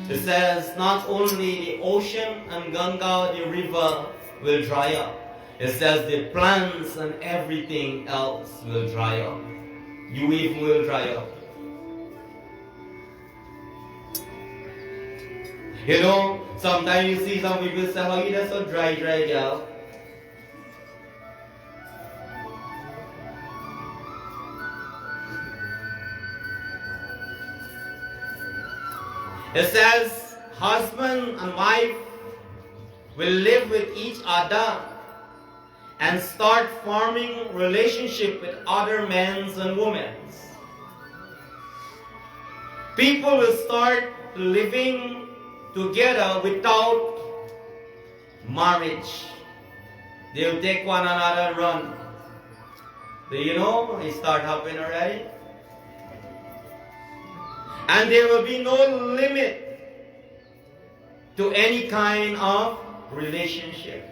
It says not only the ocean and Ganga, the river, will dry up. It says the plants and everything else will dry up. You even will dry up. You know, sometimes you see some people say, "Oh, you're so dry, girl." It says husband and wife will live with each other and start forming relationship with other men and women. People will start living together without marriage. They'll take one another and run. Do you know? It start happening already. And there will be no limit to any kind of relationship.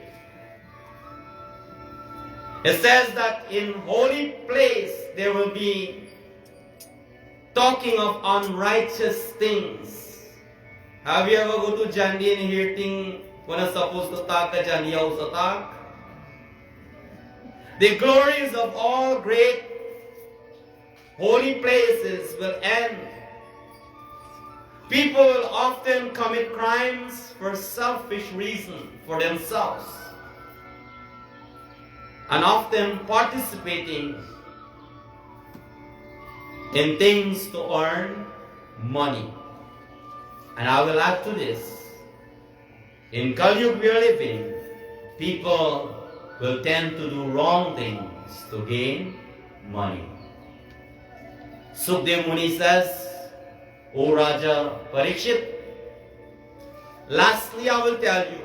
It says that in holy place there will be talking of unrighteous things. Have you ever go to Jandi and hear things when it's supposed to talk, Jandi also talk? The glories of all great holy places will end. People will often commit crimes for selfish reasons, for themselves, and often participating in things to earn money. And I will add to this, in Kali Yuga we are living, people will tend to do wrong things to gain money. Sukdev Muni says, O Raja Parikshit, lastly I will tell you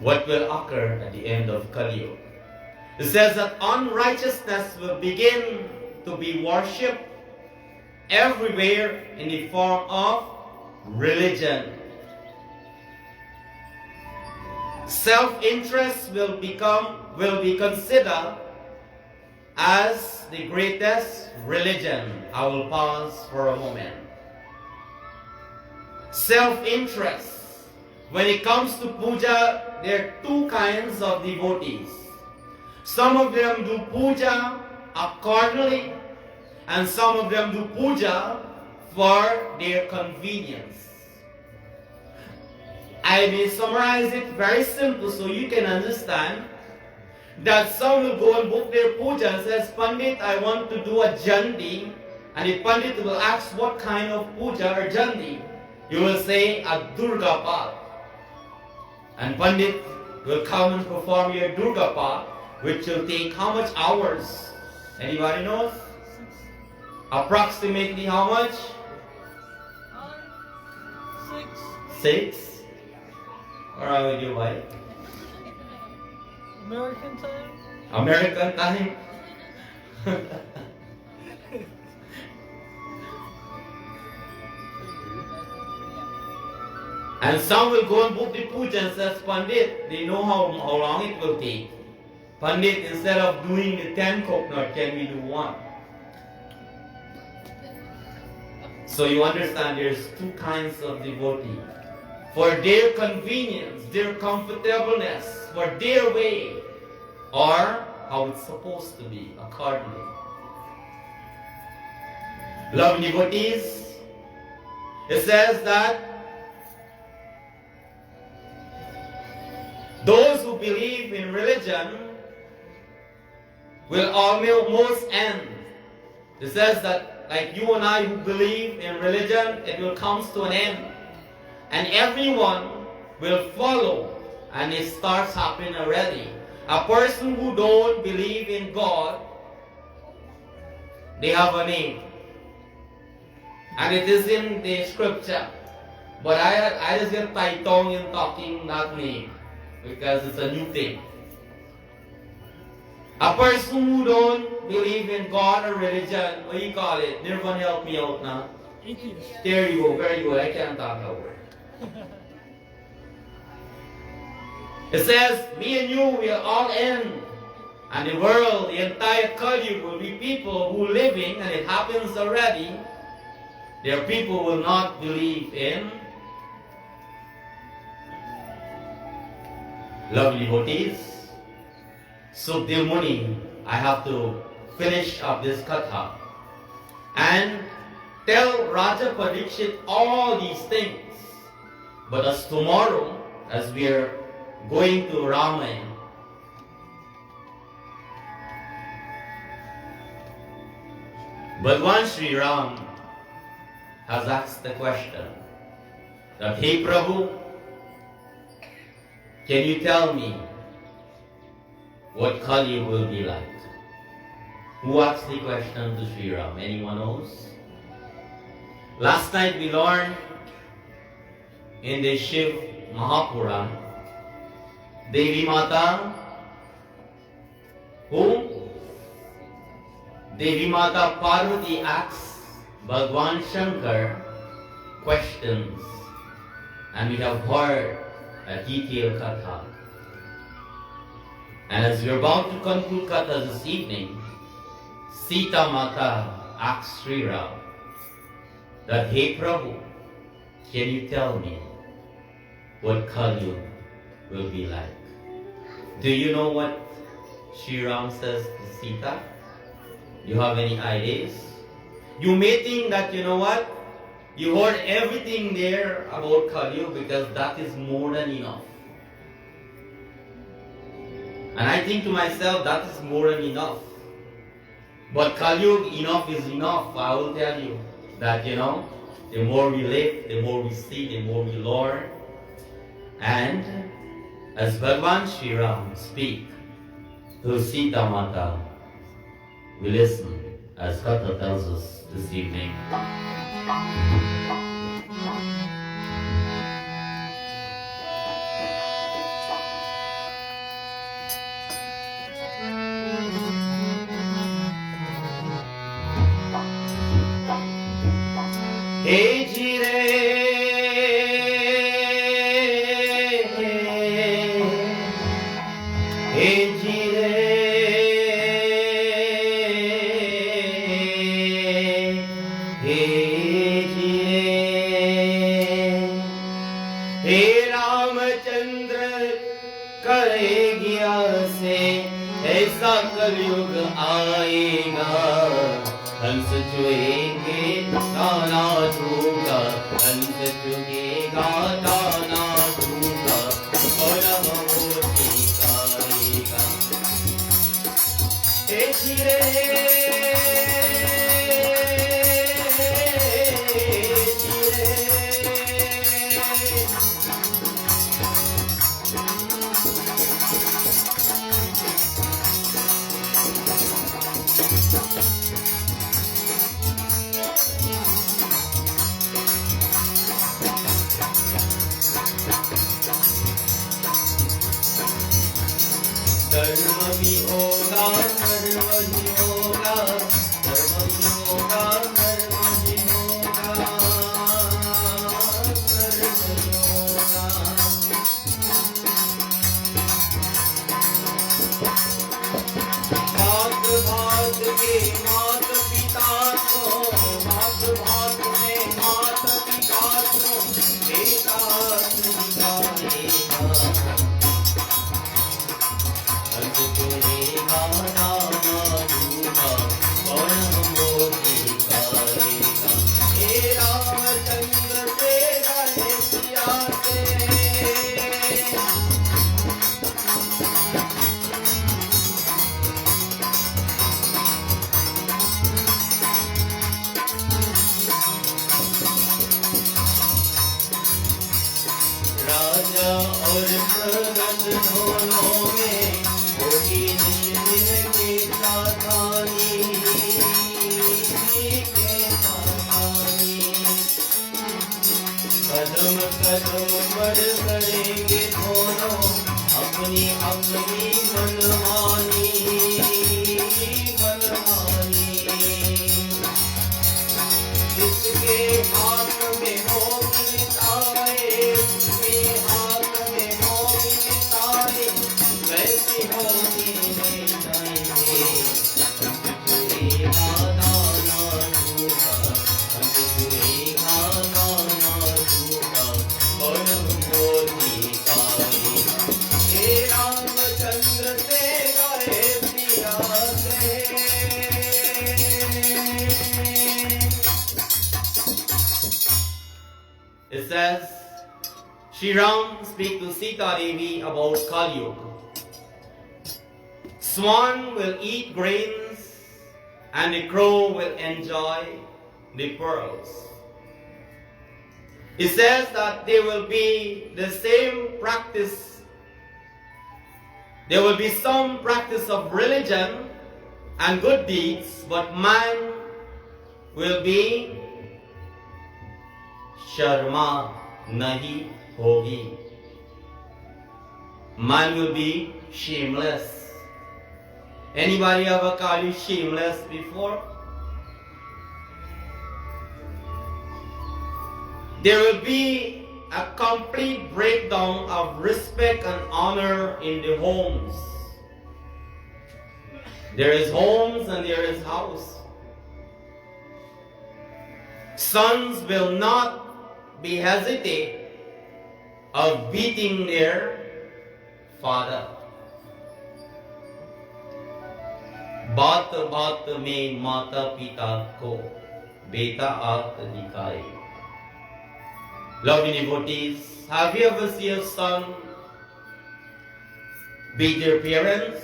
what will occur at the end of Kali Yuga. It says that unrighteousness will begin to be worshipped everywhere in the form of religion. Self-interest will be considered as the greatest religion. I will pause for a moment. Self-interest. When it comes to puja, there are two kinds of devotees. Some of them do puja accordingly, and some of them do puja for their convenience. I may summarize it very simple so you can understand that some will go and book their puja and says, Pandit, I want to do a jandi. And the Pandit will ask what kind of puja or jandi. You will say a Durga Path. And Pandit will come and perform your Durga Path, which will take how much hours? Anybody knows? Approximately how much? 6. Or how would you wife? American time? American time? And some will go and book the puja and says, Pandit, they know how long it will take. Pandit, instead of doing the 10 coconut, can we do 1? So you understand there's two kinds of devotee. For their convenience, their comfortableness, for their way, or how it's supposed to be, accordingly. Love devotees, it says that those who believe in religion will almost end. It says that like you and I who believe in religion, it will come to an end. And everyone will follow, and it starts happening already. A person who don't believe in God, they have a name. And it is in the scripture. But I just get tight tongue in talking that name, because it's a new thing. A person who don't believe in God or religion, what do you call it? Nirvan, help me out now. Atheist. There you go, very good. I can't talk that word. It says, me and you will all end. And the world, the entire Kali will be people who living, and it happens already. Their people will not believe in lovely devotees. So dear Muni, I have to finish up this katha and tell Raja Parikshit all these things. But as tomorrow, as we are going to Ramayana, Bhagwan Sri Ram has asked the question that, hey Prabhu, can you tell me what Kali will be like? Who asked the question to Sri Ram? Anyone knows? Last night we learned in the Shiv Mahapuran, Devi Mata, who? Devi Mata Parvati asks Bhagwan Shankar questions, and we have heard a detailed katha. And as we are about to conclude katha this evening, Sita Mata asks Sri Ram that, hey Prabhu, can you tell me what Kali will be like? Do you know what Sri Ram says to Sita? You have any ideas? You may think that, you know what, you heard everything there about Kali because that is more than enough. And I think to myself, that is more than enough. But Kali, enough is enough. I will tell you that, you know, the more we live, the more we see, the more we learn. And as Bhagwan Sri Ram speak to Sita Mata, we listen as Katha tells us this evening. Hey Jire, hey Jire, hey Jire, hey Ramachandra, कलयुग आएगा, हंस चुएंगे दाना दूंगा, हंस चुगेगा दाना दूंगा, और मोती खाएगा। हे धीरे धर्म भी होगा, धर्म भी होगा, धर्म भी होगा, धर्म भी होगा, धर्म भी होगा। भाग भाग के मात पिता को, भाग भाग के मात पिता को बेटा सिखाएगा, हंस चुएगा दाना दूंगा, और मोती खाएगा। हे रामचंद्र से गए सिया से, राजा और प्रगट दोनों में होगी दिन की सावधानी, कदम कदम बढ़ करेंगे दोनों अपनी अपनी मनमानी, मनमानी। जिसके हाथ में होगी तारे, जिसके हाथ में होगी तारे, वैसी होगी ले जाएंगे। हंस चुएगा दाना दूंगा, हंस चुएगा दाना दूंगा, और मोती खाएगा। हे रामचंद्र से गए सिया से। It says, Shri Ram speak to Sita Devi about Kali Yuga. Swan will eat grains and the crow will enjoy the pearls. It says that there will be the same practice. There will be some practice of religion and good deeds, but man will be Sharma nahi hogi. Man will be shameless. Anybody ever call you shameless before? There will be a complete breakdown of respect and honor in the homes. There is homes and there is house. Sons will not be hesitant of beating their father. बात बात में माता पिता को बेटा आत दिखाए. Lovely devotees, have you ever seen a son beat their parents?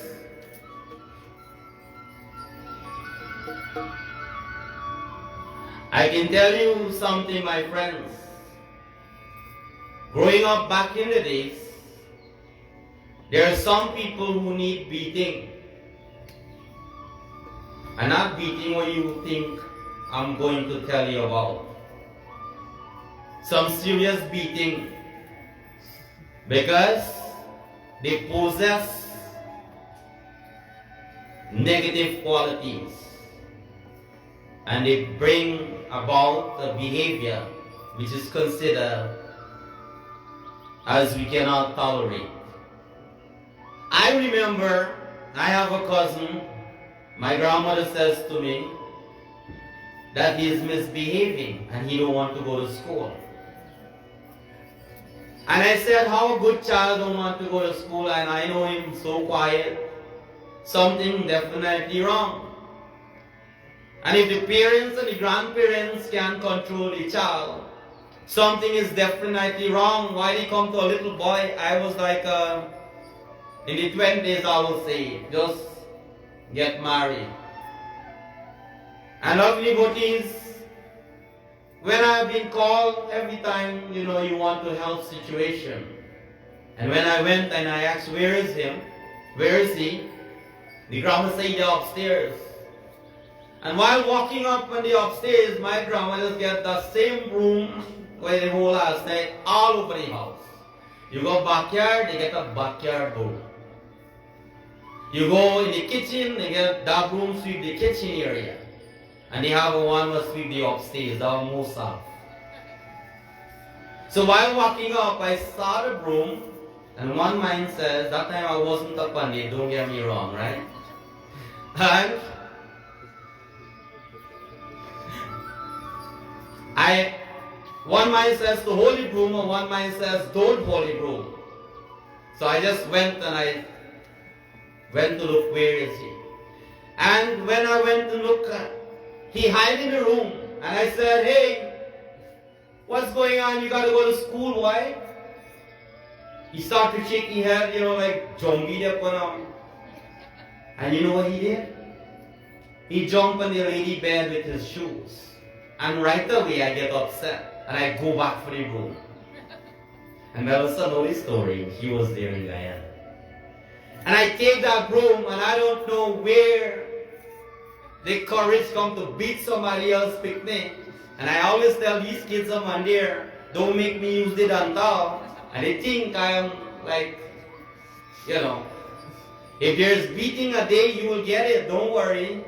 I can tell you something, my friends. Growing up back in the days, there are some people who need beating. And not beating what you think I'm going to tell you about. Some serious beating, because they possess negative qualities and they bring about a behavior which is considered as we cannot tolerate. I remember I have a cousin. My grandmother says to me that he is misbehaving and he don't want to go to school. And I said, how a good child don't want to go to school, and I know him so quiet. something definitely wrong. And if the parents and the grandparents can't control the child, something is definitely wrong. Why they come to a little boy? I was like, in the 20s, I would say, just get married. And lovely devotees, when I have been called every time, you want to help situation. And when I went and I asked, where is him? Where is he? The grandma said they're upstairs. And while walking up on the upstairs, my grandma just get that same broom where the whole last night all over the house. You go backyard, they get a backyard broom. You go in the kitchen, they get that broom sweep the kitchen area. And they have one that sweep the upstairs, that most off. So while walking up, I saw the broom, and one mind says, that time I wasn't up on it, don't get me wrong, right? And one mind says to hold the broom, and one mind says don't hold the broom. So I just went and I went to look where is he. And when I went to look, he hid in the room. And I said, hey, what's going on? You got to go to school, why? He started shaking his head, like jumping up on him. And you know what he did? He jumped on the lady bed with his shoes. And right away I get upset. And I go back for the broom. And that was another story. He was there in Gyaan. And I take that broom and I don't know where the courage come to beat somebody else's picnic. And I always tell these kids on there, don't make me use the dantal. And they think I am like, if there's beating a day, you will get it, don't worry.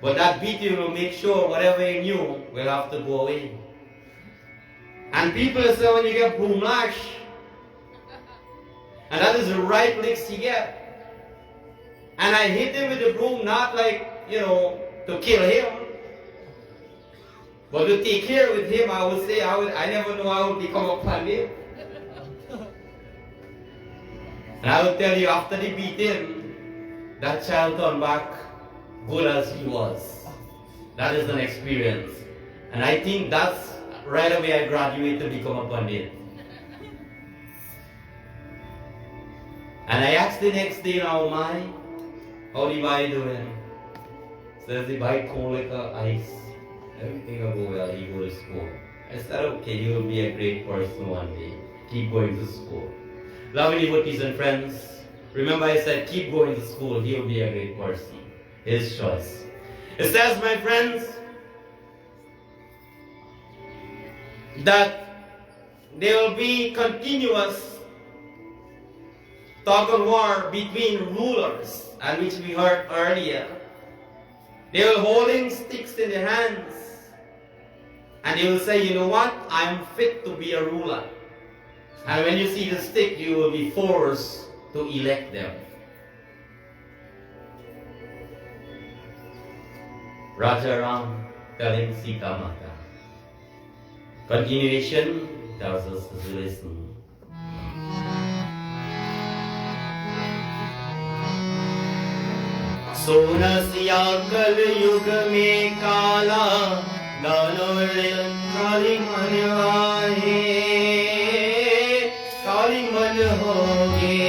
But that beating will make sure whatever in you will have to go away. And people say when you get broom lash, and that is the right licks you get. And I hit him with the broom, not like, to kill him. But to take care with him, I would say, I never know I would become a pandit. And I will tell you, after the beating, that child turned back good as he was. That is an experience. And I think that's right away I graduated to become a pandit. And I asked the next day, how the boy doing? Says the boy cold like ice. Everything will go well, he go to school. I said, okay, you will be a great person one day. Keep going to school. Lovely devotees and friends, remember I said, keep going to school, he will be a great person. His choice. It says, my friends, that there will be continuous tug of war between rulers, and which we heard earlier. They will holding sticks in their hands, and they will say, you know what, I am fit to be a ruler. And when you see the stick, you will be forced to elect them. Raja Ram telling Sita Mata. Continuation tells us to listen. सोनसिया कल युग में काला दानव काली मन आए काली मन होगे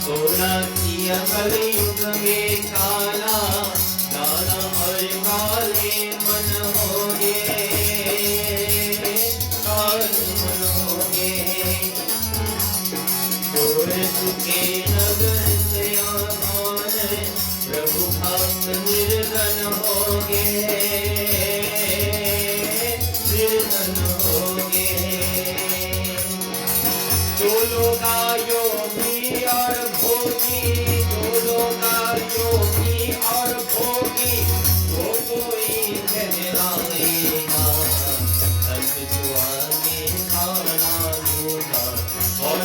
सोनसिया कल युग में काला दानव काले मन होगे के नगर से आसान प्रभु भक्त निर्धन होगे निर्धन होगे जो लोग योगी और भोगी जो लोग योगी और भोगी वो कोई कहलाएगा सच जुआने खाना दूंगा और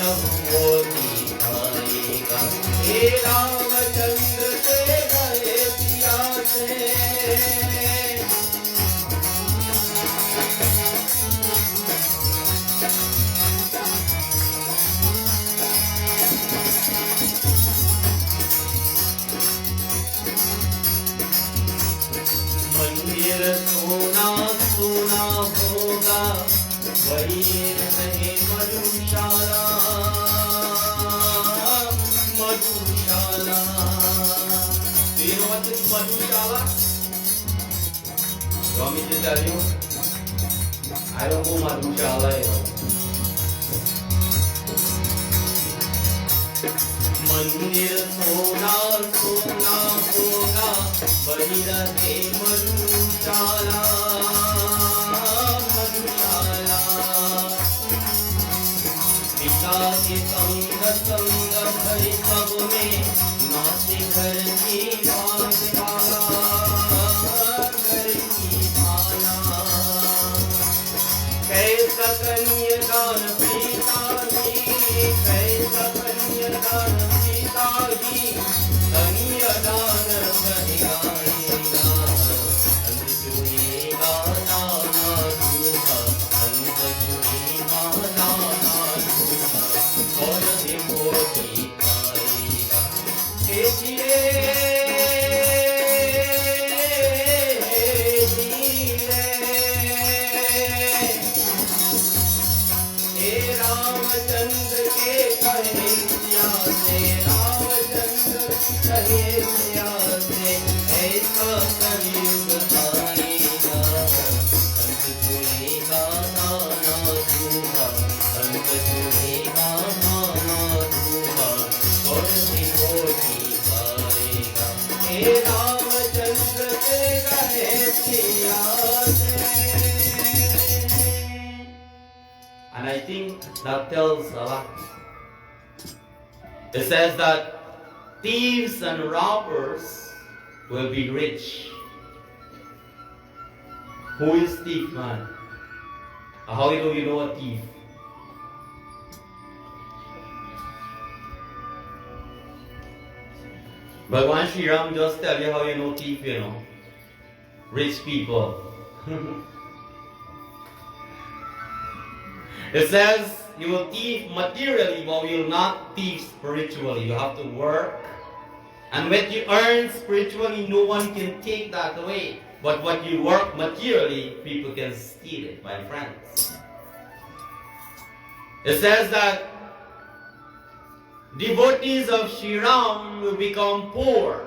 वो हे रामचंद्र से गए पिया से मंदिर सोना सोना होगा, वही रहे मधुशाला, मधुशाला. Do you know what is Madhushala? You want me to tell you? I don't know Madhushala, you know. मंदिर सोना सोना होगा, वही रहे मधुशाला, मधुशाला. पिता के संग संग भरी सब में, नाचे घर की माला, घर की माला. कैसा कन्यादान पिता जी, कैसा कन्यादान पिता जी, कन्यादान करेगा, अंत छुएगा नाना दूंगा, अंत छुएगा नाना दूंगा, और विमोही पाएगा. रामचंद्र के कन्हैया से, रामचंद्र कन्हैया से, ऐसा कलयुग आएगा, अंत छुएगा नाना दूंगा, अंत छुएगा नाना दूंगा, और विमोही पाएगा. हे रामचंद्र के कन्हैया से. And I think that tells a lot. It says that thieves and robbers will be rich. Who is thief, man? How do you know a thief? Bhagwan Sri Ram just tell you how you know thief, you know. Rich people. It says you will thief materially, but you will not thief spiritually. You have to work. And what you earn spiritually, no one can take that away. But what you work materially, people can steal it, my friends. It says that devotees of Sri Ram will become poor.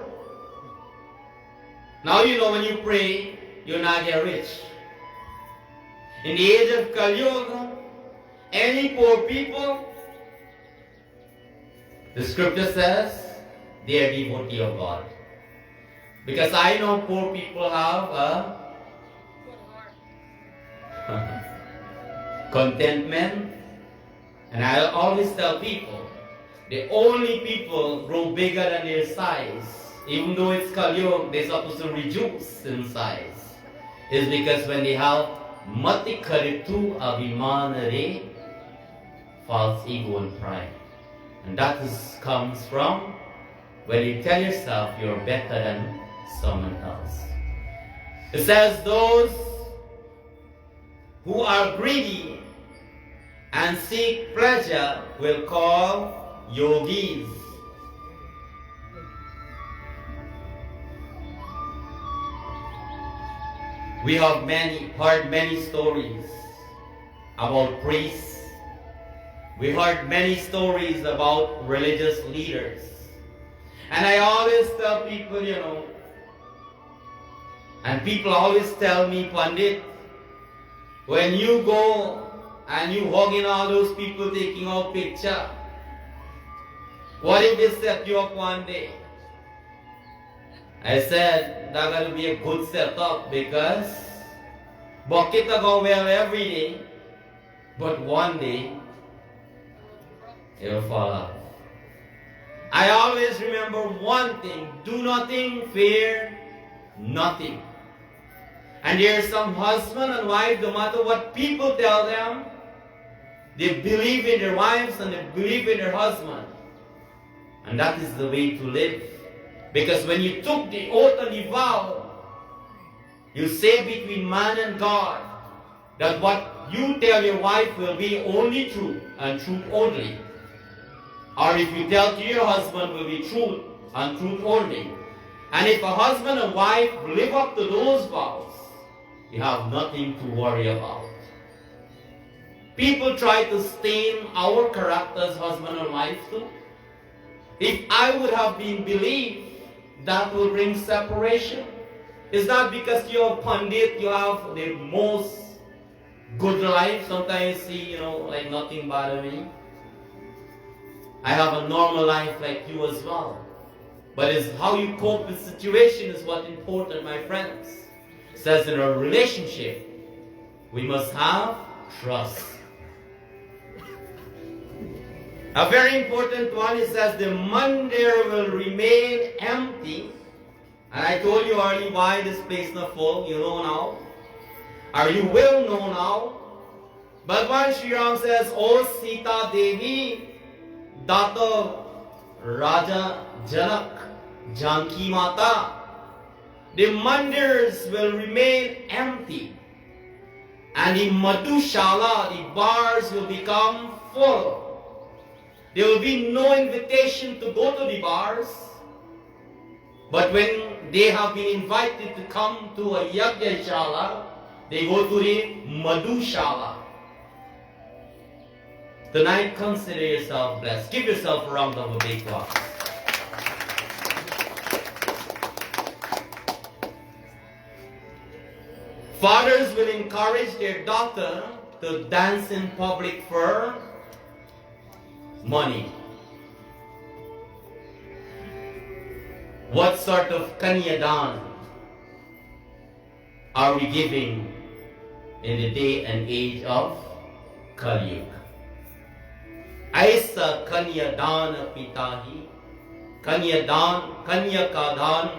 Now you know when you pray, you're not get rich. In the age of Kali Yuga, any poor people, the scripture says, they are devotee of God. Because I know poor people have a contentment. And I always tell people, the only people grow bigger than their size, even though it's Kali Yuga, they're supposed to reduce in size, is because when they have mati karitu abhimanare, false ego and pride. And that comes from when you tell yourself you're better than someone else. It says those who are greedy and seek pleasure will call yogis. We have heard many stories about priests. We heard many stories about religious leaders. And I always tell people, you know, and people always tell me, Pandit, when you go and you hugging all those people taking out picture, what if they set you up one day? I said, that's going to be a good setup because bucket go well every day, but one day it will fall off. I always remember one thing, do nothing, fear nothing. And there's some husband and wife, no matter what people tell them, they believe in their wives and they believe in their husband. And that is the way to live. Because when you took the oath and the vow, you say between man and God that what you tell your wife will be only truth and truth only. Or if you tell to your husband will be truth and truth only. And if a husband and wife live up to those vows, you have nothing to worry about. People try to stain our character as husband and wife too. If I would have been believed, that will bring separation. It's not because you're a pundit, you have the most good life. Sometimes you see, like nothing bother me. I have a normal life like you as well. But it's how you cope with situation is what's important, my friends. It says in a relationship, we must have trust. A very important one, it says the mandir will remain empty. And I told you earlier why this place is not full. You know now. Or you will know now. But when Sri Ram says, O Sita Devi, Data Raja Janak, Janki Mata, the mandirs will remain empty. And the Madhushala, the bars will become full. There will be no invitation to go to the bars. But when they have been invited to come to a Yagyashala, they go to the Madhushala. Tonight, consider yourself blessed. Give yourself a round of a big applause. Fathers will encourage their daughter to dance in public for money. What sort of kanyadan are we giving in the day and age of Kali Yuga? Aisa kanyadan pitahi, kanyakadan.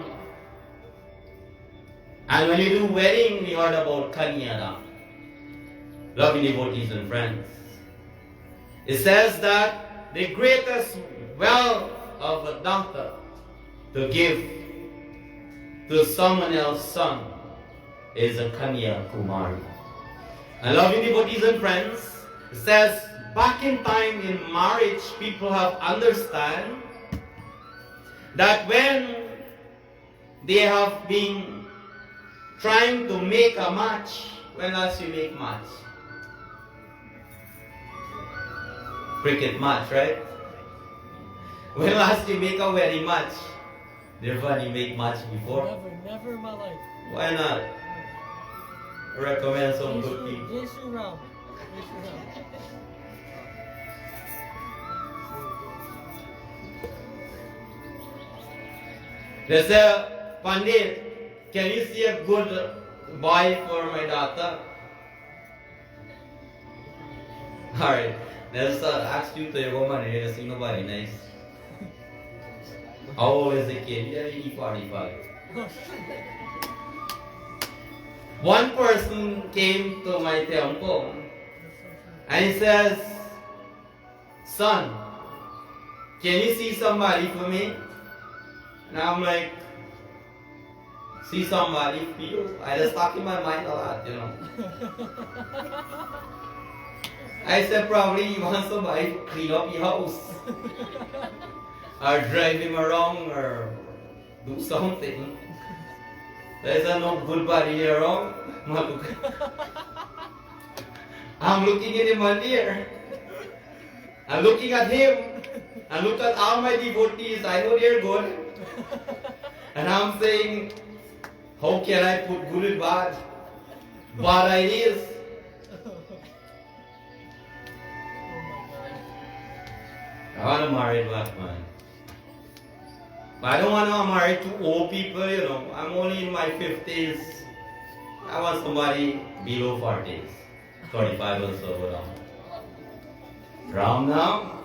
And when you do wedding, we heard about kanyadan. Loving devotees and friends. It says that the greatest wealth of a daughter to give to someone else's son is a Kanya Kumari. And loving devotees and friends, it says back in time in marriage, people have understand that when they have been trying to make a match, when last you make match? Cricket match, right? When last you make a wedding match? Nirvana, you make match before? Never in my life. Why not? Recommend some good people. Yes, you're wrong. They say, Pandit, can you see a good boy for my daughter? Alright, let's ask you to your woman, you see nobody nice. How old is the kid? Yeah, he's 45. One person came to my temple and he says, son, can you see somebody for me? And I'm like, see somebody for you? I just stuck in my mind a lot, I said probably you want somebody to clean up your house. Or drive him around or do something. There's no good body around. I'm looking in the mandir. I'm looking at him. I look at all my devotees. I know they're good. And I'm saying, how can I put good and bad? Bad ideas. I want a married black man. But I don't want to marry to old people, I'm only in my 50s. I want somebody below 40s. 35 or so, go down. Ram now?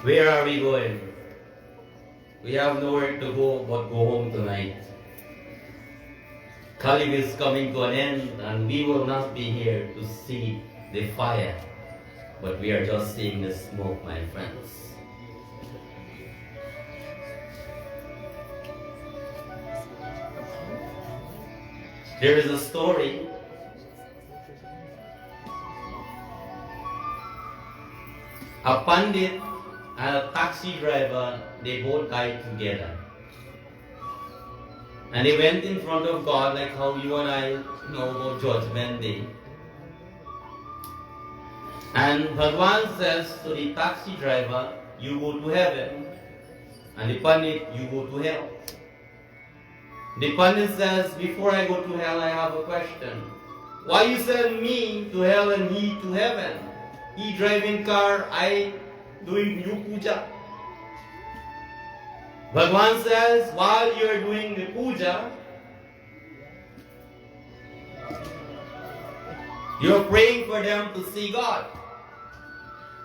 Where are we going? We have nowhere to go but go home tonight. Kali is coming to an end and we will not be here to see the fire, but we are just seeing the smoke, my friends. There is a story. A pandit and a taxi driver, they both died together. And they went in front of God like how you and I know about Judgment Day. And Bhagwan says to the taxi driver, you go to heaven, and the pandit, you go to hell. The pandit says, before I go to hell, I have a question. Why you send me to hell and he to heaven? He driving car, I doing puja. Bhagwan says, while you are doing the puja, you are praying for them to see God.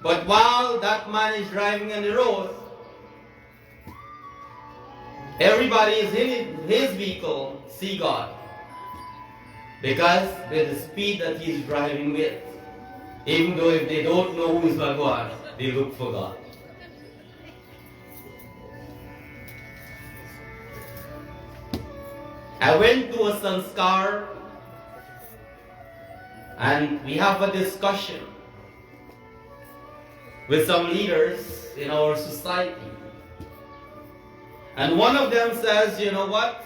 But while that man is driving on the road, everybody is in his vehicle see God. Because with the speed that he is driving with, even though if they don't know who is Bhagwan, they look for God. I went to a sanskar and we have a discussion with some leaders in our society. And one of them says, you know what?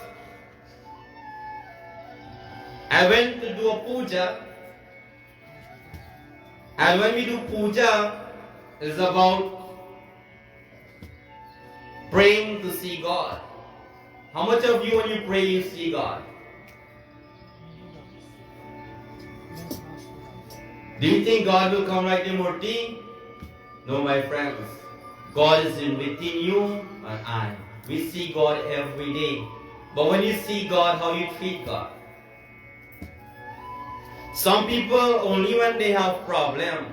I went to do a puja, and when we do puja, it's about praying to see God. How much of you when you pray you see God? Do you think God will come like the Murti? No, my friends. God is in within you and I. We see God every day. But when you see God, how you treat God? Some people, only when they have problem,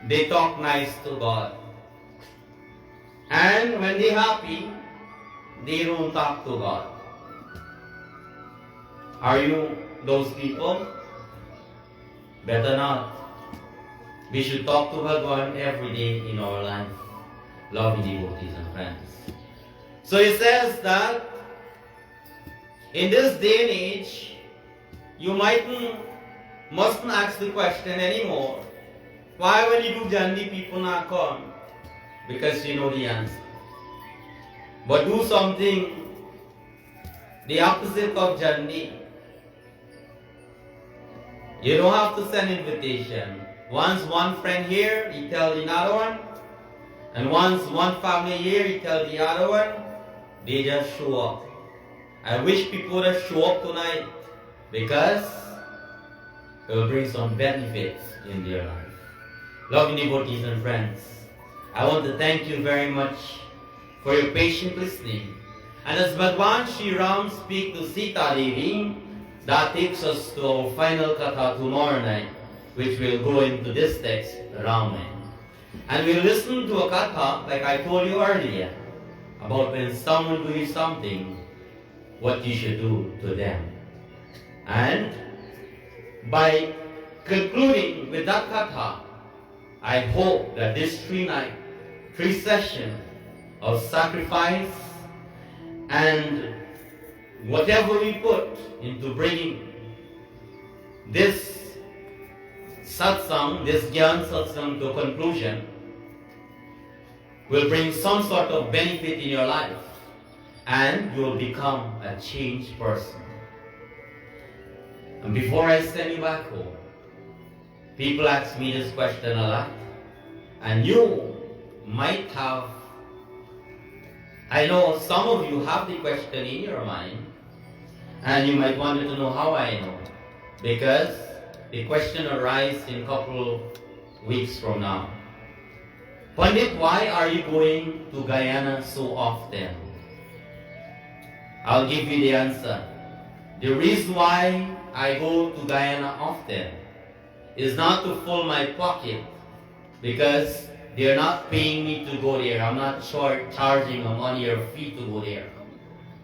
they talk nice to God. And when they're happy, they don't talk to God. Are you those people? Better not. We should talk to Bhagwan every day in our life. Loving devotees and friends. So he says that in this day and age, you mustn't ask the question anymore. Why when you do Jandi people not come? Because you know the answer. But do something the opposite of Jandi. You don't have to send invitation. Once one friend here, he tell another one. And once one family here, he tell the other one. They just show up. I wish people would show up tonight because it will bring some benefits in their life. Loving devotees and friends, I want to thank you very much for your patient listening. And as Bhagwan Shri Ram speak to Sita Devi, that takes us to our final katha tomorrow night, which will go into this text, Ramayana. And we'll listen to a katha, like I told you earlier, about when someone doing something, what you should do to them. And by concluding with that katha, I hope that this 3 sessions of sacrifice and whatever we put into bringing this satsang, this Gyaan satsang to conclusion, will bring some sort of benefit in your life and you will become a changed person. And before I send you back home, people ask me this question a lot, and you might have, I know some of you have the question in your mind, and you might want to know how I know, because the question arises in a couple weeks from now. Pandit, why are you going to Guyana so often? I'll give you the answer. The reason why I go to Guyana often is not to fill my pocket, because they're not paying me to go there. I'm not charging a money or fee to go there.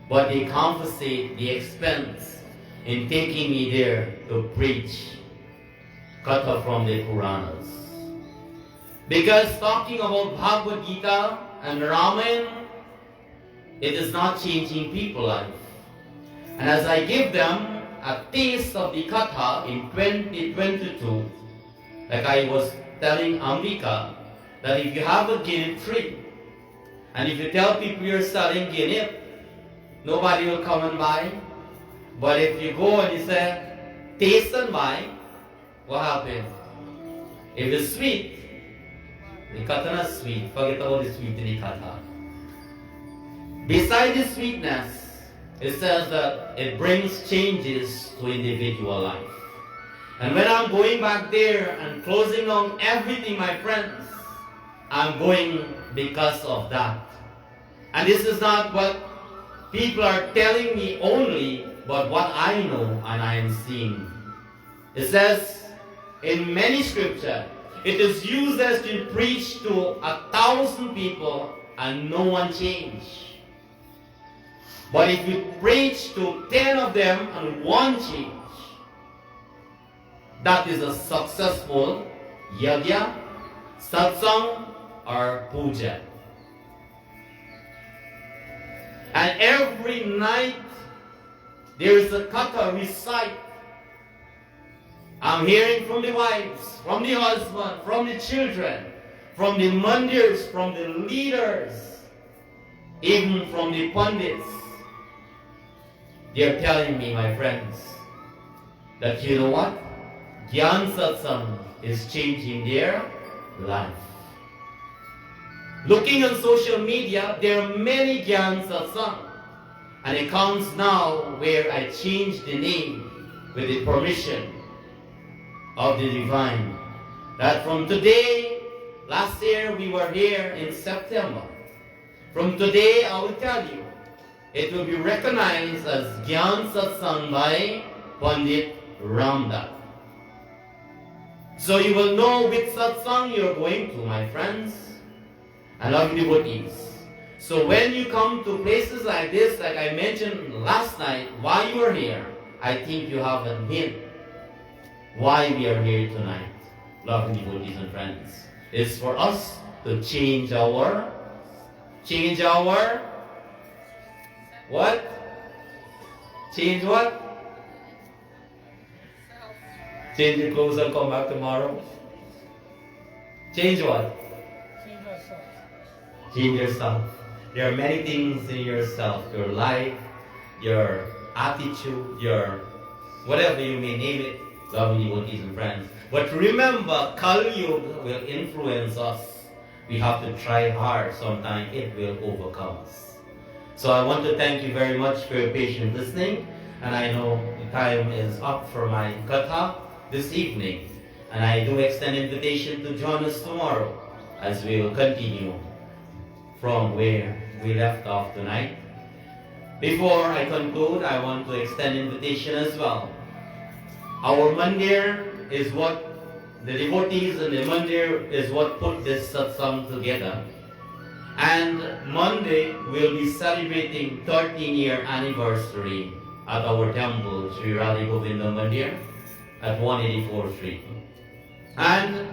But they compensate the expense in taking me there to preach katha from the Puranas. Because talking about Bhagavad Gita and Ramayana, it is not changing people's life. And as I give them a taste of the Katha in 2022, like I was telling Ambika, that if you have a guinea tree, and if you tell people you're selling guinea, nobody will come and buy. But if you go and you say, taste and buy, what happens? If it's sweet, the katha is sweet. Forget about the sweet in the katha. Beside the sweetness, it says that it brings changes to individual life. And when I'm going back there and closing down everything, my friends, I'm going because of that. And this is not what people are telling me only, but what I know and I am seeing. It says in many scripture, it is used as to preach to 1,000 people and no one change. But if you preach to 10 of them and one change, that is a successful yagya, satsang, or puja. And every night there is a katha recite. I'm hearing from the wives, from the husband, from the children, from the mandirs, from the leaders, even from the pundits. They're telling me, my friends, that you know what? Gyaan Satsang is changing their life. Looking on social media, there are many Gyaan Satsang. And it comes now where I change the name with the permission of the divine. That from today, last year we were here in September. From today, I will tell you, it will be recognized as Gyaan Satsang by Pandit Ramdas. So you will know which satsang you're going to, my friends and loving devotees. So when you come to places like this, like I mentioned last night, while you are here, I think you have a hint why we are here tonight, loving devotees and friends. It's for us to change our what? Change what? Change your clothes and come back tomorrow. Change what? Change ourselves. Change yourself. There are many things in yourself, your life, your attitude, your whatever you may name it, loving devotees and friends. But remember, Kali Yuga will influence us. We have to try hard. Sometimes it will overcome us. So I want to thank you very much for your patient listening. And I know the time is up for my katha this evening. And I do extend invitation to join us tomorrow as we will continue from where we left off tonight. Before I conclude, I want to extend invitation as well. Our mandir is what the devotees and the mandir is what put this satsang together. And Monday we'll be celebrating 13-year anniversary at our temple, Sri Radha Govinda Mandir at 184th Street. And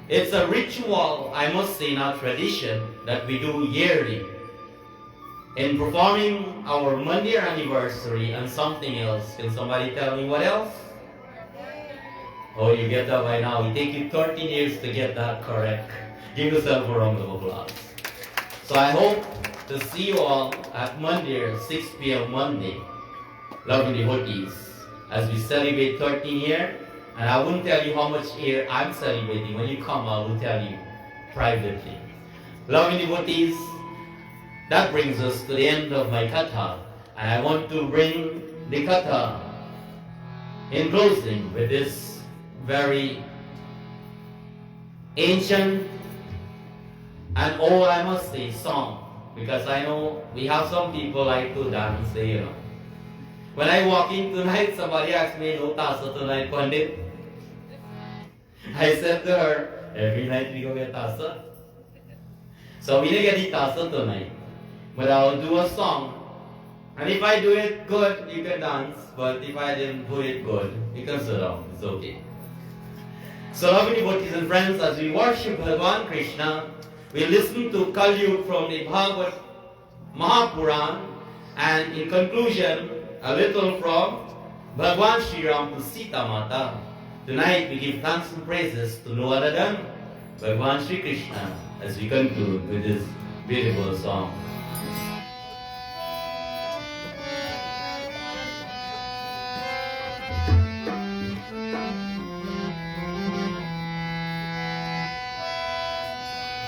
it's a ritual, I must say, not tradition, that we do yearly. In performing our Mandir anniversary and something else, can somebody tell me what else? Oh, you get that by now. It takes you 13 years to get that correct. Give yourself a round of applause. So I hope to see you all at Mandir, 6 p.m. Monday, loving devotees, as we celebrate 13 years. And I won't tell you how much year I'm celebrating. When you come, I will tell you privately. Loving devotees, that brings us to the end of my katha. And I want to bring the katha in closing with this very ancient and all, I must say, song. Because I know we have some people like to dance, you know. When I walk in tonight, somebody asked me, no tasa tonight, Pandit? I said to her, every night we go get tasa. So we didn't get the tasa tonight. But I'll do a song. And if I do it good, you can dance. But if I didn't do it good, you can sit down. It's okay. So loving devotees and friends, as we worship Bhagavan Krishna, we listen to Kali Yuga from the Bhagavad Mahapuran, and in conclusion, a little from Bhagwan Shri Ram to Sita Mata. Tonight we give thanks and praises to no other than Bhagwan Shri Krishna as we conclude with this beautiful song.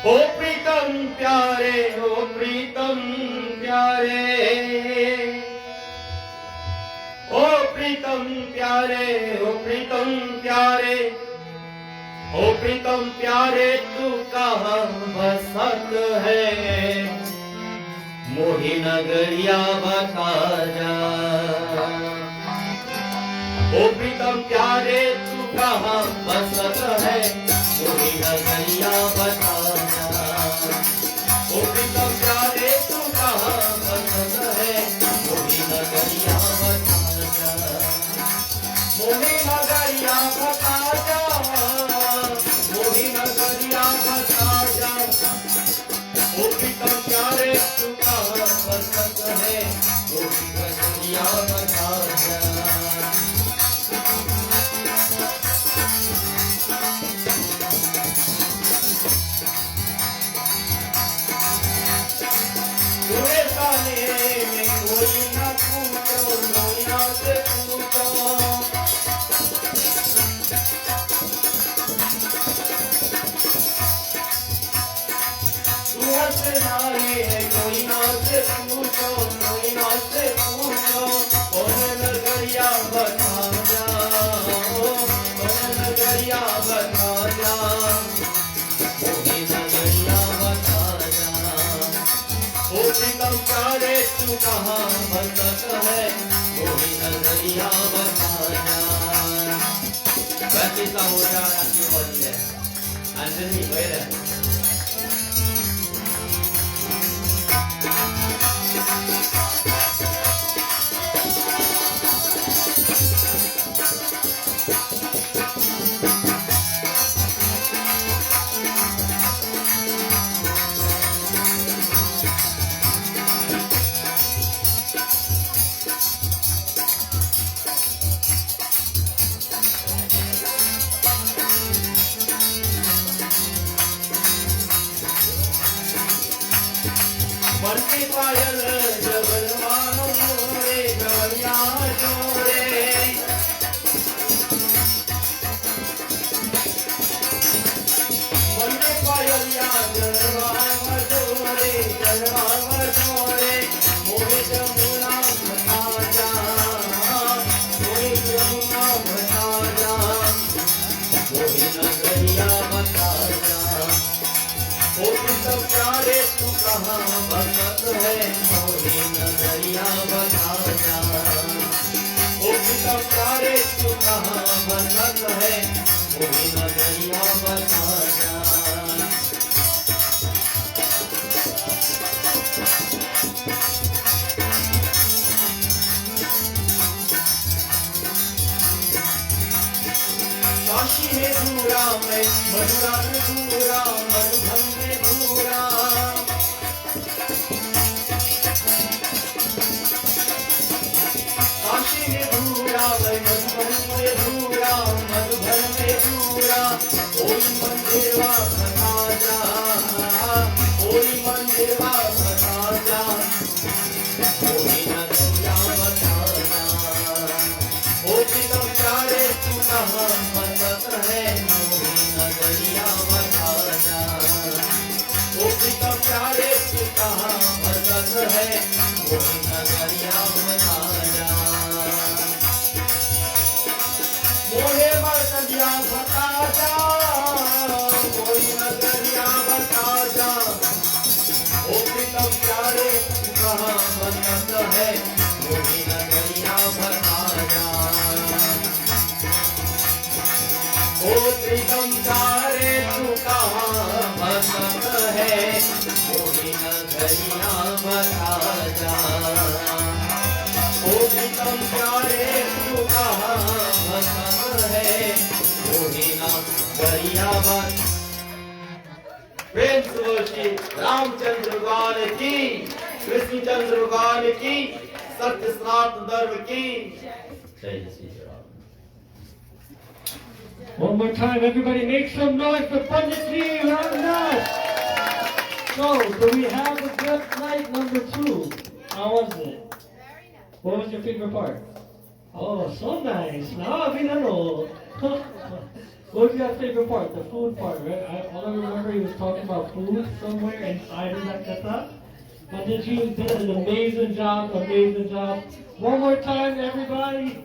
ओ प्रीतम प्यारे, ओ प्रीतम प्यारे, ओ प्रीतम प्यारे, ओ प्रीतम प्यारे, ओ प्रीतम प्यारे, तू कहाँ बसत है, मोही नगरिया बता जा। ओ प्रीतम प्यारे, तू कहाँ बसत है, मोही नगरिया बता जा। ओ प्रीतम प्यारे, तू कहाँ बसत है, मोही नगरिया बता जा। मोही नगरिया बता जा, मोही नगरिया बता जा। ओ प्रीतम प्यारे, तू कहाँ बसत है, मोही नगरिया बता जा। तू कहाँ बसत है, मोही नगरिया बता जा। वैसे हो जा की होती है अंजलि वैर बनती पायल जबलवान मोरे गलिया जोरे। बनती पायल या जलवान जोरे, जलवान जोरे, मोरे जमुना बता जा, मोरे जमुना बता जा, मोहे नगरिया बता जा। ओ प्रीतम प्यारे, तू कहाँ बसत है, मोही नगरिया बता जा। ओ प्रीतम प्यारे, तू कहाँ बसत है, मोही नगरिया बता जा। काशी में दूरा मैं, मथुरा में दूरा, मधुबन में दूरा। काशी में दूरा मैं, मधुबन में दूरा, मधुबन में दूरा। ओई मंदिरवा बता जा, ओई मंदिरवा बता जा, ओई नगरिया बता जा। ओ प्रीतम प्यारे, तू कहाँ बसत है, मोही नगरिया बता जा। ओ प्रीतम प्यारे, तू कहाँ बसत है, मोही नगरिया बता जा। मोहे नगरिया बता जा, मोही नगरिया बता जा। ओ प्रीतम प्यारे, तू कहाँ बसत है, मोही नगरिया बता जा। ओ प्रीतम प्यारे, तू कहाँ बसत है, मोही नगरिया बता जा। ओ प्रीतम प्यारे, तू कहाँ बसत है, मोही नगरिया बता। प्रेम से बोलिए रामचंद्र भगवान की, कृष्णचंद्र भगवान की, सत्य सनातन धर्म की। Play the Sita Ram. One more time, everybody make some noise for Pandit Ji Ramdas. So, do we have a good night number 2? How was it? What was your favorite part? Oh, so nice. Now I know. What was your favorite part? The food part, right? All I remember he was talking about food somewhere inside of that kata. But did you did an amazing job, amazing job. One more time, everybody.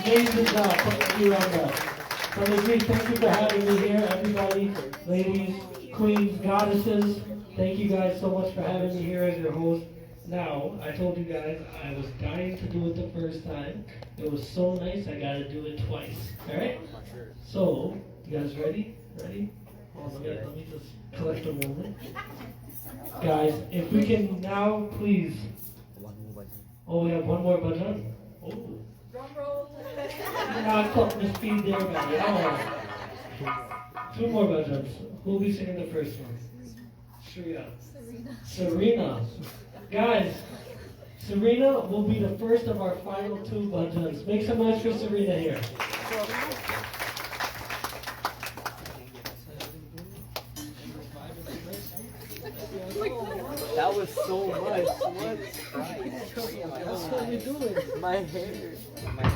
Amazing job. Thank you, Ranga. Thank you for having me here, everybody, ladies, queens, goddesses. Thank you guys so much for having me here as your host. Now, I told you guys I was dying to do it the first time. It was so nice, I gotta do it twice. Alright? So, you guys ready? Ready? Oh, let me just collect a moment. Guys, if we can now, please. Oh, we have one more bhajan? Oh. Drum roll. I caught the speed there, guys. Oh. 2 more bhajans. Who'll be singing the first one? Shreya. Serena. Guys, Serena will be the first of our final 2 bhajans. Make some noise for Serena here. That was so much. What? That's what we're doing. My hair. My eye.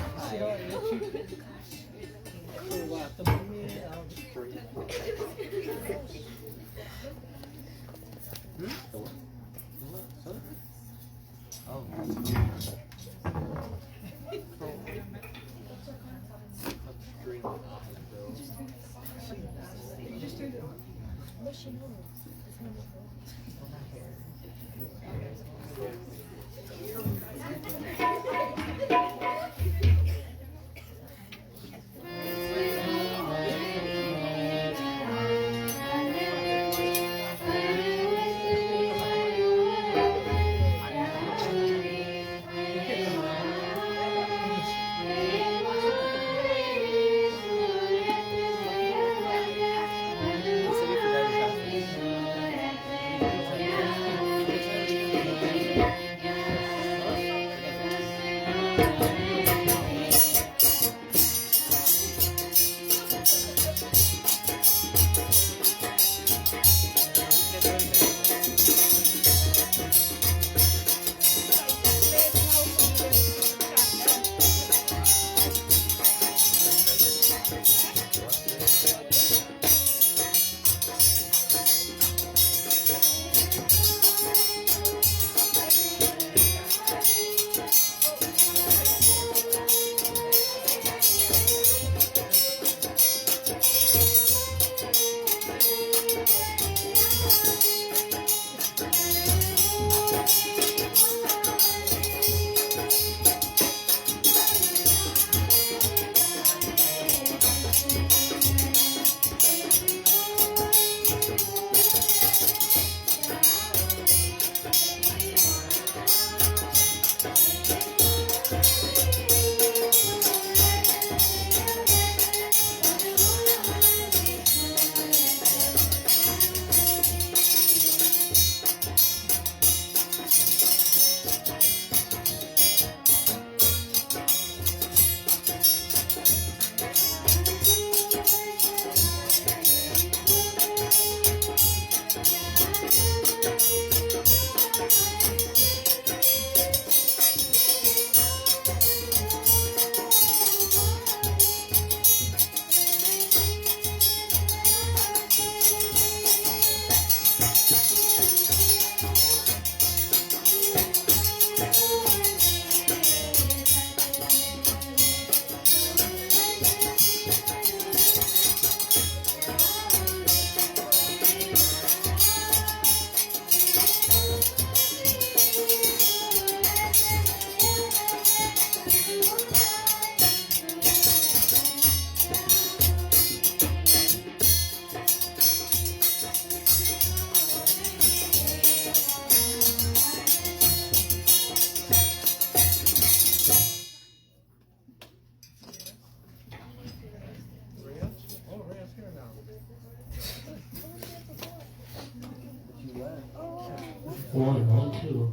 One, 2.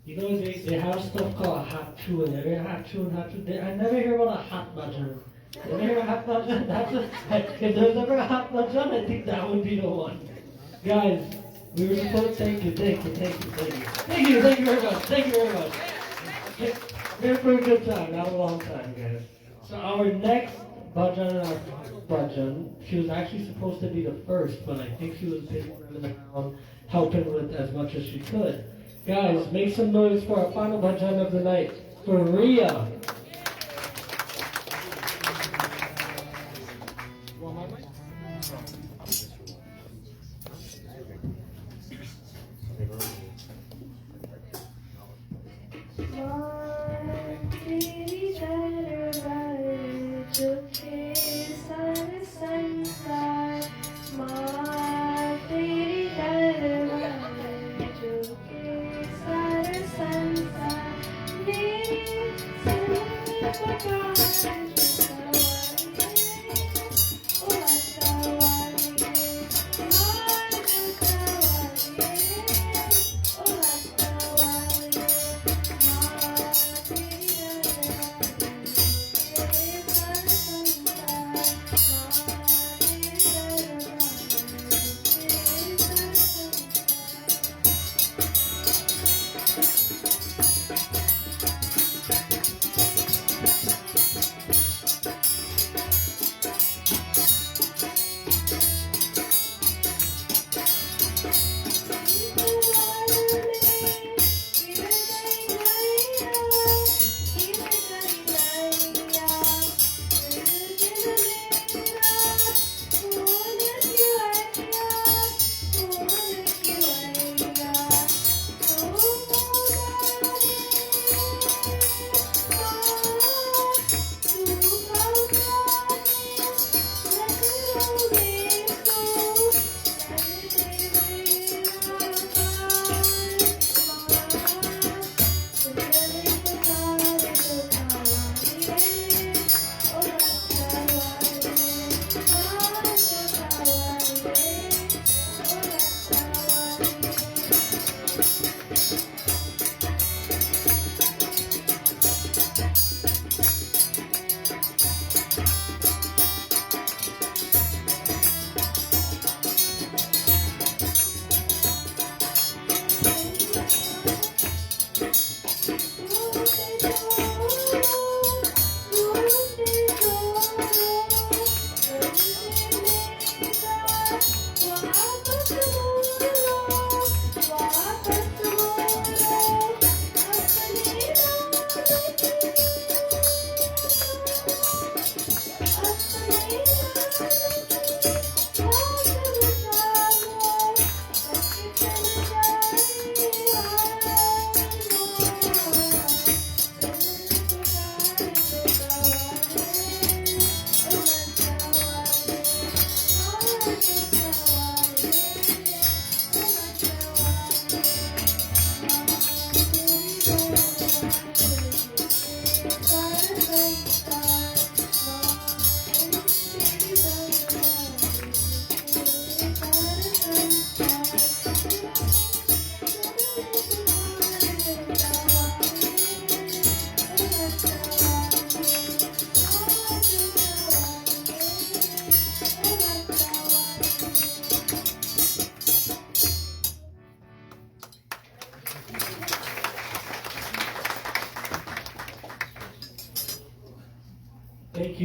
You know, they have stuff called a hat tune. They have hat tune. I never hear about a hat bhajan. You ever hear a hat bhajan? If there's ever a hat bhajan, I think that would be the one. Guys, we were supposed to thank you very much. Here for a good time, not a long time, guys. So our next bhajan, she was actually supposed to be the first, but I think she was busy running around helping with as much as she could. Guys, make some noise for our final bhajan of the night, for Ria.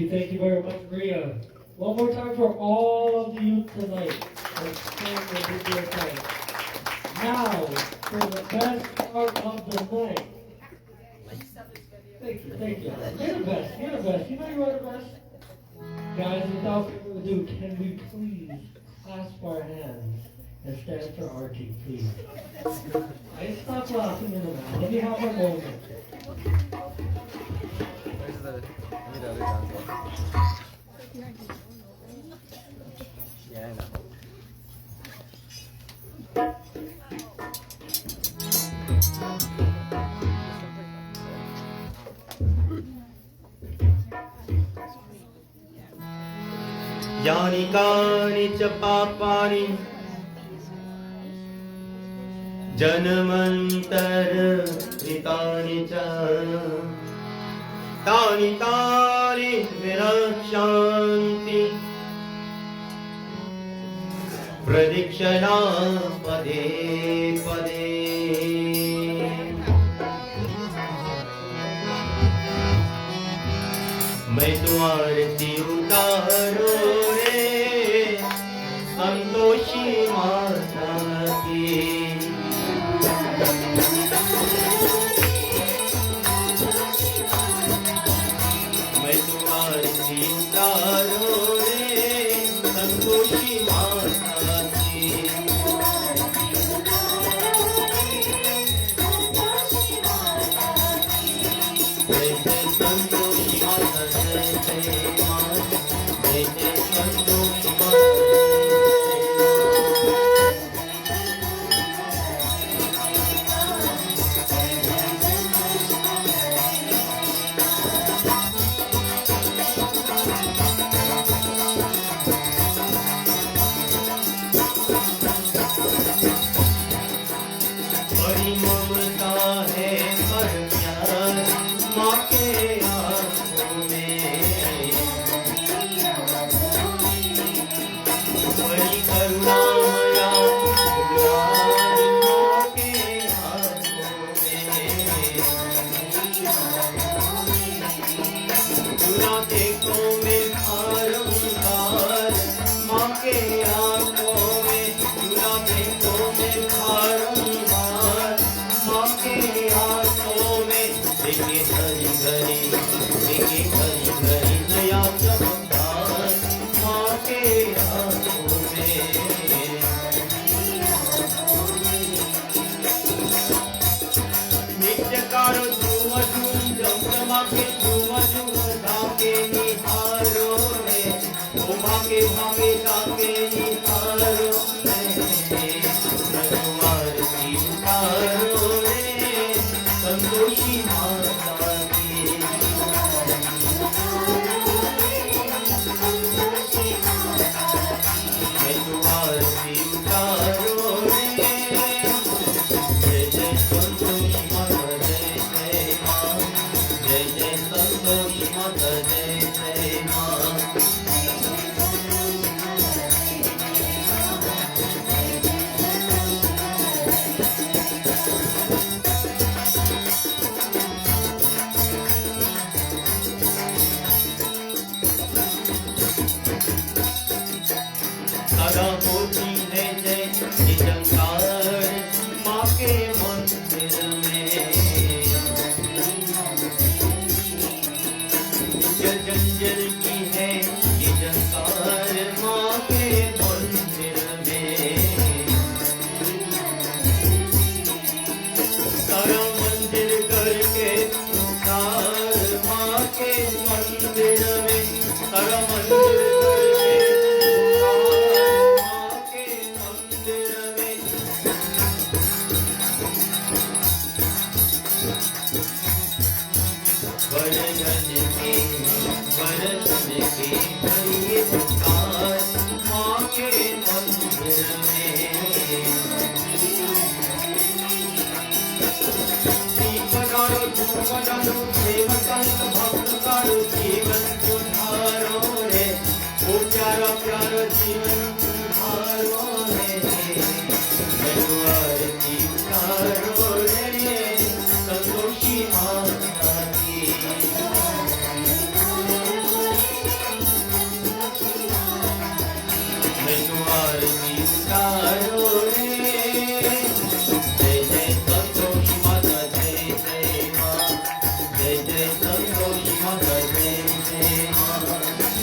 Thank you very much, Ria. One more time for all of the youth tonight. Let's stand and do your time. Now, for the best part of the night. Thank you. You're the best. You know you are the best. Guys, without further ado, can we please clasp our hands and stand for Archie, please? I stop laughing in the mouth. Let me have a moment. Yeah, I know. यानि कानि च पापानि जन्मन्तर रचितानि च तानि तानि विरक्ष्यन्ति प्रदक्षिणा पदे पदे मैं तुम्हारी उतारो रे संतोषी माता की मैं तुम्हारी उतारो रे संतोषी माता की जय जय संतोषी माता जय जय माँ जय जय संतोषी माता बड़ी ममता है पर प्यार माँ के आँखों में बड़ी करुणा माया गुलाब माँ के हाथों में चुरा देखो में बारंबार माँ के आँखों में चुरा देखो में बारंबार माँ के हाथों में देखे हरी घरी नया चमत्कार माँ के हाथों में नित्य कारो झूम झूम जमजमा के झूम झूम धाके निहारो रे ओ भाके भाके धाके निहारो रे तुम्हार की उतारो रे संतोषी माता की मैं तुम्हार की उतारो रे जय जय संतोषी माता जय जय माँ जय जय संतोषी माता जय जय माँ सदा होती है जय निरंकार माँ के मंदिर में जंजल की है ये जंकार माँ के मंदिर में सारा मंदिर करके पुकार माँ के मंदिर में सारा मंदिर जीवन सुधारो रे ओ प्यारा प्यारा जीवन सुधारो रे आरती उतारो रे संतोषी माता की मैं तुम्हारी उतारो रे जय जय संतोषी माता जय जय माँ जय जय संतोषी माता जय जय माँ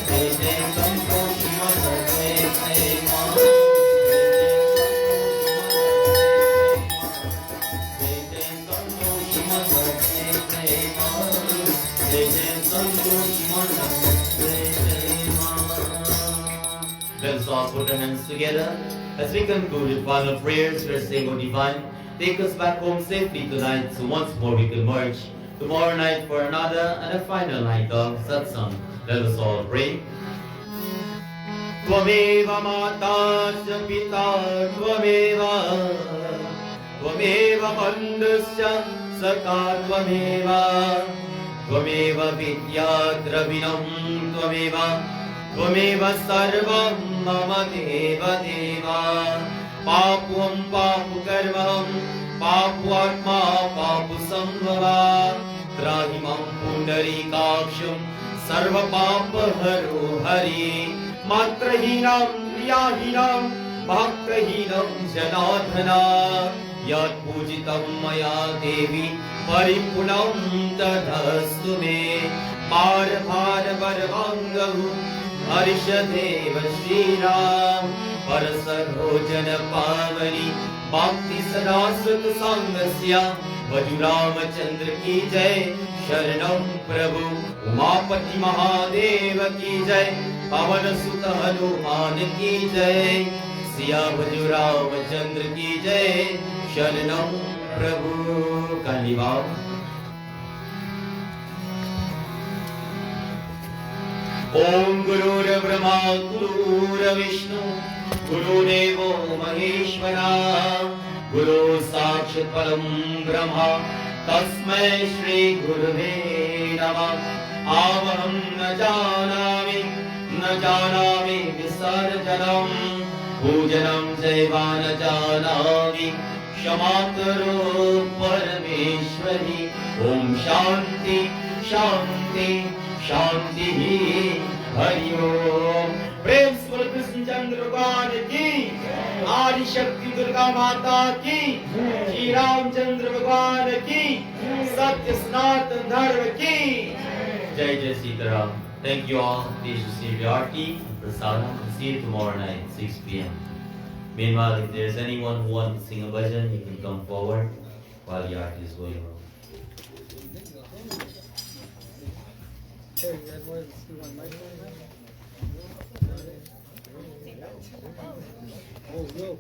जय जय संतोषी माता जय जय माँ जय जय संतोषी माता जय जय माँ जय जय संतोषी माता जय जय माँ. Let us all put our hands together as we conclude with final prayers. We are saying, O Divine, take us back home safely tonight, so once more we can merge tomorrow night for another and a final night of Satsangh. Let us all pray. Tvameva matasya pita tvameva bandhusya सखा त्वमेव त्वमेव विद्या द्रविणं त्वमेव त्वमेव सर्वं मम देव देव पापुं पापुकर्मं पाप्वात्मा पापुसंभवा त्राहि मां पुण्डरीकाक्षं सर्वपापहरो हरि मात्रहीनं क्रियाहीनं भक्तहीनं जनार्दन यत्पूजितं मया देवी परिपूर्णं तदस्तु मे पारभारवरवाङ्गौ हर्षदेव श्रीराम परसरोजन पावनी भक्ति सदा सत्संगस्य वजुरामचंद्र की जय शरणं प्रभु उमापति महादेव की जय पवन सुत हनुमान की जय सिया वजुरामचंद्र की जय शरणं प्रभु कालीबाब ओम गुरुर्ब्रह्मा गुरुर्विष्णु गुरुदेवो महेश्वरा गुरु साक्षात् परं ब्रह्म तस्मै श्री गुरुवे नमः आवहं न जानामि विसर्जनं पूजनं चैव न जानामि क्षमा करो परमेश्वरी ओम शांति शांति शांति हरि ओम प्रेम से कृष्णचंद्र भगवान की आदि शक्ति दुर्गा माता की श्री रामचंद्र भगवान की सत्य सनातन धर्म की जय जय Sitaram Thank you all. Please receive your tea and prasadam. See you tomorrow night 6 p.m. Meanwhile, if there is anyone who wants to sing a bhajan, you can come forward while the art is going on. Oh, no.